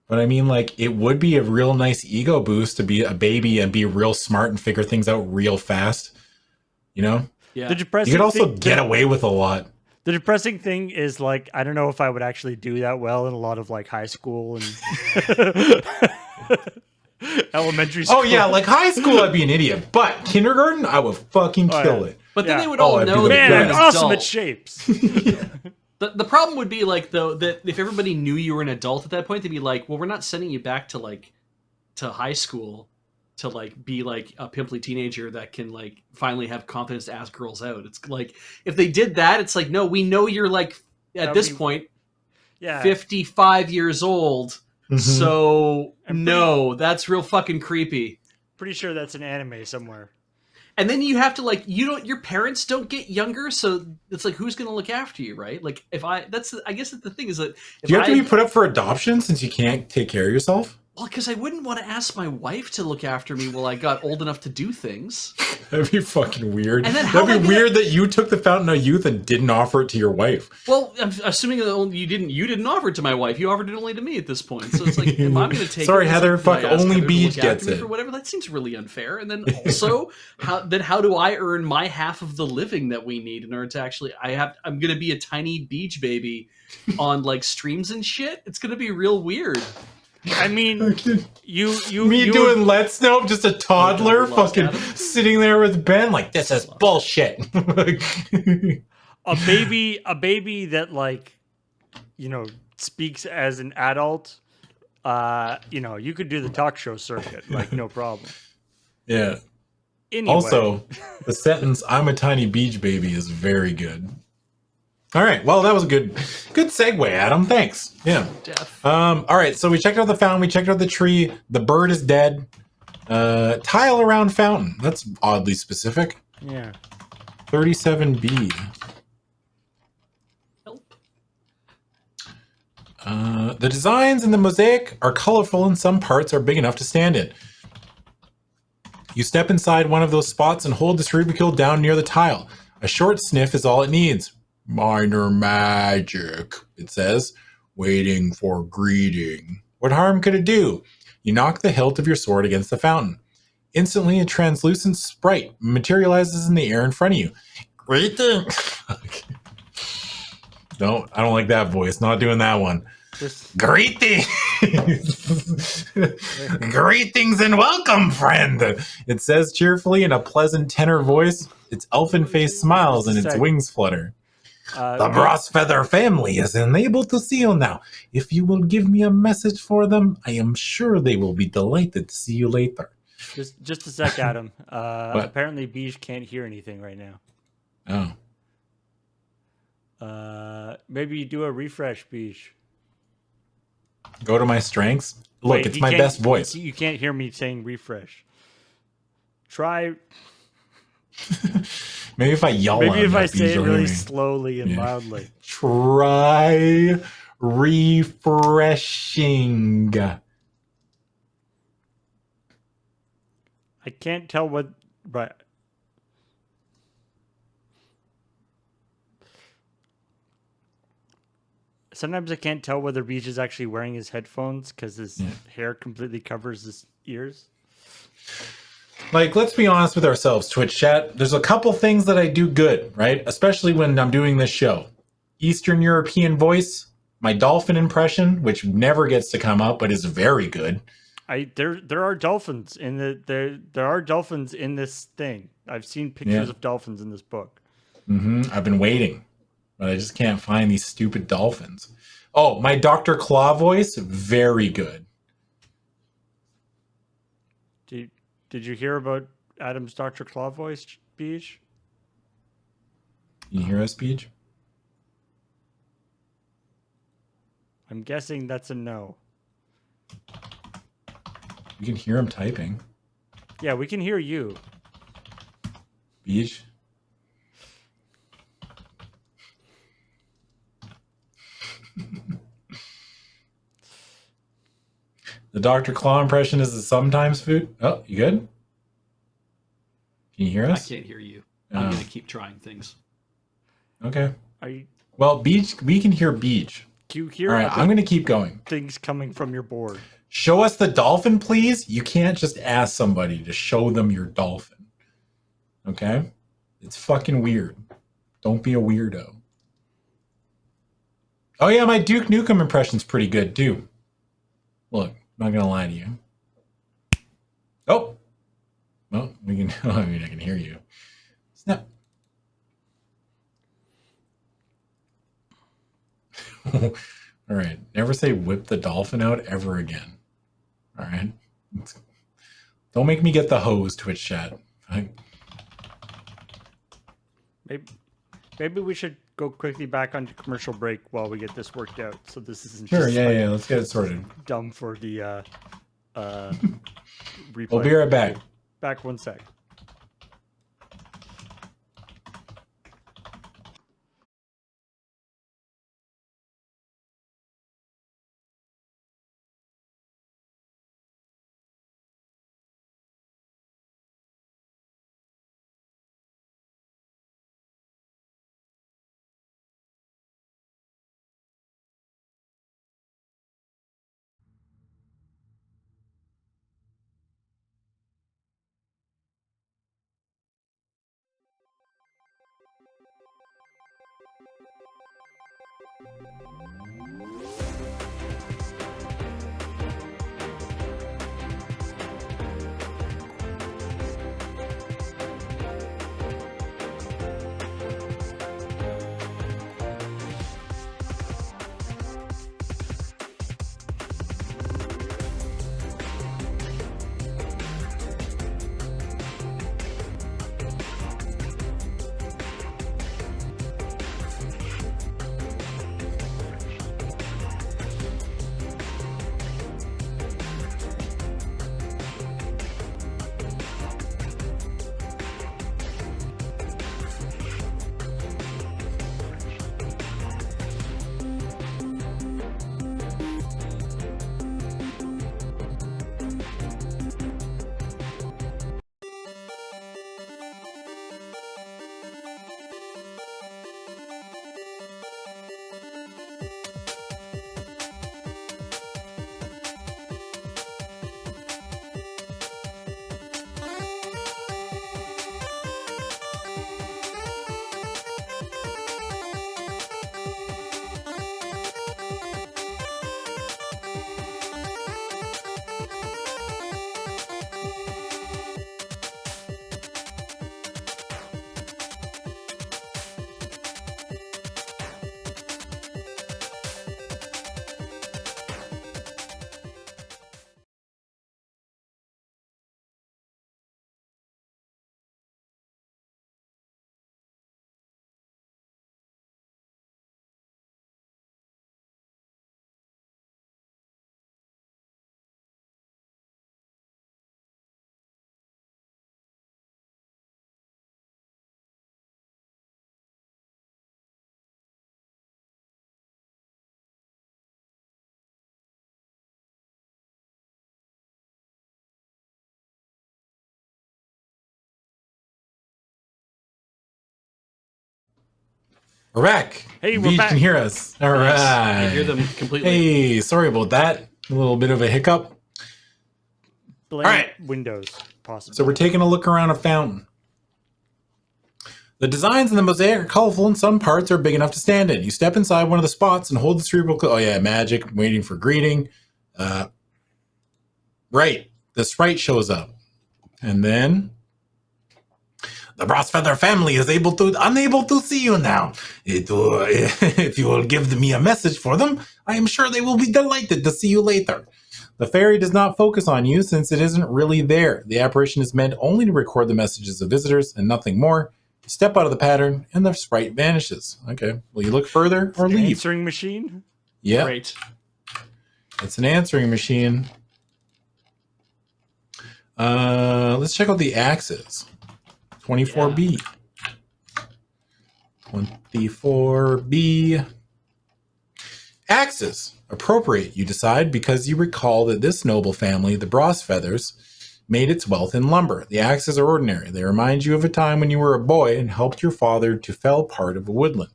But I mean, like, it would be a real nice ego boost to be a baby and be real smart and figure things out real fast. You know? Yeah. The depressing You could also thing, get away with a lot. The depressing thing is, like, I don't know if I would actually do that well in a lot of like high school and elementary school. Oh, yeah, like high school, I'd be an idiot. But kindergarten, I would fucking kill yeah. it. But then Yeah. they would Oh, all I'd be know the that you're Man, an awesome adult. at shapes. The problem would be like though that if everybody knew you were an adult at that point, they'd be like, well, we're not sending you back to high school to like be like a pimply teenager that can like finally have confidence to ask girls out. It's like if they did that, it's like, no, we know you're like at That'd this be- point Yeah. 55 years old. Mhm. So I'm no, that's real fucking creepy. Pretty sure that's an anime somewhere. And then you have to like your parents don't get younger, so it's like who's gonna look after you, right? Like if I guess the thing is that if Do you have to be put up for adoption since you can't take care of yourself? Well, because I wouldn't want to ask my wife to look after me while I got old enough to do things. That'd be fucking weird. And then how That'd am be I gonna- weird that you took the Fountain of Youth and didn't offer it to your wife. Well, I'm assuming that you didn't offer it to my wife. You offered it only to me at this point. So it's like, if I'm going to take Sorry, it, Heather, do I fuck, ask only Heather to Beej look after gets me it. for whatever? That seems really unfair. And then also, how do I earn my half of the living that we need in order to actually? I'm going to be a tiny Beej baby on like streams and shit. It's going to be real weird. I mean, you doing Let's Know, just a toddler Lost fucking Adam. sitting there with Ben like, this is bullshit. a baby that like, speaks as an adult. You could do the talk show circuit, like no problem. Yeah. Anyway. Also, the sentence "I'm a tiny beach baby" is very good. All right, well, that was a good segue, Adam. Thanks. Yeah. Death. All right, so we checked out the fountain, we checked out the tree. The bird is dead. Tile around fountain. That's oddly specific. Yeah. 37B. Help. The designs in the mosaic are colorful and some parts are big enough to stand in. You step inside one of those spots and hold the cerebral down near the tile. A short sniff is all it needs. Minor magic, it says, waiting for greeting. What harm could it do? You knock the hilt of your sword against the fountain. Instantly, a translucent sprite materializes in the air in front of you. Greeting. No, I don't like that voice. Not doing that one. Greetings! Greetings and welcome, friend! It says cheerfully in a pleasant tenor voice. Its elfin face smiles and its wings flutter. The Brassfeather family is unable to see you now. If you will give me a message for them, I am sure they will be delighted to see you later. Just a sec, Adam. Apparently, Beej can't hear anything right now. Oh. Maybe you do a refresh, Beej. Go to my strengths. Look, Wait, it's my best voice. You can't hear me saying refresh. Try. Maybe if I yell. Maybe if I say it you'll really hear me. slowly and loudly. Try refreshing. I can't tell what, but sometimes I can't tell whether Beej is actually wearing his headphones because his hair completely covers his ears. Like, let's be honest with ourselves, Twitch chat. There's a couple things that I do good, right? Especially when I'm doing this show. Eastern European voice, my dolphin impression, which never gets to come up, but is very good. There are dolphins in there are dolphins in this thing. I've seen pictures of dolphins in this book. I've been waiting, but I just can't find these stupid dolphins. Oh, my Dr. Claw voice, very good. Did you hear about Adam's Dr. Claw voice, Beej? You hear us, Beej? I'm guessing that's a no. You can hear him typing. Yeah, we can hear you. Beej? The Dr. Claw impression is the sometimes food. Oh, you good? Can you hear us? I can't hear you. I'm going to keep trying things. Okay. Are you? Well, Beej, we can hear Beej. Do you hear? All right, I'm going to keep going. Things coming from your board. Show us the dolphin, please. You can't just ask somebody to show them your dolphin. Okay? It's fucking weird. Don't be a weirdo. Oh yeah, my Duke Nukem impression's pretty good too. Look, I'm not gonna lie to you. Oh, well, we can. I mean, I can hear you. Snap. All right, never say "whip the dolphin out" ever again. All right, don't make me get the hose, Twitch chat. Maybe we should go quickly back onto commercial break while we get this worked out. So this isn't Sure, just yeah, let's get it sorted. dumb for the replay. We'll be right back. Back 1 sec. We're back. Hey, we're Beej back. can hear us. All right. I hear them completely. Hey, sorry about that. A little bit of a hiccup. Blame All right. Windows, possibly. So we're taking a look around a fountain. The designs in the mosaic are colorful and some parts are big enough to stand in. You step inside one of the spots and hold the cerebral... Oh yeah, magic, waiting for greeting. Right, the sprite shows up. And then... The Brassfeather family is unable to see you now. If you will give me a message for them, I am sure they will be delighted to see you later. The fairy does not focus on you since it isn't really there. The apparition is meant only to record the messages of visitors and nothing more. You step out of the pattern and the sprite vanishes. Okay, will you look further or leave? Answering machine? Yeah, Great. it's an answering machine. Let's check out the axes. 24B. 24B. Axes. Appropriate, you decide, because you recall that this noble family, the Brassfeathers, made its wealth in lumber. The axes are ordinary. They remind you of a time when you were a boy and helped your father to fell part of a woodland.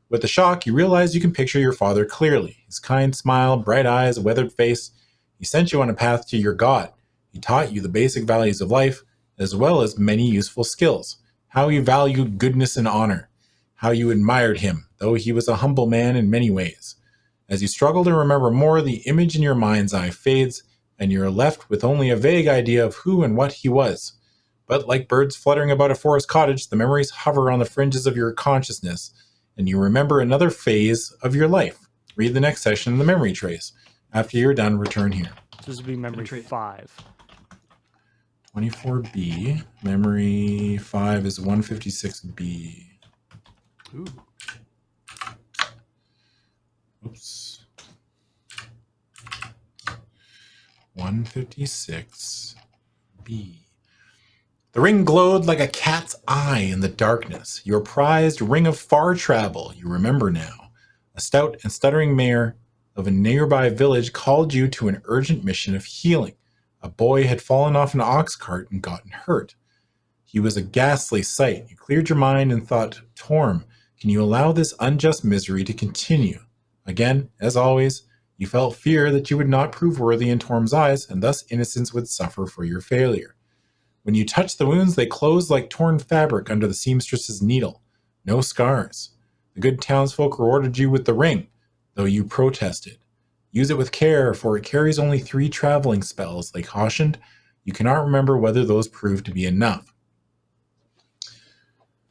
With the shock, you realize you can picture your father clearly. His kind smile, bright eyes, weathered face. He sent you on a path to your God. He taught you the basic values of life, as well as many useful skills. How you valued goodness and honor. How you admired him, though he was a humble man in many ways. As you struggle to remember more, the image in your mind's eye fades, and you're left with only a vague idea of who and what he was. But like birds fluttering about a forest cottage, the memories hover on the fringes of your consciousness, and you remember another phase of your life. Read the next section of the memory trace. After you're done, return here. This would be memory 5. 24B. Memory 5 is 156B. Ooh. Oops. 156B. The ring glowed like a cat's eye in the darkness. Your prized ring of far travel, you remember now. A stout and stuttering mayor of a nearby village called you to an urgent mission of healing. A boy had fallen off an ox cart and gotten hurt. He was a ghastly sight. You cleared your mind and thought, Torm, can you allow this unjust misery to continue? Again, as always, you felt fear that you would not prove worthy in Torm's eyes, and thus innocence would suffer for your failure. When you touched the wounds, they closed like torn fabric under the seamstress's needle. No scars. The good townsfolk rewarded you with the ring, though you protested. Use it with care, for it carries only 3 traveling spells. They cautioned. You cannot remember whether those proved to be enough.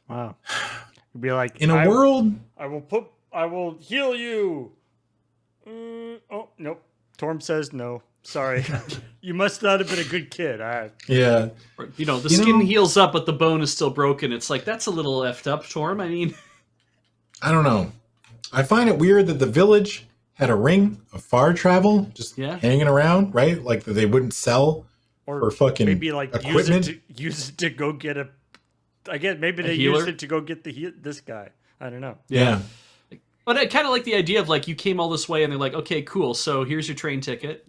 Wow. You'd be like, In a world... I will heal you. Oh, nope. Torm says no. Sorry. You must not have been a good kid. Yeah. You know, the skin heals up, but the bone is still broken. It's like, that's a little effed up, Torm. I mean... I don't know. I find it weird that the village had a ring of far travel just hanging around, right? Like that they wouldn't sell for fucking maybe like equipment. Use it to go get a... Again, maybe they healer? used it to go get this guy. I don't know. Yeah. But I kind of like the idea of like, you came all this way and they're like, okay, cool. So here's your train ticket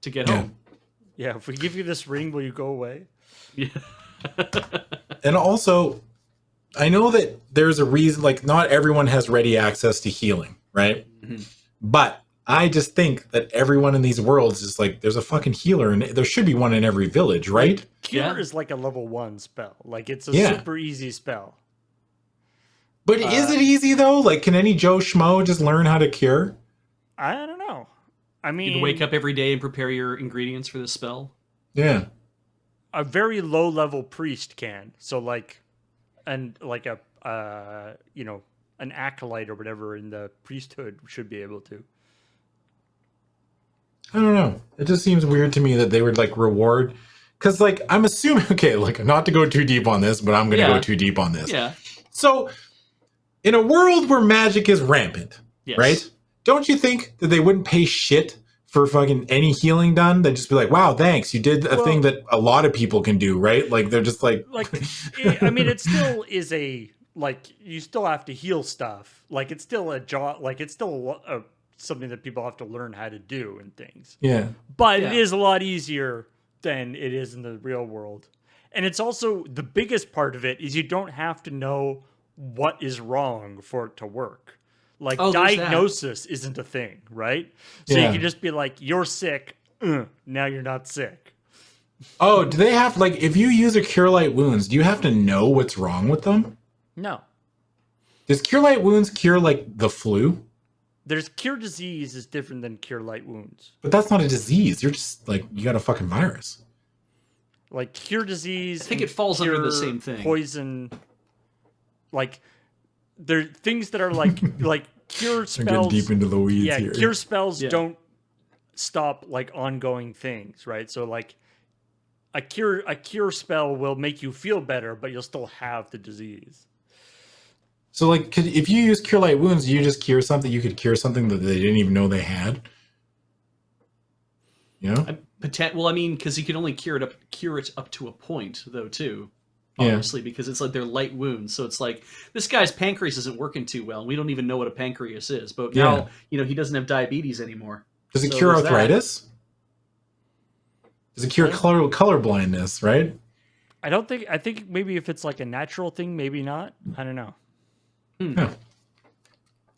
to get home. Yeah, if we give you this ring, will you go away? Yeah. And also, I know that there's a reason, like not everyone has ready access to healing, right? Mm-hmm. But I just think that everyone in these worlds is like, there's a fucking healer, and there should be one in every village, right? Cure is like a level 1 spell. Like it's a super easy spell. But is it easy though? Like, can any Joe Schmo just learn how to cure? I don't know. I mean, You can wake up every day and prepare your ingredients for this spell. Yeah. A very low level priest can. So like, and like a an acolyte or whatever in the priesthood should be able to. I don't know. It just seems weird to me that they would like reward, because like I'm assuming, okay, like not to go too deep on this, but I'm going to go too deep on this. Yeah. So, in a world where magic is rampant, right? Don't you think that they wouldn't pay shit for fucking any healing done? They'd just be like, wow, thanks. You did a thing that a lot of people can do, right? Like, they're just like... I mean, it still is like, you still have to heal stuff. Like, it's still a job, like, it's still something that people have to learn how to do and things. Yeah. But it is a lot easier than it is in the real world. And it's also, the biggest part of it is you don't have to know what is wrong for it to work. Like, diagnosis isn't a thing, right? So you can just be like, you're sick, now you're not sick. Oh, do they have, like, if you use a Cure Light Wounds, do you have to know what's wrong with them? No. Does Cure Light Wounds cure, like, the flu? There's cure disease is different than cure light wounds. But that's not a disease. You're just, like, you got a fucking virus. Like, cure disease... I think it falls under the same thing. Poison... Like, there are things that are like cure spells. I'm getting deep into the weeds here. Cure spells don't stop like ongoing things, right? So like a cure spell will make you feel better, but you'll still have the disease. So like, if you use Cure Light Wounds, you just cure something. You could cure something that they didn't even know they had. You know? Well, I mean, because you can only cure it up to a point, though, too. Obviously, because it's like they're light wounds. So it's like, this guy's pancreas isn't working too well. We don't even know what a pancreas is. But now, he doesn't have diabetes anymore. Does it cure arthritis? Does it cure color blindness, right? I think maybe if it's like a natural thing, maybe not. I don't know.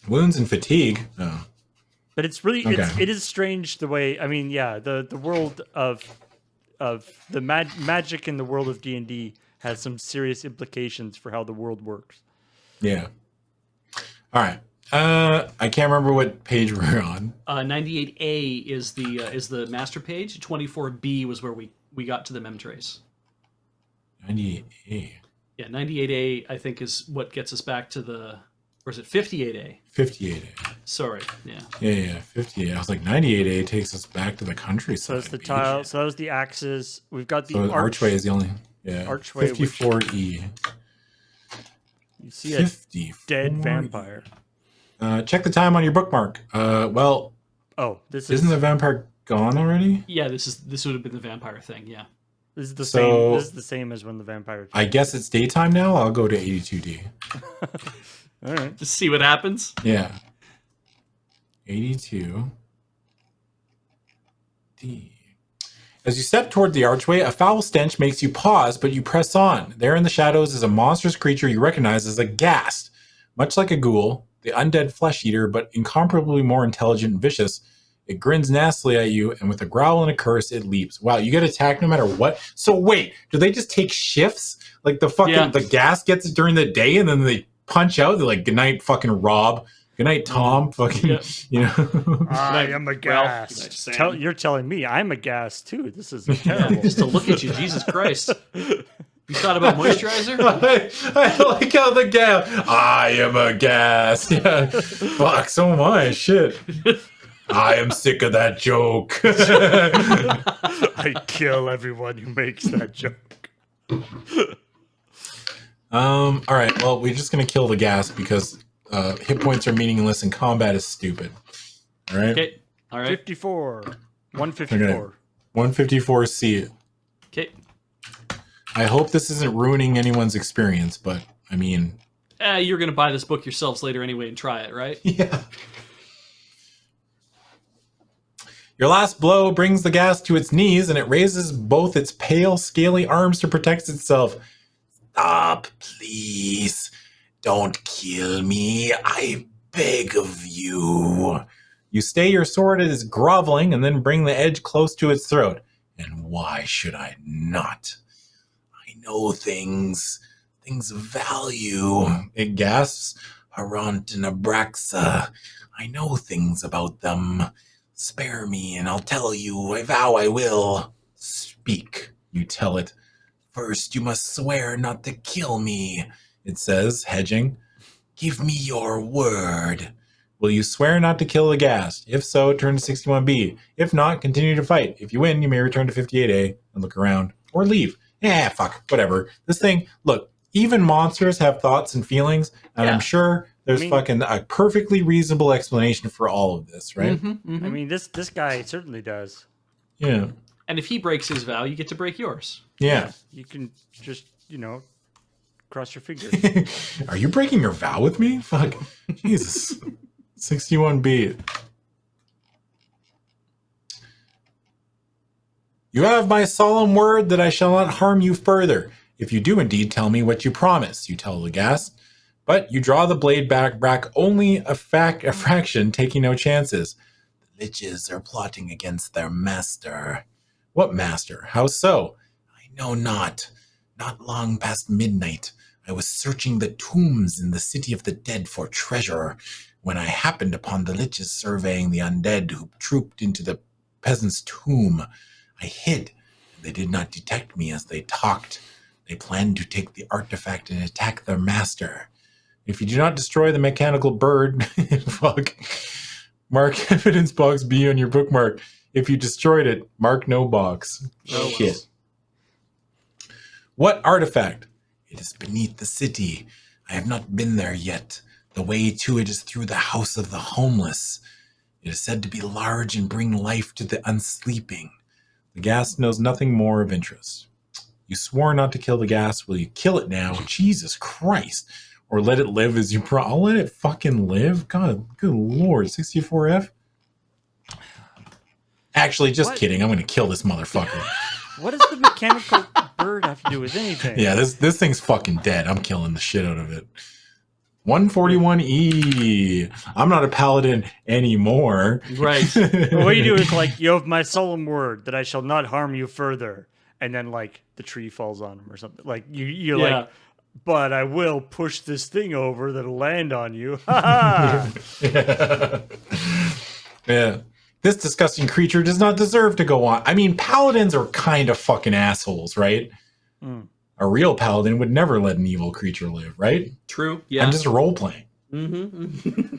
Wounds and fatigue. Oh. But it's really, it is strange the way, I mean, the world of the magic in the world of D&D has some serious implications for how the world works. Yeah. All right. I can't remember what page we're on. 98A is the master page. 24B was where we got to the Memtrace. 98A. Yeah, 98A I think is what gets us back to the, or is it 58A? 58A. Sorry. Yeah. Yeah. 58. I was like 98A takes us back to the countryside. So it's the tile. So that was the axes. We've got the archway is the only. Yeah. Archway. 54E. You see a dead vampire. Check the time on your bookmark. This isn't the vampire gone already? Yeah, this would have been the vampire thing. Yeah. This is the same. This is the same as when the vampire. I guess it's daytime now. I'll go to 82D. All right. Just see what happens. Yeah. 82D. As you step toward the archway, a foul stench makes you pause, but you press on. There in the shadows is a monstrous creature you recognize as a ghast. Much like a ghoul, the undead flesh eater, but incomparably more intelligent and vicious. It grins nastily at you, and with a growl and a curse, it leaps. Wow, you get attacked no matter what? So wait, do they just take shifts? Like the ghast gets it during the day, and then they punch out? They're like, good night, fucking Rob. Good night, Tom. Fucking, Yeah. you know. I am Ralph. aghast. Good night, Sam. You're telling me I'm aghast too. This is terrible. Just to look at you, Jesus Christ. You thought about moisturizer? I like how the gas. I am a gas. Yeah. Fuck, so am I. Shit. I am sick of that joke. I kill everyone who makes that joke. All right. Well, we're just gonna kill the gas because hit points are meaningless and combat is stupid. All right. Okay. All right. 54. 154. 154C. Okay. I hope this isn't ruining anyone's experience, but I mean, You're going to buy this book yourselves later anyway and try it, right? yeah. Your last blow brings the gas to its knees and it raises both its pale, scaly arms to protect itself. Stop, please. Don't kill me. I beg of you. You stay your sword at its groveling and then bring the edge close to its throat. And why should I not? I know things of value. It gasps. Harant and Abraxa. I know things about them. Spare me and I'll tell you. I vow I will. Speak, you tell it. First, you must swear not to kill me, it says, hedging. Give me your word. Will you swear not to kill the ghast? If so, turn to 61B. If not, continue to fight. If you win, you may return to 58A and look around. Or leave. Fuck, whatever. This thing, look, even monsters have thoughts and feelings, and I'm sure there's fucking a perfectly reasonable explanation for all of this, right? I mean, this guy certainly does. Yeah. And if he breaks his vow, you get to break yours. Yeah. You can just, cross your fingers. Are you breaking your vow with me? Fuck. Jesus. 61B. You have my solemn word that I shall not harm you further. If you do indeed tell me what you promise, you tell the ghast. But you draw the blade back only a fraction, taking no chances. The liches are plotting against their master. What master? How so? I know not. Not long past midnight, I was searching the tombs in the city of the dead for treasure, when I happened upon the liches surveying the undead who trooped into the peasant's tomb. I hid. They did not detect me as they talked. They planned to take the artifact and attack their master. If you do not destroy the mechanical bird, fuck, mark evidence box B on your bookmark. If you destroyed it, mark no box. Oh, Shit. What artifact? It is beneath the city. I have not been there yet. The way to it is through the house of the homeless. It is said to be large and bring life to the unsleeping. The ghast knows nothing more of interest. You swore not to kill the ghast. Will you kill it now? Jesus Christ. Or let it live as you I'll let it fucking live? God, good lord. 64F? Actually, just kidding. I'm going to kill this motherfucker. What does the mechanical bird have to do with anything? Yeah, this thing's fucking dead. I'm killing the shit out of it. 141E. I'm not a paladin anymore. Right. What you do is you have my solemn word that I shall not harm you further, and then the tree falls on him or something. You're but I will push this thing over that'll land on you. Ha ha! Yeah. This disgusting creature does not deserve to go on. I mean, paladins are kind of fucking assholes, right? Mm. A real paladin would never let an evil creature live, right? True. Yeah. I'm just role-playing. Mm-hmm.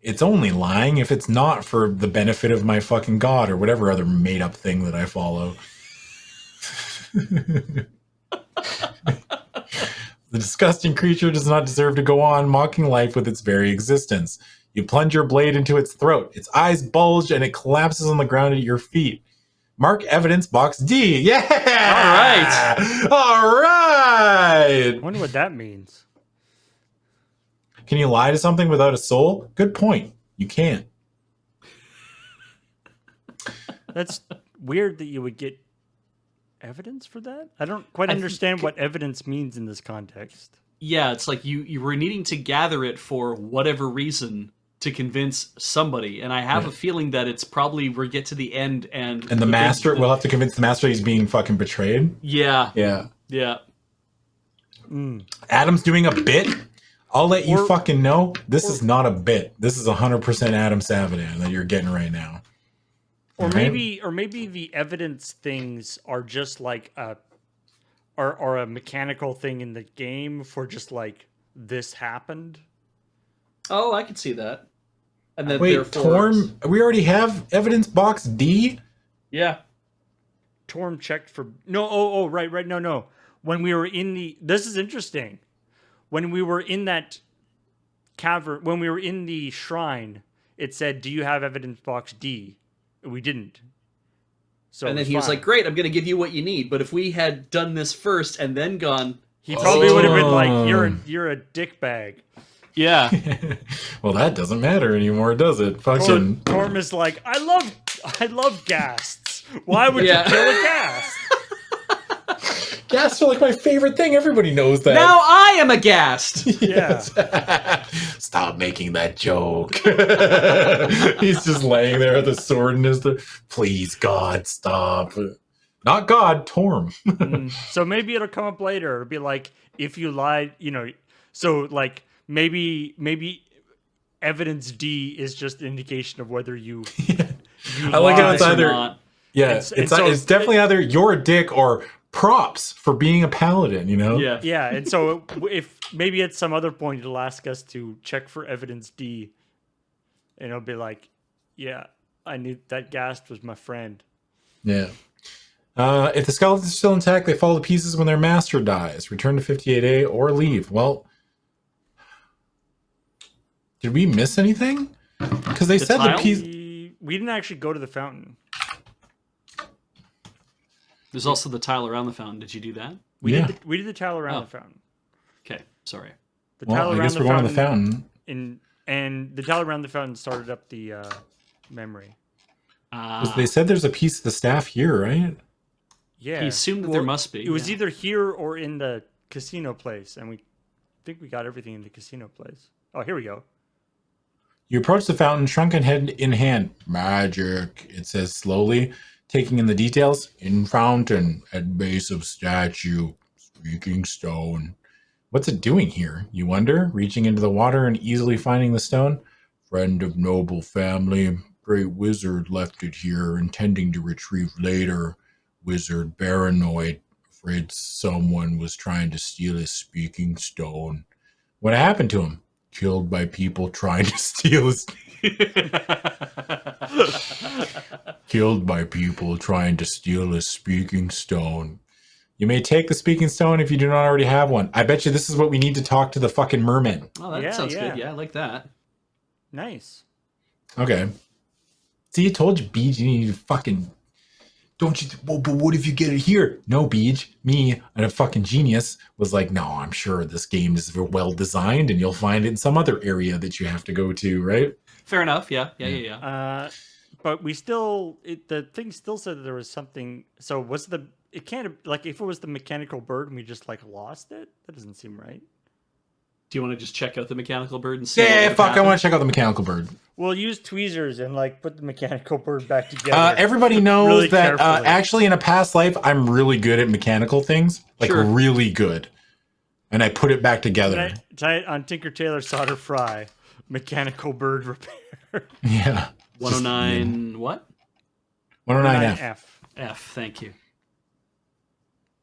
It's only lying if it's not for the benefit of my fucking god or whatever other made-up thing that I follow. The disgusting creature does not deserve to go on mocking life with its very existence. You plunge your blade into its throat. Its eyes bulge and it collapses on the ground at your feet. Mark evidence box D. Yeah! All right! I wonder what that means. Can you lie to something without a soul? Good point. You can't. That's weird that you would get evidence for that. I don't quite understand what evidence means in this context. Yeah, it's like you were needing to gather it for whatever reason to convince somebody, and I have a feeling that it's probably we get to the end and the master we'll have to convince the master he's being fucking betrayed. Yeah. Yeah. Yeah. Adam's doing a bit. I'll let you Or- fucking know. This is not a bit. This is 100% Adam Savadan that you're getting right now. Or Right? maybe the evidence things are just like are a mechanical thing in the game for just like this happened. Oh, I could see that. And then Wait, therefore, Torm, we already have evidence box D? yeah. Torm checked for right, no. When we were in this is interesting. When we were in that cavern, when we were in the shrine, it said, "Do you have evidence box D?" We didn't. So And then he was fine. like, "Great, I'm going to give you what you need." But if we had done this first and then gone, He probably would have been like, Oh. "You're a dick bag." yeah, Well, that doesn't matter anymore, does it? Fucking. Torm is like, I love ghasts. Why would Yeah. you kill a ghast? Ghasts are like my favorite thing. Everybody knows that. now I am aghast. Yeah. Stop making that joke. He's just laying there with a sword in his. Please, God, stop. Not God, Torm. So maybe it'll come up later. It'll be like, if you lied, so like maybe evidence D is just an indication of whether you I like how lied. it's either. Not. Yeah, And so- it's definitely either you're a dick or props for being a paladin, you know? Yeah. Yeah, and so if maybe at some other point it'll ask us to check for evidence D, and it'll be like, yeah, I knew that ghast was my friend. Yeah. If the skeletons are still intact, they fall to pieces when their master dies. Return to 58A or leave. Well, did we miss anything? Because they The said tile? the piece. We didn't actually go to the fountain. There's also the tile around the fountain. Did you do that? We Yeah. did the tile around Oh. the fountain. Okay, sorry. The tile Well, I around guess we're going to the fountain. and the tile around the fountain started up the memory. They said there's a piece of the staff here, right? Yeah, He assumed that there must be. It was yeah. either here or in the casino place, and we think we got everything in the casino place. Oh, here we go. You approach the fountain, shrunken head in hand. Magic, it says slowly, taking in the details. In fountain, at base of statue, speaking stone. What's it doing here, you wonder, reaching into the water and easily finding the stone? Friend of noble family, great wizard left it here, intending to retrieve later. Wizard paranoid, afraid someone was trying to steal his speaking stone. What happened to him? Killed by people trying to steal his... Killed by people trying to steal his speaking stone. You may take the speaking stone if you do not already have one. I bet you this is what we need to talk to the fucking merman. Oh, that Yeah, sounds yeah. good. Yeah, I like that. Nice. Okay. See, I told you, Beej, you need to fucking... Don't you... Well, but what if you get it here? No, Beej. Me, and a fucking genius, was like, no, I'm sure this game is well designed and you'll find it in some other area that you have to go to, right? Fair enough. Yeah. But we still, the thing still said that there was something. So it can't have, like, if it was the mechanical bird and we just like lost it, that doesn't seem right. Do you want to just check out the mechanical bird and see? Yeah, what fuck, I happened? want to check out the mechanical bird. We'll use tweezers and like put the mechanical bird back together. Everybody knows Really that carefully. actually in a past life, I'm really good at mechanical things. Like, Sure. really good. And I put it back together. Tonight on Tinker Tailor Solder Fry, mechanical bird repair. Yeah. 109 what? 109F. F. Thank you.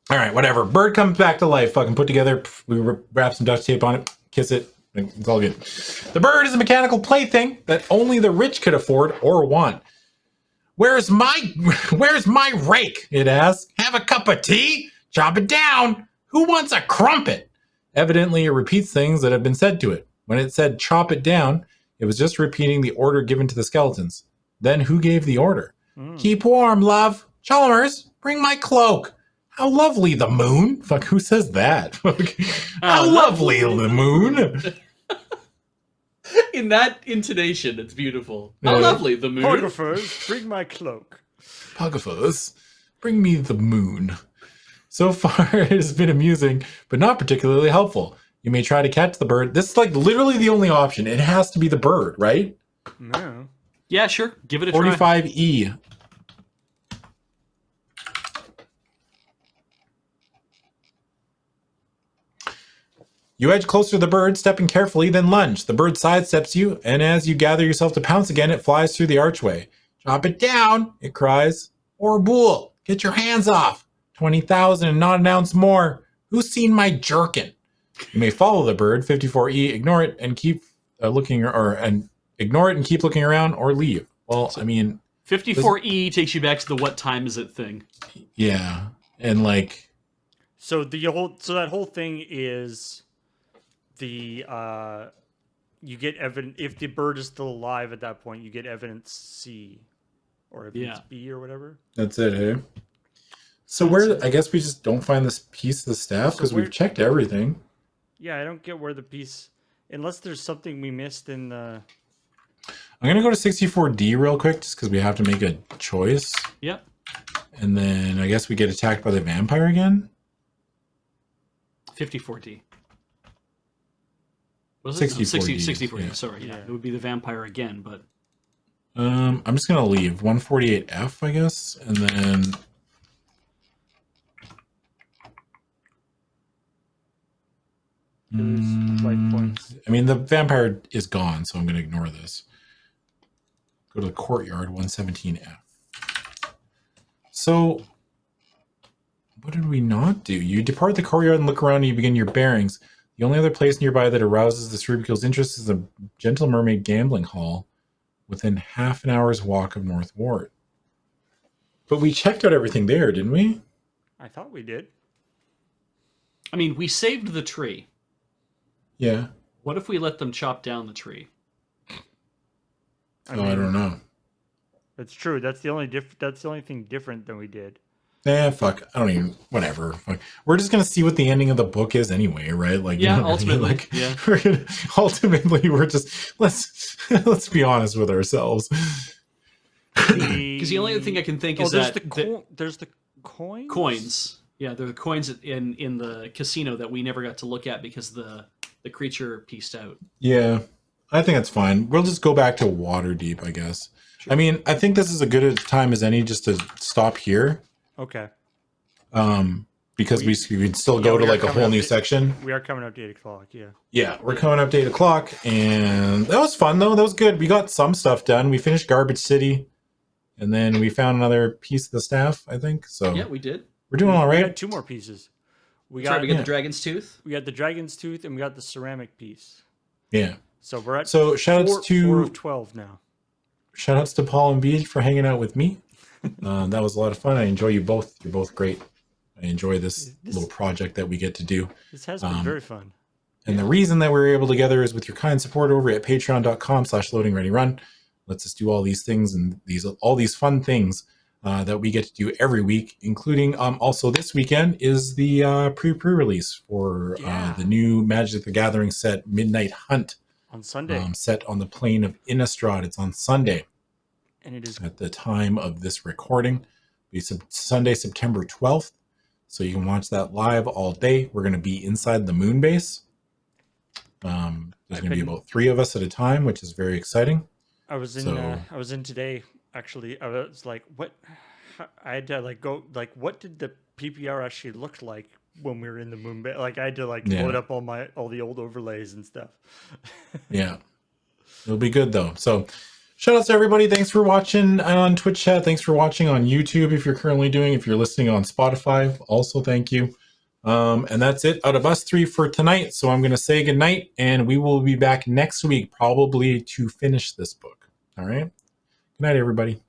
All right, whatever. Bird comes back to life. Fucking put together. We wrap some duct tape on it. Kiss it. It's all good. The bird is a mechanical plaything that only the rich could afford or want. Where's my rake? It asks. Have a cup of tea? Chop it down. Who wants a crumpet? Evidently, it repeats things that have been said to it. When it said chop it down, it was just repeating the order given to the skeletons. Then who gave the order? Keep warm, love. Chalmers, bring my cloak. How lovely the moon. Fuck, who says that? How lovely the moon. In that intonation, it's beautiful. How Yeah. lovely the moon. Photographers, bring my cloak. Pugaphus, bring me the moon. So far, it has been amusing, but not particularly helpful. You may try to catch the bird. This is like literally the only option. It has to be the bird, right? No. Yeah, sure. Give it a try. 45E. You edge closer to the bird, stepping carefully, then lunge. The bird sidesteps you, and as you gather yourself to pounce again, it flies through the archway. Drop it down, it cries. Or bull, get your hands off. 20,000 and not an ounce more. Who's seen my jerkin? You may follow the bird, 54E, ignore it and keep ignore it and keep looking around, or leave. Well, I mean, 54E takes you back to the what time is it thing. Yeah, and like, so that whole thing is the you get evidence if the bird is still alive at that point. You get evidence C or evidence B or whatever. That's it, hey. So where? I guess we just don't find this piece of the staff because we've checked everything. Yeah, I don't get where the piece, unless there's something we missed in the. I'm gonna go to 64D real quick just because we have to make a choice. Yep. And then I guess we get attacked by the vampire again. 54D. Was 64D. 64D. Yeah. Sorry, yeah, it would be the vampire again, but. I'm just gonna leave 148F, I guess, and then. Life points. I mean, the vampire is gone, so I'm going to ignore this. Go to the courtyard, 117F. So, what did we not do? You depart the courtyard and look around and you begin your bearings. The only other place nearby that arouses the cerebral's interest is the Gentle Mermaid Gambling Hall within half an hour's walk of North Ward. But we checked out everything there, didn't we? I thought we did. I mean, we saved the tree. Yeah. What if we let them chop down the tree? I don't know. That's true. That's the only That's the only thing different than we did. Fuck. I don't even. Whatever. Fuck. We're just gonna see what the ending of the book is anyway, right? Like, yeah, you know, ultimately, like, yeah. We're just let's be honest with ourselves. Because the only other thing I can think is there's that there's the coins. Coins. Yeah, there are the coins in the casino that we never got to look at because the creature pieced out. Yeah, I think that's fine. We'll just go back to Waterdeep, I guess. Sure. I mean, I think this is as good a time as any just to stop here. Okay. Because we can still go to like a whole new section. We are coming up to 8 o'clock, yeah. Yeah, we're coming up to 8 o'clock, and that was fun though. That was good. We got some stuff done. We finished Garbage City, and then we found another piece of the staff, I think. So yeah, we did. We're doing all right. We got 2 more pieces. We got the dragon's tooth. We got the dragon's tooth, and we got the ceramic piece. Yeah. So we're at shoutouts to 4 of 12 now. Shoutouts to Paul and Beej for hanging out with me. That was a lot of fun. I enjoy you both. You're both great. I enjoy this little project that we get to do. This has been very fun. And the reason that we're able together is with your kind support over at patreon.com/loadingreadyrun. Lets us do all these things and all these fun things that we get to do every week, including also this weekend is the pre-release for the new Magic the Gathering set Midnight Hunt. On Sunday. Set on the plane of Innistrad. It's on Sunday. And it is at the time of this recording. It's Sunday, September 12th. So you can watch that live all day. We're going to be inside the moon base. There's going to be about 3 of us at a time, which is very exciting. I was in today, actually. I was like, what? I had to like go, like, what did the PPR actually look like when we were in the moon base? Like, I had to like load up all the old overlays and stuff. Yeah. It'll be good though. So shout out to everybody. Thanks for watching on Twitch chat. Thanks for watching on YouTube if you're currently doing. If you're listening on Spotify, also thank you. And that's it out of us 3 for tonight. So I'm going to say goodnight, and we will be back next week, probably to finish this book. All right. Good night, everybody.